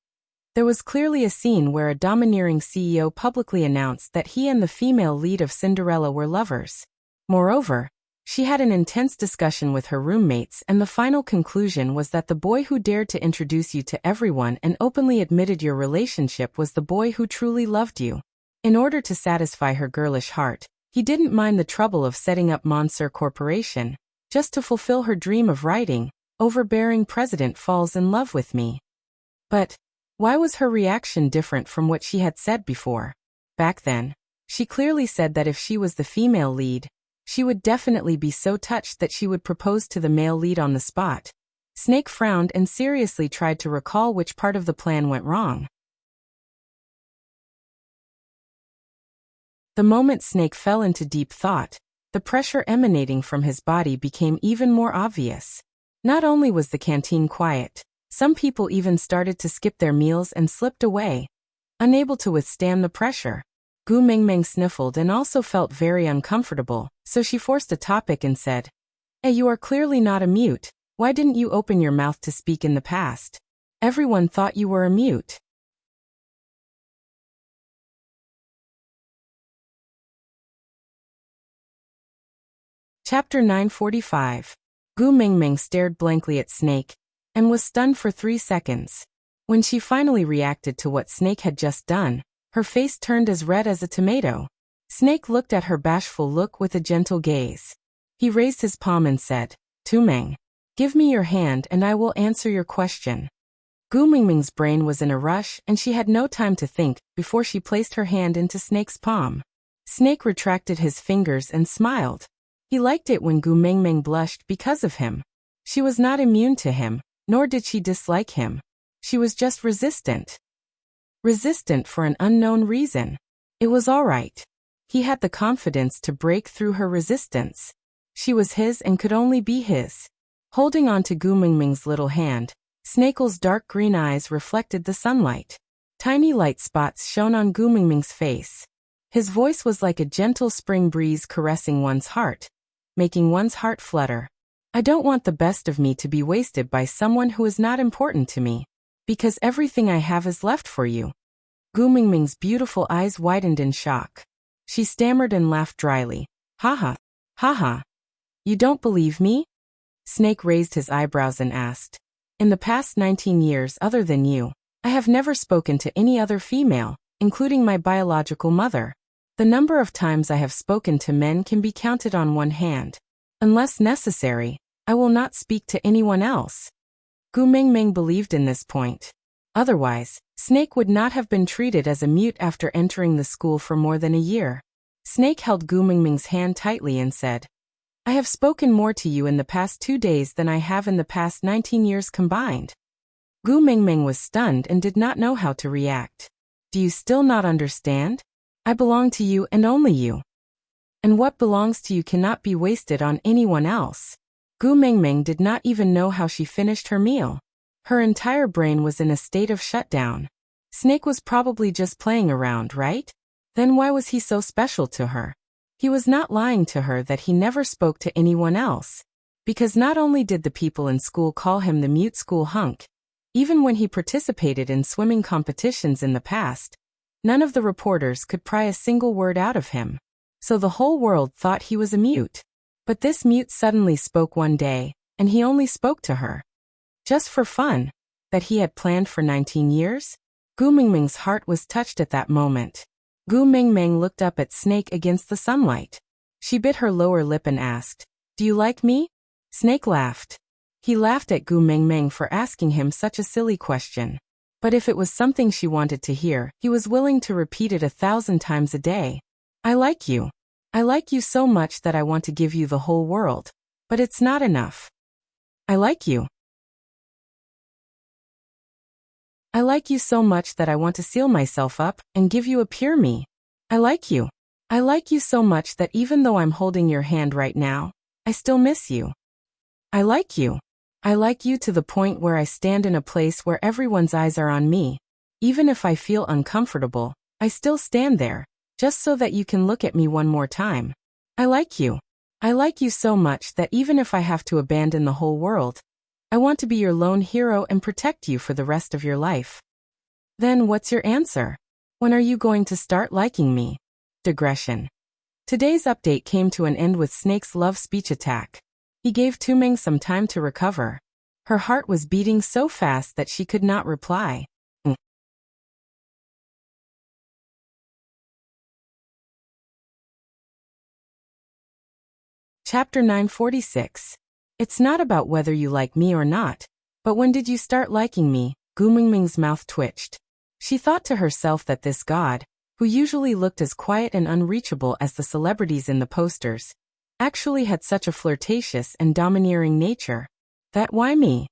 Speaker 1: there was clearly a scene where a domineering CEO publicly announced that he and the female lead of Cinderella were lovers. Moreover, she had an intense discussion with her roommates and the final conclusion was that the boy who dared to introduce you to everyone and openly admitted your relationship was the boy who truly loved you. In order to satisfy her girlish heart, he didn't mind the trouble of setting up Monsieur Corporation, just to fulfill her dream of writing, Overbearing President falls in love with me. But why was her reaction different from what she had said before? Back then, she clearly said that if she was the female lead, she would definitely be so touched that she would propose to the male lead on the spot. Snake frowned and seriously tried to recall which part of the plan went wrong. The moment Snake fell into deep thought, the pressure emanating from his body became even more obvious. Not only was the canteen quiet, some people even started to skip their meals and slipped away, unable to withstand the pressure. Gu Mengmeng sniffled and also felt very uncomfortable, so she forced a topic and said, Hey, you are clearly not a mute. Why didn't you open your mouth to speak in the past? Everyone thought you were a mute. Chapter 945. Gu Mengmeng stared blankly at Snake and was stunned for 3 seconds. When she finally reacted to what Snake had just done, Her face turned as red as a tomato. Snake looked at her bashful look with a gentle gaze. He raised his palm and said, "Tu Meng, give me your hand and I will answer your question." Gu Mingming's brain was in a rush and she had no time to think before she placed her hand into Snake's palm. Snake retracted his fingers and smiled. He liked it when Gu Mingming blushed because of him. She was not immune to him, nor did she dislike him. She was just resistant. Resistant for an unknown reason. It was all right. He had the confidence to break through her resistance. She was his and could only be his. Holding on to Gu Mingming's little hand, Snake's dark green eyes reflected the sunlight. Tiny light spots shone on Gu Mingming's face. His voice was like a gentle spring breeze caressing one's heart, making one's heart flutter. I don't want the best of me to be wasted by someone who is not important to me, because everything I have is left for you. Gu Mingming's beautiful eyes widened in shock. She stammered and laughed dryly. Haha, haha. You don't believe me? Snake raised his eyebrows and asked. In the past 19 years other than you, I have never spoken to any other female, including my biological mother. The number of times I have spoken to men can be counted on one hand. Unless necessary, I will not speak to anyone else. Gu Mingming believed in this point. Otherwise, Snake would not have been treated as a mute after entering the school for more than a year. Snake held Gu Mingming's hand tightly and said, I have spoken more to you in the past 2 days than I have in the past 19 years combined. Gu Mingming was stunned and did not know how to react. Do you still not understand? I belong to you and only you. And what belongs to you cannot be wasted on anyone else. Gu Mingming did not even know how she finished her meal. Her entire brain was in a state of shutdown. Snake was probably just playing around, right? Then why was he so special to her? He was not lying to her that he never spoke to anyone else. Because not only did the people in school call him the mute school hunk, even when he participated in swimming competitions in the past, none of the reporters could pry a single word out of him. So the whole world thought he was a mute. But this mute suddenly spoke one day, and he only spoke to her. Just for fun, that he had planned for 19 years? Gu Mingming's heart was touched at that moment. Gu Mingming looked up at Snake against the sunlight. She bit her lower lip and asked, Do you like me? Snake laughed. He laughed at Gu Mingming for asking him such a silly question. But if it was something she wanted to hear, he was willing to repeat it 1,000 times a day. I like you. I like you so much that I want to give you the whole world. But it's not enough. I like you. I like you so much that I want to seal myself up and give you a pure me. I like you. I like you so much that even though I'm holding your hand right now, I still miss you. I like you. I like you to the point where I stand in a place where everyone's eyes are on me. Even if I feel uncomfortable, I still stand there, just so that you can look at me one more time. I like you. I like you so much that even if I have to abandon the whole world, I want to be your lone hero and protect you for the rest of your life. Then what's your answer? When are you going to start liking me? Digression. Today's update came to an end with Snake's love speech attack. He gave Tu Ming some time to recover. Her heart was beating so fast that she could not reply. Chapter 946. It's not about whether you like me or not, but when did you start liking me? Gu Mingming's mouth twitched. She thought to herself that this god, who usually looked as quiet and unreachable as the celebrities in the posters, actually had such a flirtatious and domineering nature. That why me?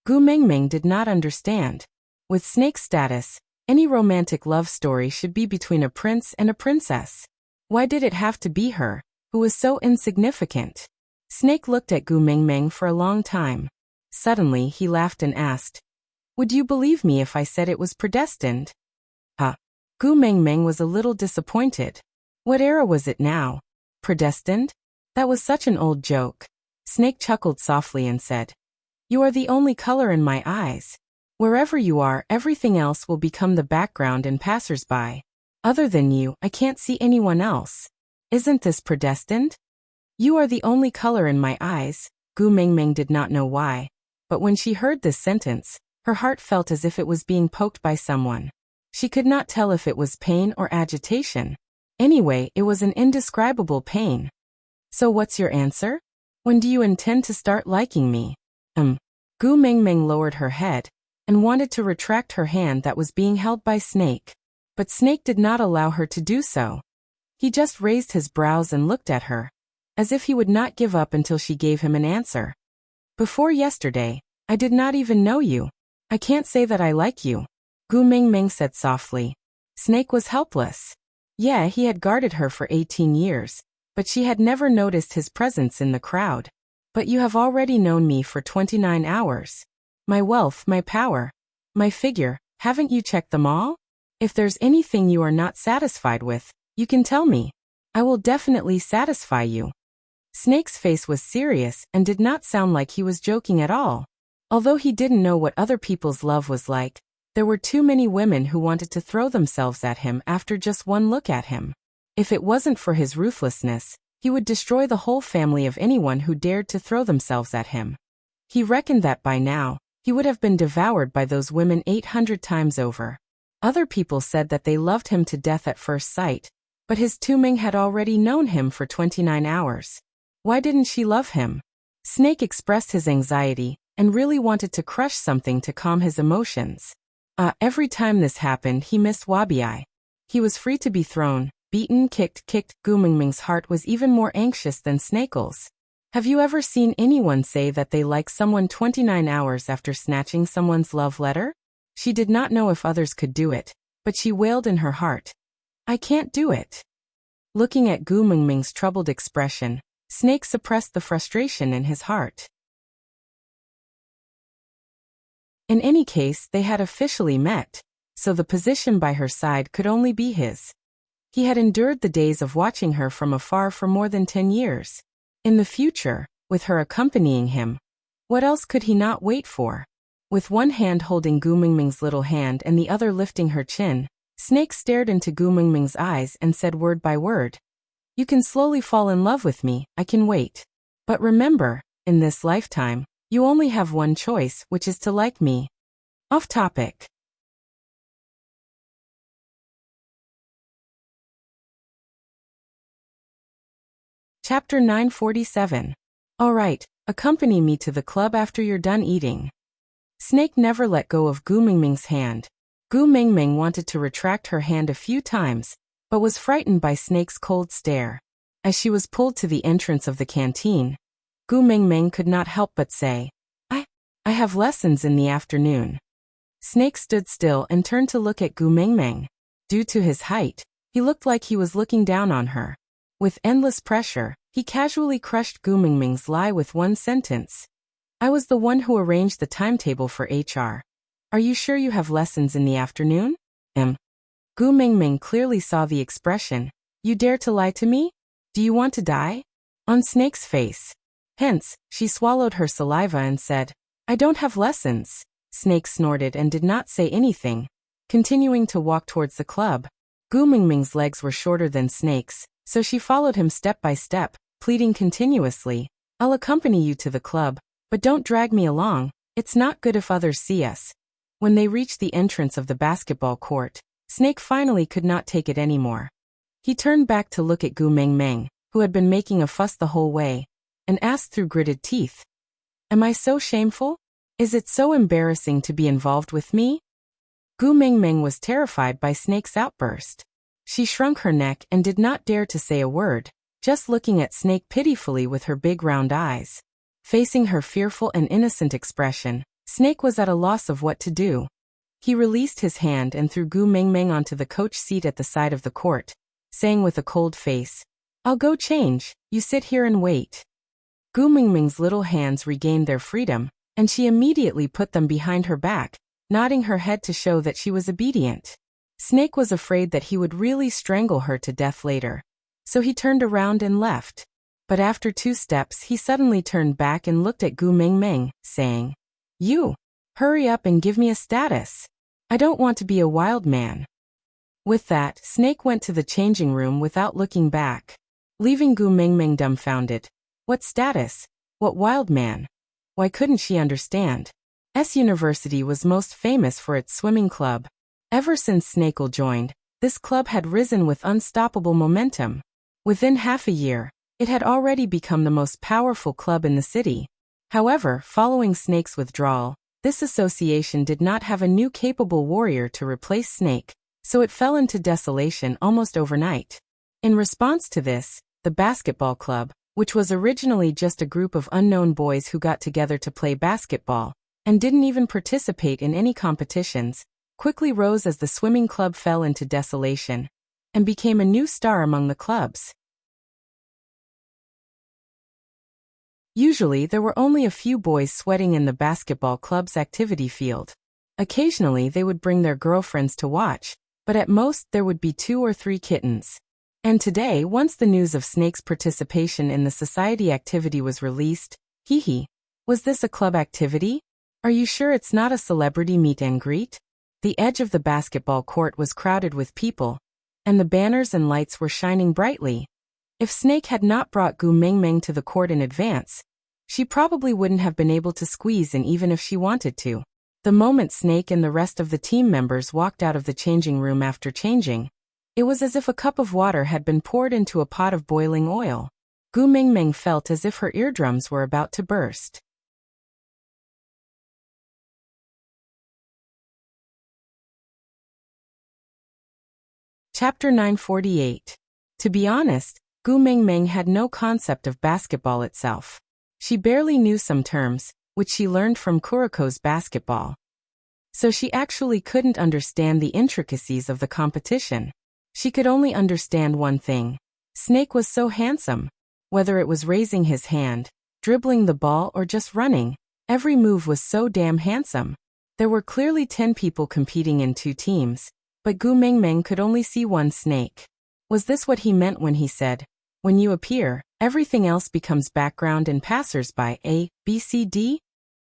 Speaker 1: Gu Mingming did not understand. With Snake's status, any romantic love story should be between a prince and a princess. Why did it have to be her, who was so insignificant? Snake looked at Gu Mingming for a long time. Suddenly he laughed and asked, Would you believe me if I said it was predestined? Gu Mingming was a little disappointed. What era was it now? Predestined? That was such an old joke. Snake chuckled softly and said, You are the only color in my eyes. Wherever you are, everything else will become the background and passers-by. Other than you, I can't see anyone else. Isn't this predestined? You are the only color in my eyes. Gu Mingming did not know why, but when she heard this sentence, her heart felt as if it was being poked by someone. She could not tell if it was pain or agitation. Anyway, it was an indescribable pain. So what's your answer? When do you intend to start liking me? Gu Mingming lowered her head and wanted to retract her hand that was being held by Snake. But Snake did not allow her to do so. He just raised his brows and looked at her, as if he would not give up until she gave him an answer. Before yesterday, I did not even know you. I can't say that I like you, Gu Mingming said softly. Snake was helpless. Yeah, he had guarded her for 18 years, but she had never noticed his presence in the crowd. But you have already known me for 29 hours. My wealth, my power, my figure, haven't you checked them all? If there's anything you are not satisfied with, you can tell me. I will definitely satisfy you. Snake's face was serious and did not sound like he was joking at all. Although he didn't know what other people's love was like, there were too many women who wanted to throw themselves at him after just one look at him. If it wasn't for his ruthlessness, he would destroy the whole family of anyone who dared to throw themselves at him. He reckoned that by now, he would have been devoured by those women 800 times over. Other people said that they loved him to death at first sight, but his Tuming had already known him for 29 hours. Why didn't she love him? Snake expressed his anxiety and really wanted to crush something to calm his emotions. Every time this happened, he missed Wabi. He was free to be thrown, beaten, kicked. Gu Mingming's heart was even more anxious than Snake's. Have you ever seen anyone say that they like someone 29 hours after snatching someone's love letter? She did not know if others could do it, but she wailed in her heart. I can't do it. Looking at Gu Mingming's troubled expression, Snake suppressed the frustration in his heart. In any case, they had officially met, so the position by her side could only be his. He had endured the days of watching her from afar for more than 10 years. In the future, with her accompanying him, what else could he not wait for? With one hand holding Gu Mingming's little hand and the other lifting her chin, Snake stared into Gu Mingming's eyes and said word by word, You can slowly fall in love with me, I can wait. But remember, in this lifetime, you only have one choice, which is to like me. Off topic. Chapter 947. Alright, accompany me to the club after you're done eating. Snake never let go of Gu Mingming's hand. Gu Mingming wanted to retract her hand a few times, but was frightened by Snake's cold stare. As she was pulled to the entrance of the canteen, Gu Mingming could not help but say, I have lessons in the afternoon. Snake stood still and turned to look at Gu Mingming. Due to his height, he looked like he was looking down on her. With endless pressure, he casually crushed Gu Mingming's lie with one sentence. I was the one who arranged the timetable for HR. Are you sure you have lessons in the afternoon? Gu Mingming clearly saw the expression, You dare to lie to me? Do you want to die? On Snake's face. Hence, she swallowed her saliva and said, I don't have lessons. Snake snorted and did not say anything. Continuing to walk towards the club, Gu Mingming's legs were shorter than Snake's, so she followed him step by step, pleading continuously, I'll accompany you to the club, but don't drag me along, it's not good if others see us. When they reached the entrance of the basketball court, Snake finally could not take it anymore. He turned back to look at Gu Mingming, who had been making a fuss the whole way, and asked through gritted teeth, Am I so shameful? Is it so embarrassing to be involved with me? Gu Mingming was terrified by Snake's outburst. She shrunk her neck and did not dare to say a word, just looking at Snake pitifully with her big round eyes. Facing her fearful and innocent expression, Snake was at a loss of what to do. He released his hand and threw Gu Mingming onto the coach seat at the side of the court, saying with a cold face, I'll go change, you sit here and wait. Gu Mingming's little hands regained their freedom, and she immediately put them behind her back, nodding her head to show that she was obedient. Snake was afraid that he would really strangle her to death later, so he turned around and left. But after 2 steps he suddenly turned back and looked at Gu Mingming, saying, You, hurry up and give me a status. I don't want to be a wild man. With that, Snake went to the changing room without looking back, leaving Gu Mingming dumbfounded. What status? What wild man? Why couldn't she understand? S University was most famous for its swimming club. Ever since Snake joined, this club had risen with unstoppable momentum. Within half a year, it had already become the most powerful club in the city. However, following Snake's withdrawal, this association did not have a new capable warrior to replace Snake, so it fell into desolation almost overnight. In response to this, the basketball club, which was originally just a group of unknown boys who got together to play basketball, and didn't even participate in any competitions, quickly rose as the swimming club fell into desolation, and became a new star among the clubs. Usually there were only a few boys sweating in the basketball club's activity field. Occasionally they would bring their girlfriends to watch, but at most there would be 2 or 3 kittens. And today, once the news of Snake's participation in the society activity was released, was this a club activity? Are you sure it's not a celebrity meet and greet? The edge of the basketball court was crowded with people, and the banners and lights were shining brightly. If Snake had not brought Gu Mengmeng to the court in advance, she probably wouldn't have been able to squeeze in even if she wanted to. The moment Snake and the rest of the team members walked out of the changing room after changing, it was as if a cup of water had been poured into a pot of boiling oil. Gu Mengmeng felt as if her eardrums were about to burst. Chapter 948. To be honest, Gu Mengmeng had no concept of basketball itself. She barely knew some terms, which she learned from Kuriko's basketball. So she actually couldn't understand the intricacies of the competition. She could only understand one thing. Snake was so handsome. Whether it was raising his hand, dribbling the ball or just running, every move was so damn handsome. There were clearly 10 people competing in 2 teams, but Gu Mengmeng could only see one Snake. Was this what he meant when he said, "When you appear, everything else becomes background and passers-by, A, B, C, D?"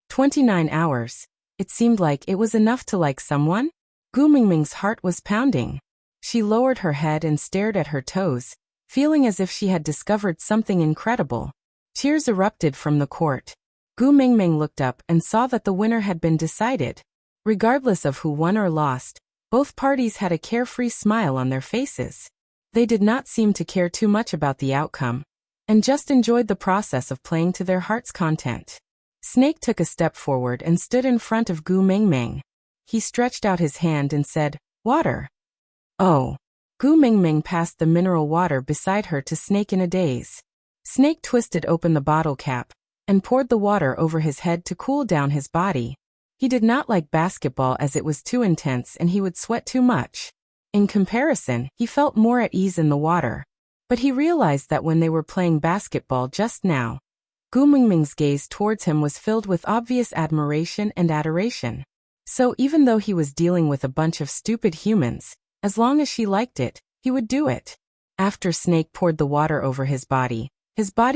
Speaker 1: 29 hours. It seemed like it was enough to like someone? Gu Mengmeng's heart was pounding. She lowered her head and stared at her toes, feeling as if she had discovered something incredible. Cheers erupted from the court. Gu Mengmeng looked up and saw that the winner had been decided. Regardless of who won or lost, both parties had a carefree smile on their faces. They did not seem to care too much about the outcome, and just enjoyed the process of playing to their heart's content. Snake took a step forward and stood in front of Gu Mengmeng. He stretched out his hand and said, "Water." "Oh." Gu Mengmeng passed the mineral water beside her to Snake in a daze. Snake twisted open the bottle cap and poured the water over his head to cool down his body. He did not like basketball as it was too intense and he would sweat too much. In comparison, he felt more at ease in the water. But he realized that when they were playing basketball just now, Gu Mengmeng's gaze towards him was filled with obvious admiration and adoration. So even though he was dealing with a bunch of stupid humans, as long as she liked it, he would do it. After Snake poured the water over his body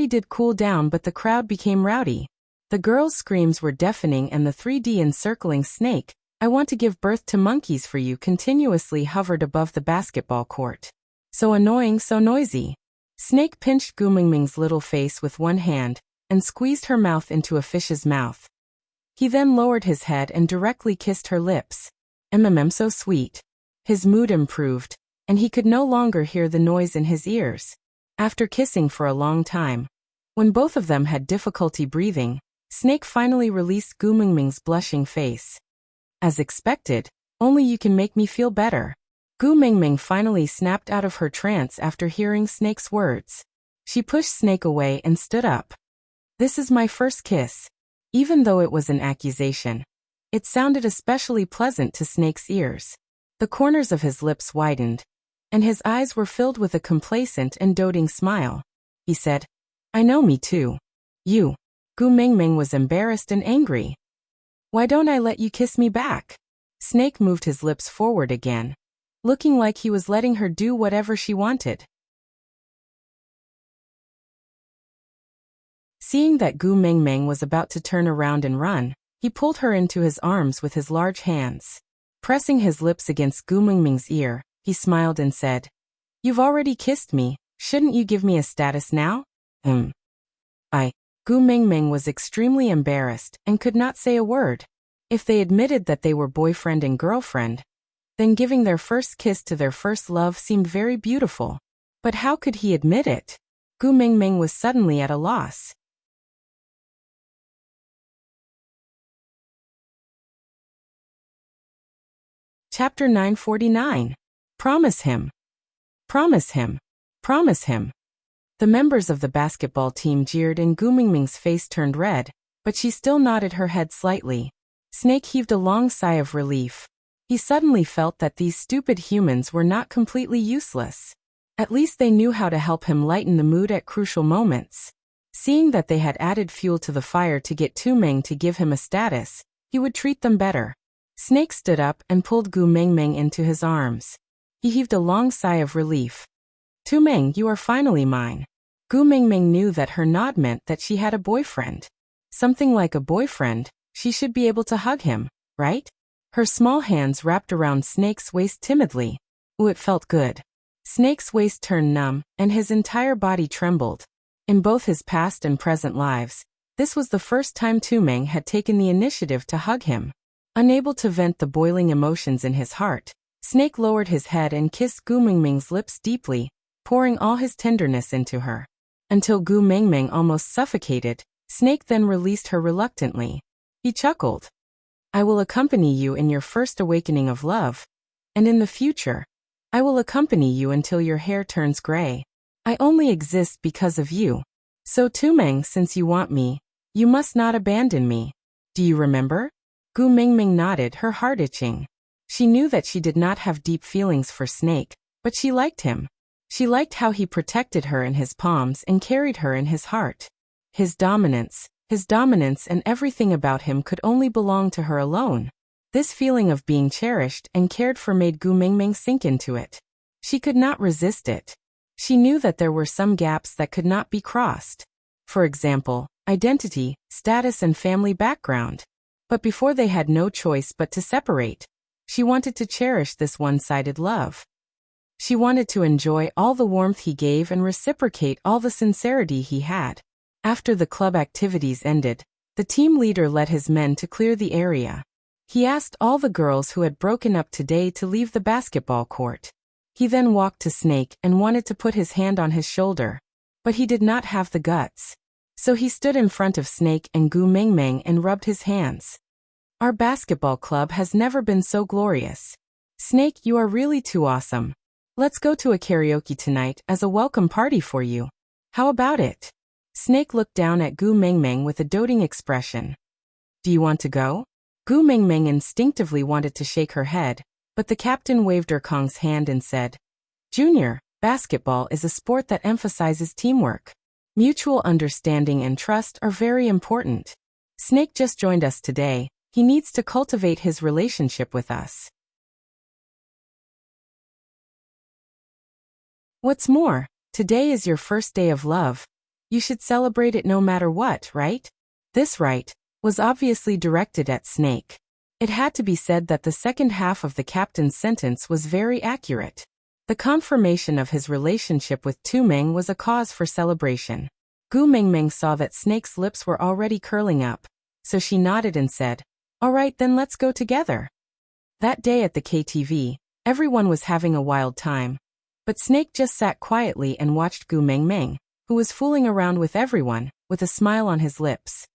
Speaker 1: did cool down, but the crowd became rowdy. The girls' screams were deafening and the 3D encircling Snake, "I want to give birth to monkeys for you," continuously hovered above the basketball court. So annoying, so noisy. Snake pinched Gu Mengmeng's little face with one hand and squeezed her mouth into a fish's mouth. He then lowered his head and directly kissed her lips. So sweet. His mood improved, and he could no longer hear the noise in his ears. After kissing for a long time, when both of them had difficulty breathing, Snake finally released Gu Mengmeng's blushing face. "As expected, only you can make me feel better." Gu Mengmeng finally snapped out of her trance after hearing Snake's words. She pushed Snake away and stood up. "This is my first kiss." Even though it was an accusation, it sounded especially pleasant to Snake's ears. The corners of his lips widened, and his eyes were filled with a complacent and doting smile. He said, "I know, me too." "You." Gu Mengmeng was embarrassed and angry. "Why don't I let you kiss me back?" Snake moved his lips forward again, looking like he was letting her do whatever she wanted. Seeing that Gu Mengmeng was about to turn around and run, he pulled her into his arms with his large hands. Pressing his lips against Gu Mengmeng's ear, he smiled and said, "You've already kissed me, shouldn't you give me a status now?" Gu Mengmeng was extremely embarrassed and could not say a word. If they admitted that they were boyfriend and girlfriend, Then giving their first kiss to their first love seemed very beautiful. But how could he admit it? Gu Mingming was suddenly at a loss. Chapter 949. Promise him. Promise him. Promise him. The members of the basketball team jeered and Gu Mingming's face turned red, but she still nodded her head slightly. Snake heaved a long sigh of relief. He suddenly felt that these stupid humans were not completely useless. At least they knew how to help him lighten the mood at crucial moments. Seeing that they had added fuel to the fire to get Tu Meng to give him a status, he would treat them better. Snake stood up and pulled Gu Mingming into his arms. He heaved a long sigh of relief. Tu Meng, you are finally mine. Gu Mingming knew that her nod meant that she had a boyfriend. Something like a boyfriend, she should be able to hug him, right? Her small hands wrapped around Snake's waist timidly. Ooh, it felt good. Snake's waist turned numb, and his entire body trembled. In both his past and present lives, this was the first time Tu Meng had taken the initiative to hug him. Unable to vent the boiling emotions in his heart, Snake lowered his head and kissed Gu Mingming's lips deeply, pouring all his tenderness into her. Until Gu Mingming almost suffocated, Snake then released her reluctantly. He chuckled. I will accompany you in your first awakening of love. And in the future, I will accompany you until your hair turns gray. I only exist because of you. So Tu Meng, since you want me, you must not abandon me. Do you remember? Gu Mingming nodded, her heart itching. She knew that she did not have deep feelings for Snake, but she liked him. She liked how he protected her in his palms and carried her in his heart. His dominance and everything about him could only belong to her alone. This feeling of being cherished and cared for made Gu Mingming sink into it. She could not resist it. She knew that there were some gaps that could not be crossed. For example, identity, status and family background. But before they had no choice but to separate. She wanted to cherish this one-sided love. She wanted to enjoy all the warmth he gave and reciprocate all the sincerity he had. After the club activities ended, the team leader led his men to clear the area. He asked all the girls who had broken up today to leave the basketball court. He then walked to Snake and wanted to put his hand on his shoulder. But he did not have the guts. So he stood in front of Snake and Gu Mingming and rubbed his hands. Our basketball club has never been so glorious. Snake, you are really too awesome. Let's go to a karaoke tonight as a welcome party for you. How about it? Snake looked down at Gu Mingming with a doting expression. Do you want to go? Gu Mingming instinctively wanted to shake her head, but the captain waved Erkong's hand and said, Junior, basketball is a sport that emphasizes teamwork. Mutual understanding and trust are very important. Snake just joined us today. He needs to cultivate his relationship with us. What's more, today is your first day of love. You should celebrate it no matter what, right? This right was obviously directed at Snake. It had to be said that the second half of the captain's sentence was very accurate. The confirmation of his relationship with Tu Meng was a cause for celebration. Gu Mingming saw that Snake's lips were already curling up, so she nodded and said, All right, then let's go together. That day at the KTV, everyone was having a wild time. But Snake just sat quietly and watched Gu Mingming, who was fooling around with everyone, with a smile on his lips.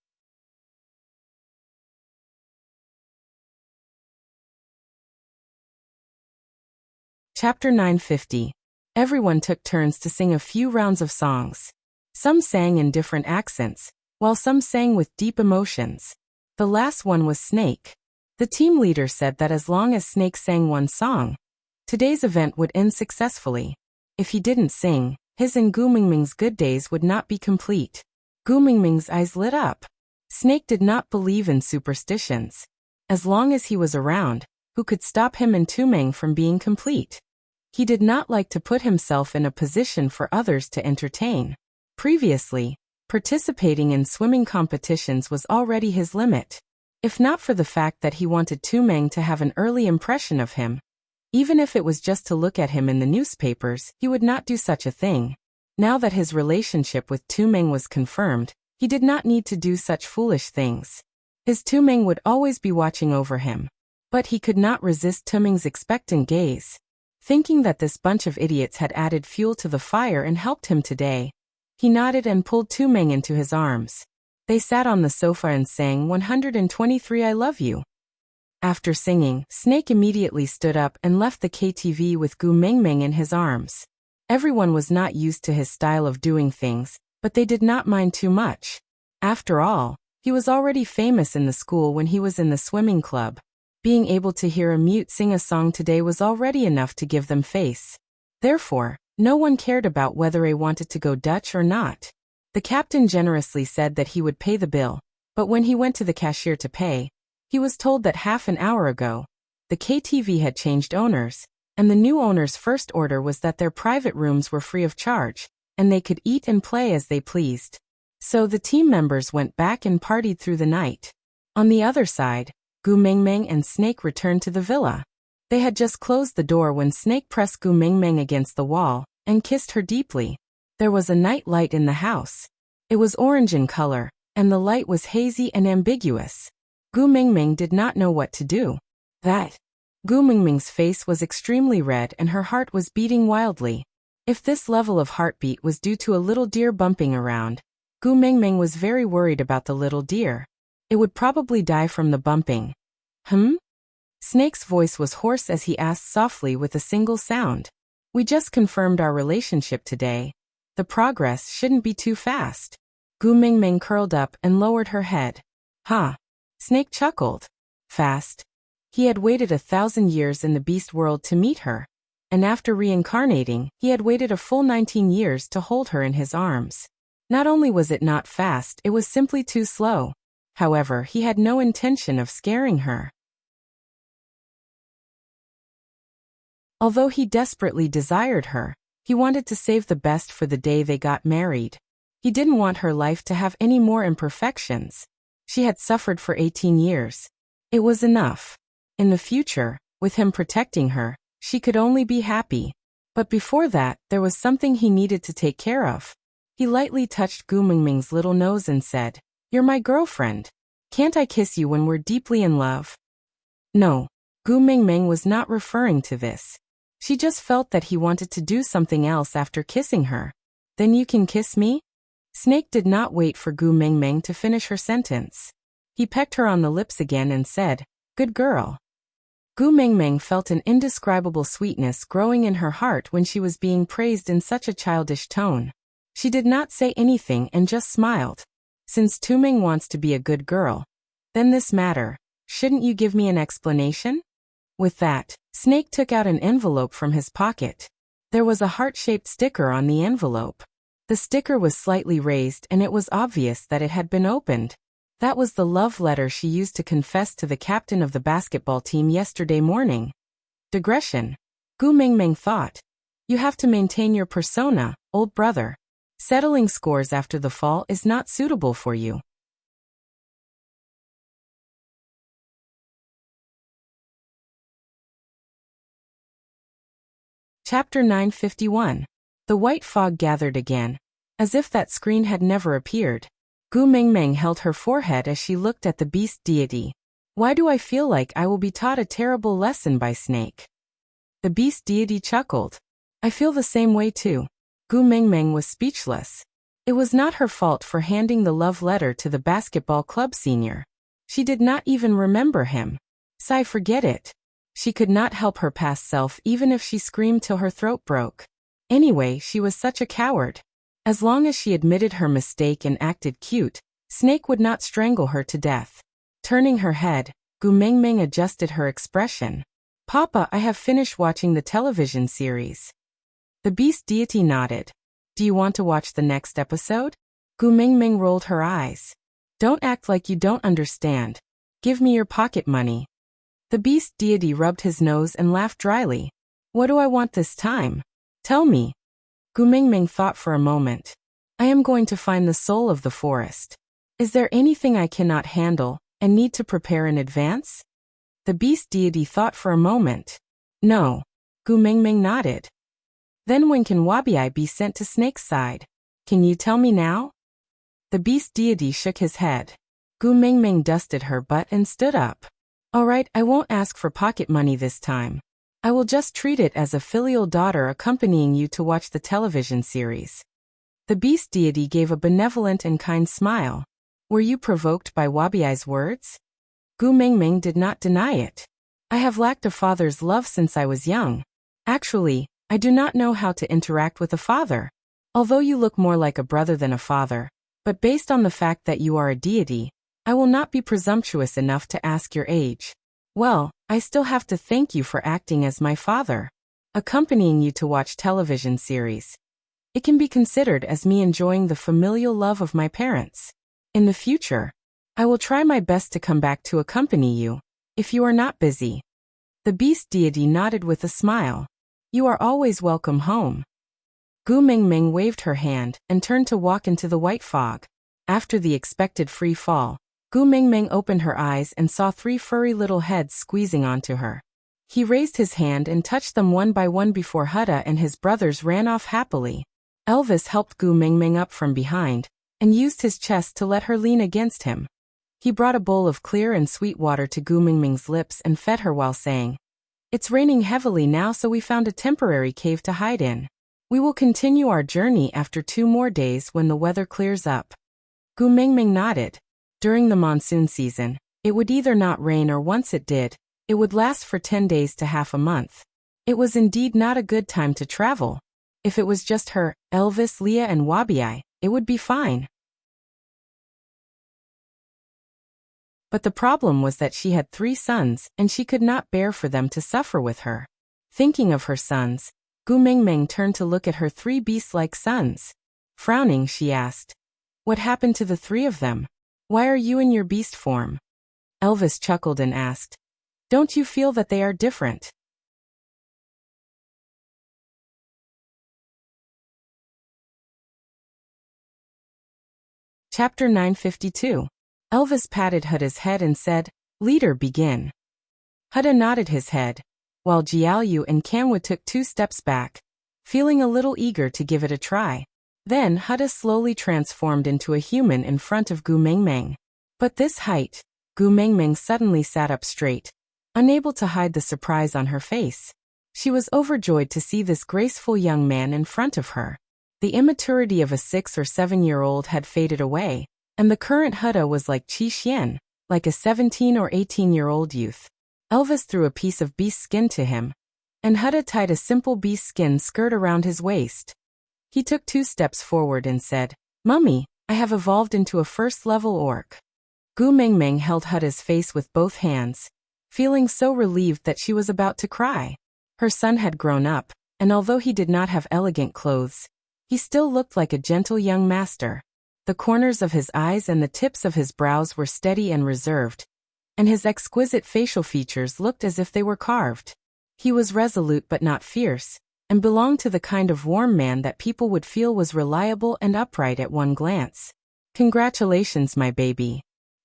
Speaker 1: Chapter 950. Everyone took turns to sing a few rounds of songs. Some sang in different accents, while some sang with deep emotions. The last one was Snake. The team leader said that as long as Snake sang one song, today's event would end successfully. If he didn't sing, his and Gu Mingming's good days would not be complete. Gu Mingming's eyes lit up. Snake did not believe in superstitions. As long as he was around, who could stop him and Tu Meng from being complete? He did not like to put himself in a position for others to entertain. Previously, participating in swimming competitions was already his limit. If not for the fact that he wanted Tu Meng to have an early impression of him, even if it was just to look at him in the newspapers, he would not do such a thing. Now that his relationship with Tu Meng was confirmed, he did not need to do such foolish things. His Tu Meng would always be watching over him. But he could not resist Tuming's expectant gaze. Thinking that this bunch of idiots had added fuel to the fire and helped him today, he nodded and pulled Tuming into his arms. They sat on the sofa and sang 123 I Love You. After singing, Snake immediately stood up and left the KTV with Gu Mingming in his arms. Everyone was not used to his style of doing things, but they did not mind too much. After all, he was already famous in the school when he was in the swimming club. Being able to hear a mute sing a song today was already enough to give them face. Therefore, no one cared about whether they wanted to go Dutch or not. The captain generously said that he would pay the bill, but when he went to the cashier to pay, he was told that half an hour ago, the KTV had changed owners, and the new owner's first order was that their private rooms were free of charge, and they could eat and play as they pleased. So the team members went back and partied through the night. On the other side, Gu Mingming and Snake returned to the villa. They had just closed the door when Snake pressed Gu Mingming against the wall and kissed her deeply. There was a night light in the house. It was orange in color, and the light was hazy and ambiguous. Gu Mingming did not know what to do. Gu Mingming's face was extremely red and her heart was beating wildly. If this level of heartbeat was due to a little deer bumping around, Gu Mingming was very worried about the little deer. It would probably die from the bumping. Snake's voice was hoarse as he asked softly with a single sound. We just confirmed our relationship today. The progress shouldn't be too fast. Gu Mingming curled up and lowered her head. Snake chuckled. Fast? He had waited 1,000 years in the beast world to meet her. And after reincarnating, he had waited a full 19 years to hold her in his arms. Not only was it not fast, it was simply too slow. However, he had no intention of scaring her. Although he desperately desired her, he wanted to save the best for the day they got married. He didn't want her life to have any more imperfections. She had suffered for 18 years. It was enough. In the future, with him protecting her, she could only be happy. But before that, there was something he needed to take care of. He lightly touched Gu Mingming's little nose and said, "You're my girlfriend. Can't I kiss you when we're deeply in love?" No, Gu Mingming was not referring to this. She just felt that he wanted to do something else after kissing her. Then you can kiss me? Snake did not wait for Gu Mingming to finish her sentence. He pecked her on the lips again and said, "Good girl." Gu Mingming felt an indescribable sweetness growing in her heart when she was being praised in such a childish tone. She did not say anything and just smiled. Since Tuming wants to be a good girl, then this matter, shouldn't you give me an explanation? With that, Snake took out an envelope from his pocket. There was a heart-shaped sticker on the envelope. The sticker was slightly raised and it was obvious that it had been opened. That was the love letter she used to confess to the captain of the basketball team yesterday morning. Digression. Gu Mingming thought. You have to maintain your persona, old brother. Settling scores after the fall is not suitable for you. Chapter 951. The white fog gathered again. As if that screen had never appeared. Gu Mingming held her forehead as she looked at the beast deity. Why do I feel like I will be taught a terrible lesson by Snake? The beast deity chuckled. I feel the same way too. Gu Mingming was speechless. It was not her fault for handing the love letter to the basketball club senior. She did not even remember him. Forget it. She could not help her past self even if she screamed till her throat broke. Anyway, she was such a coward. As long as she admitted her mistake and acted cute, Snake would not strangle her to death. Turning her head, Gu Mingming adjusted her expression. Papa, I have finished watching the television series. The beast deity nodded. Do you want to watch the next episode? Gu Mingming rolled her eyes. Don't act like you don't understand. Give me your pocket money. The beast deity rubbed his nose and laughed dryly. What do I want this time? Tell me. Gu Mingming thought for a moment. I am going to find the soul of the forest. Is there anything I cannot handle and need to prepare in advance? The beast deity thought for a moment. No. Gu Mingming nodded. Then when can Wabi be sent to Snake's side? Can you tell me now? The beast deity shook his head. Gu Mingming dusted her butt and stood up. Alright, I won't ask for pocket money this time. I will just treat it as a filial daughter accompanying you to watch the television series. The beast deity gave a benevolent and kind smile. Were you provoked by Wabiai's words? Gu Mingming did not deny it. I have lacked a father's love since I was young. Actually, I do not know how to interact with a father. Although you look more like a brother than a father, but based on the fact that you are a deity, I will not be presumptuous enough to ask your age. Well, I still have to thank you for acting as my father, accompanying you to watch television series. It can be considered as me enjoying the familial love of my parents. In the future, I will try my best to come back to accompany you, if you are not busy. The beast deity nodded with a smile. You are always welcome home. Gu Mingming waved her hand and turned to walk into the white fog. After the expected free fall, Gu Mingming opened her eyes and saw 3 furry little heads squeezing onto her. He raised his hand and touched them one by one before Hutta and his brothers ran off happily. Elvis helped Gu Mingming up from behind and used his chest to let her lean against him. He brought a bowl of clear and sweet water to Gu Mingming's lips and fed her while saying, "It's raining heavily now, so we found a temporary cave to hide in. We will continue our journey after 2 more days when the weather clears up." Gu Mingming nodded. During the monsoon season, it would either not rain or once it did, it would last for 10 days to half a month. It was indeed not a good time to travel. If it was just her, Elvis, Leah and Wabiai, it would be fine. But the problem was that she had 3 sons and she could not bear for them to suffer with her. Thinking of her sons, Gu Mingming turned to look at her 3 beast-like sons. Frowning, she asked, "What happened to the 3 of them? Why are you in your beast form?" Elvis chuckled and asked, "Don't you feel that they are different?" Chapter 952. Elvis patted Hutta's head and said, "Leader, begin." Hutta nodded his head, while Jiaoyu and Kanwa took 2 steps back, feeling a little eager to give it a try. Then Hutta slowly transformed into a human in front of Gu Mingming. But this height, Gu Mingming suddenly sat up straight, unable to hide the surprise on her face. She was overjoyed to see this graceful young man in front of her. The immaturity of a 6 or 7-year-old had faded away, and the current Hutta was like Qi Xian, like a 17 or 18-year-old youth. Elvis threw a piece of beast skin to him, and Hutta tied a simple beast skin skirt around his waist. He took 2 steps forward and said, "Mummy, I have evolved into a first-level orc." Gu Mingming held Hutta's face with both hands, feeling so relieved that she was about to cry. Her son had grown up, and although he did not have elegant clothes, he still looked like a gentle young master. The corners of his eyes and the tips of his brows were steady and reserved, and his exquisite facial features looked as if they were carved. He was resolute but not fierce, and belonged to the kind of warm man that people would feel was reliable and upright at one glance. "Congratulations, my baby."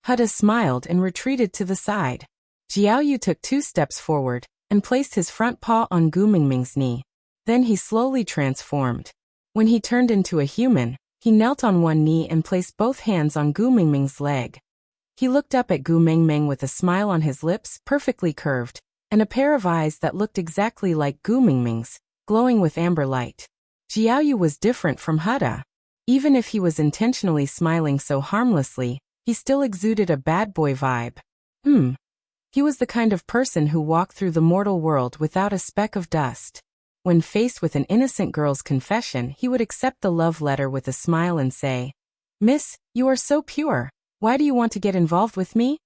Speaker 1: Hutta smiled and retreated to the side. Jiaoyu took 2 steps forward and placed his front paw on Gu Mingming's knee. Then he slowly transformed. When he turned into a human, he knelt on one knee and placed both hands on Gu Mingming's leg. He looked up at Gu Mingming with a smile on his lips, perfectly curved, and a pair of eyes that looked exactly like Gu Mingming's, glowing with amber light. Jiaoyu was different from Hutta. Even if he was intentionally smiling so harmlessly, he still exuded a bad boy vibe. He was the kind of person who walked through the mortal world without a speck of dust. When faced with an innocent girl's confession, he would accept the love letter with a smile and say, "Miss, you are so pure. Why do you want to get involved with me?"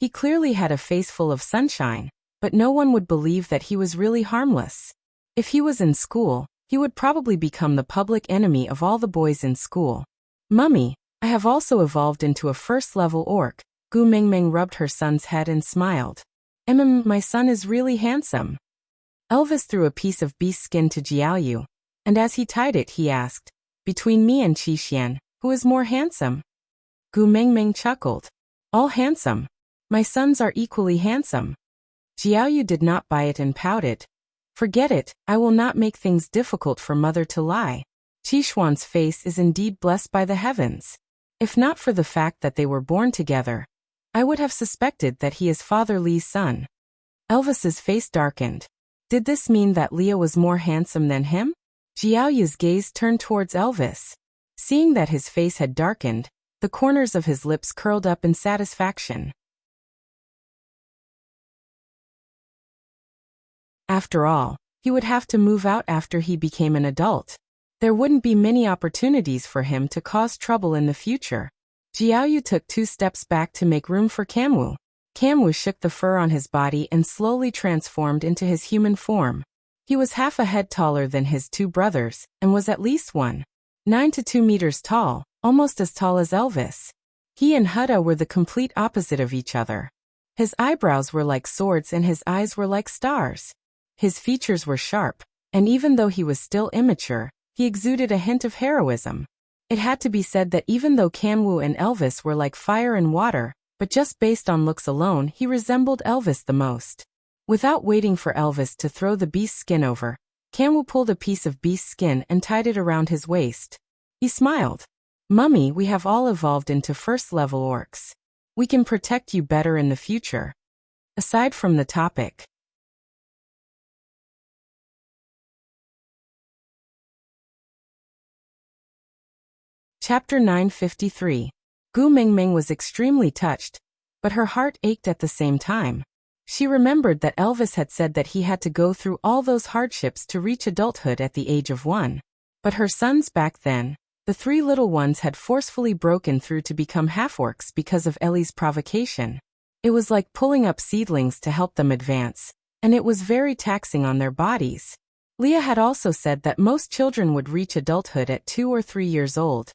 Speaker 1: He clearly had a face full of sunshine, but no one would believe that he was really harmless. If he was in school, he would probably become the public enemy of all the boys in school. "Mummy, I have also evolved into a first-level orc." Gu Mingming rubbed her son's head and smiled. My son is really handsome." Elvis threw a piece of beast skin to Jiaoyu, and as he tied it he asked, "Between me and Qi Xian, who is more handsome?" Gu Mingming chuckled. "All handsome. My sons are equally handsome." Jiaoyu did not buy it and pouted. "Forget it, I will not make things difficult for mother to lie. Qi Xuan's face is indeed blessed by the heavens. If not for the fact that they were born together, I would have suspected that he is Father Li's son. Elvis's face darkened. Did this mean that Leah was more handsome than him? Jiaoyu's gaze turned towards Elvis. Seeing that his face had darkened, the corners of his lips curled up in satisfaction. After all, he would have to move out after he became an adult. There wouldn't be many opportunities for him to cause trouble in the future. Jiaoyu took 2 steps back to make room for Kamwu. Kamwu shook the fur on his body and slowly transformed into his human form. He was half a head taller than his 2 brothers, and was at least 1.9 to 2 meters tall, almost as tall as Elvis. He and Hutta were the complete opposite of each other. His eyebrows were like swords and his eyes were like stars. His features were sharp, and even though he was still immature, he exuded a hint of heroism. It had to be said that even though Kamwu and Elvis were like fire and water, but just based on looks alone he resembled Elvis the most. Without waiting for Elvis to throw the beast's skin over, Kamwu pulled a piece of beast's skin and tied it around his waist. He smiled. Mummy, we have all evolved into first-level orcs. We can protect you better in the future. Aside from the topic. Chapter 953. Gu Mingming was extremely touched, but her heart ached at the same time. She remembered that Elvis had said that he had to go through all those hardships to reach adulthood at the age of 1. But her sons back then, the 3 little ones, had forcefully broken through to become half-orcs because of Ellie's provocation. It was like pulling up seedlings to help them advance, and it was very taxing on their bodies. Leah had also said that most children would reach adulthood at 2 or 3 years old,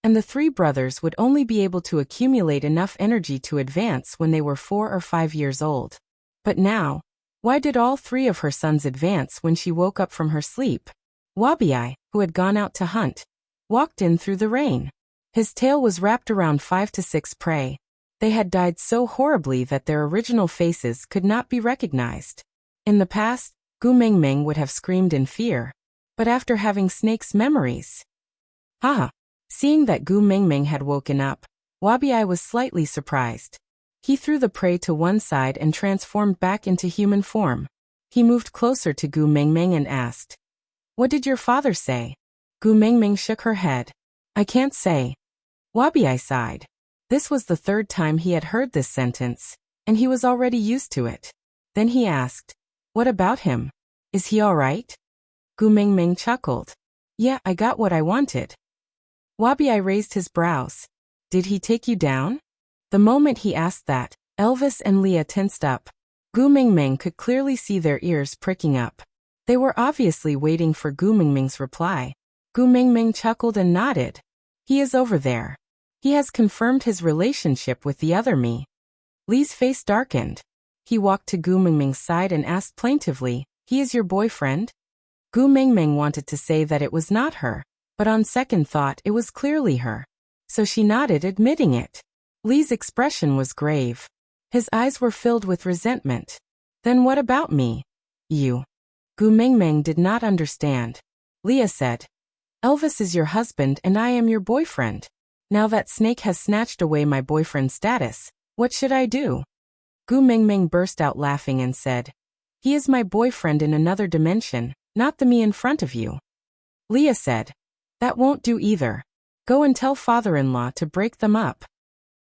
Speaker 1: and the 3 brothers would only be able to accumulate enough energy to advance when they were 4 or 5 years old. But now, why did all 3 of her sons advance when she woke up from her sleep? Wabi, who had gone out to hunt, walked in through the rain. His tail was wrapped around 5 to 6 prey. They had died so horribly that their original faces could not be recognized. In the past, Gu Mingming would have screamed in fear. But after having Snake's memories... Haha! Seeing that Gu Mingming had woken up, Wabi was slightly surprised. He threw the prey to one side and transformed back into human form. He moved closer to Gu Mingming and asked, "What did your father say?" Gu Mingming shook her head. "I can't say." Wabi sighed. This was the 3rd time he had heard this sentence, and he was already used to it. Then he asked, "What about him? Is he all right?" Gu Mingming chuckled. "Yeah, I got what I wanted." Wabi raised his brows. "Did he take you down?" The moment he asked that, Elvis and Leah tensed up. Gu Mingming could clearly see their ears pricking up. They were obviously waiting for Gu Mingming's reply. Gu Mingming chuckled and nodded. "He is over there. He has confirmed his relationship with the other me." Lee's face darkened. He walked to Gu Mingming's side and asked plaintively, "He is your boyfriend?" Gu Mingming wanted to say that it was not her, but on second thought it was clearly her. So she nodded, admitting it. Lee's expression was grave. His eyes were filled with resentment. "Then what about me?" "You." Gu Mingming did not understand. Leah said, "Elvis is your husband and I am your boyfriend. Now that Snake has snatched away my boyfriend status, what should I do?" Gu Mingming burst out laughing and said, "He is my boyfriend in another dimension, not the me in front of you." Leah said, "That won't do either. Go and tell father-in-law to break them up."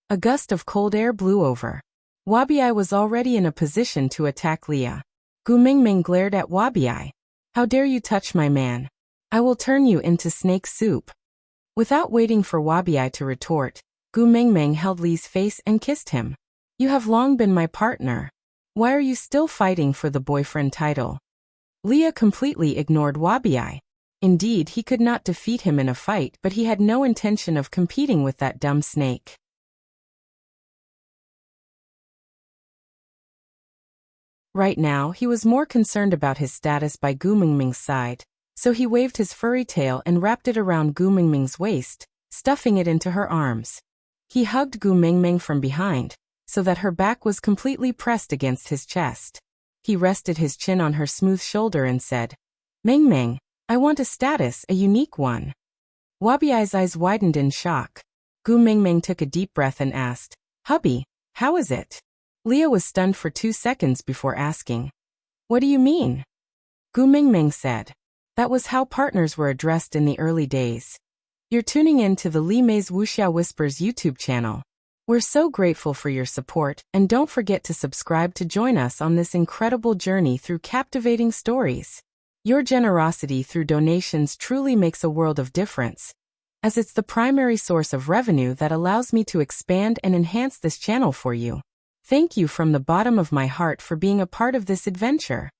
Speaker 1: A gust of cold air blew over. Wabi was already in a position to attack Leah. Gu Mingming glared at Wabi. "How dare you touch my man? I will turn you into snake soup." Without waiting for Wabi to retort, Gu Mingming held Lee's face and kissed him. "You have long been my partner. Why are you still fighting for the boyfriend title?" Leah completely ignored Wabi. Indeed, he could not defeat him in a fight, but he had no intention of competing with that dumb snake. Right now, he was more concerned about his status by Gu Mingming's side, so he waved his furry tail and wrapped it around Gu Mingming's waist, stuffing it into her arms. He hugged Gu Mingming from behind, so that her back was completely pressed against his chest. He rested his chin on her smooth shoulder and said, "Mingming, I want a status, a unique one." Wabi's eyes widened in shock. Gu Mingming took a deep breath and asked, "Hubby, How is it? Leah was stunned for 2 seconds before asking. What do you mean? Gu Mingming said. That was how partners were addressed in the early days. You're tuning in to the Li Mei's Wuxia Whispers YouTube channel. We're so grateful for your support, and don't forget to subscribe to join us on this incredible journey through captivating stories. Your generosity through donations truly makes a world of difference, as it's the primary source of revenue that allows me to expand and enhance this channel for you. Thank you from the bottom of my heart for being a part of this adventure.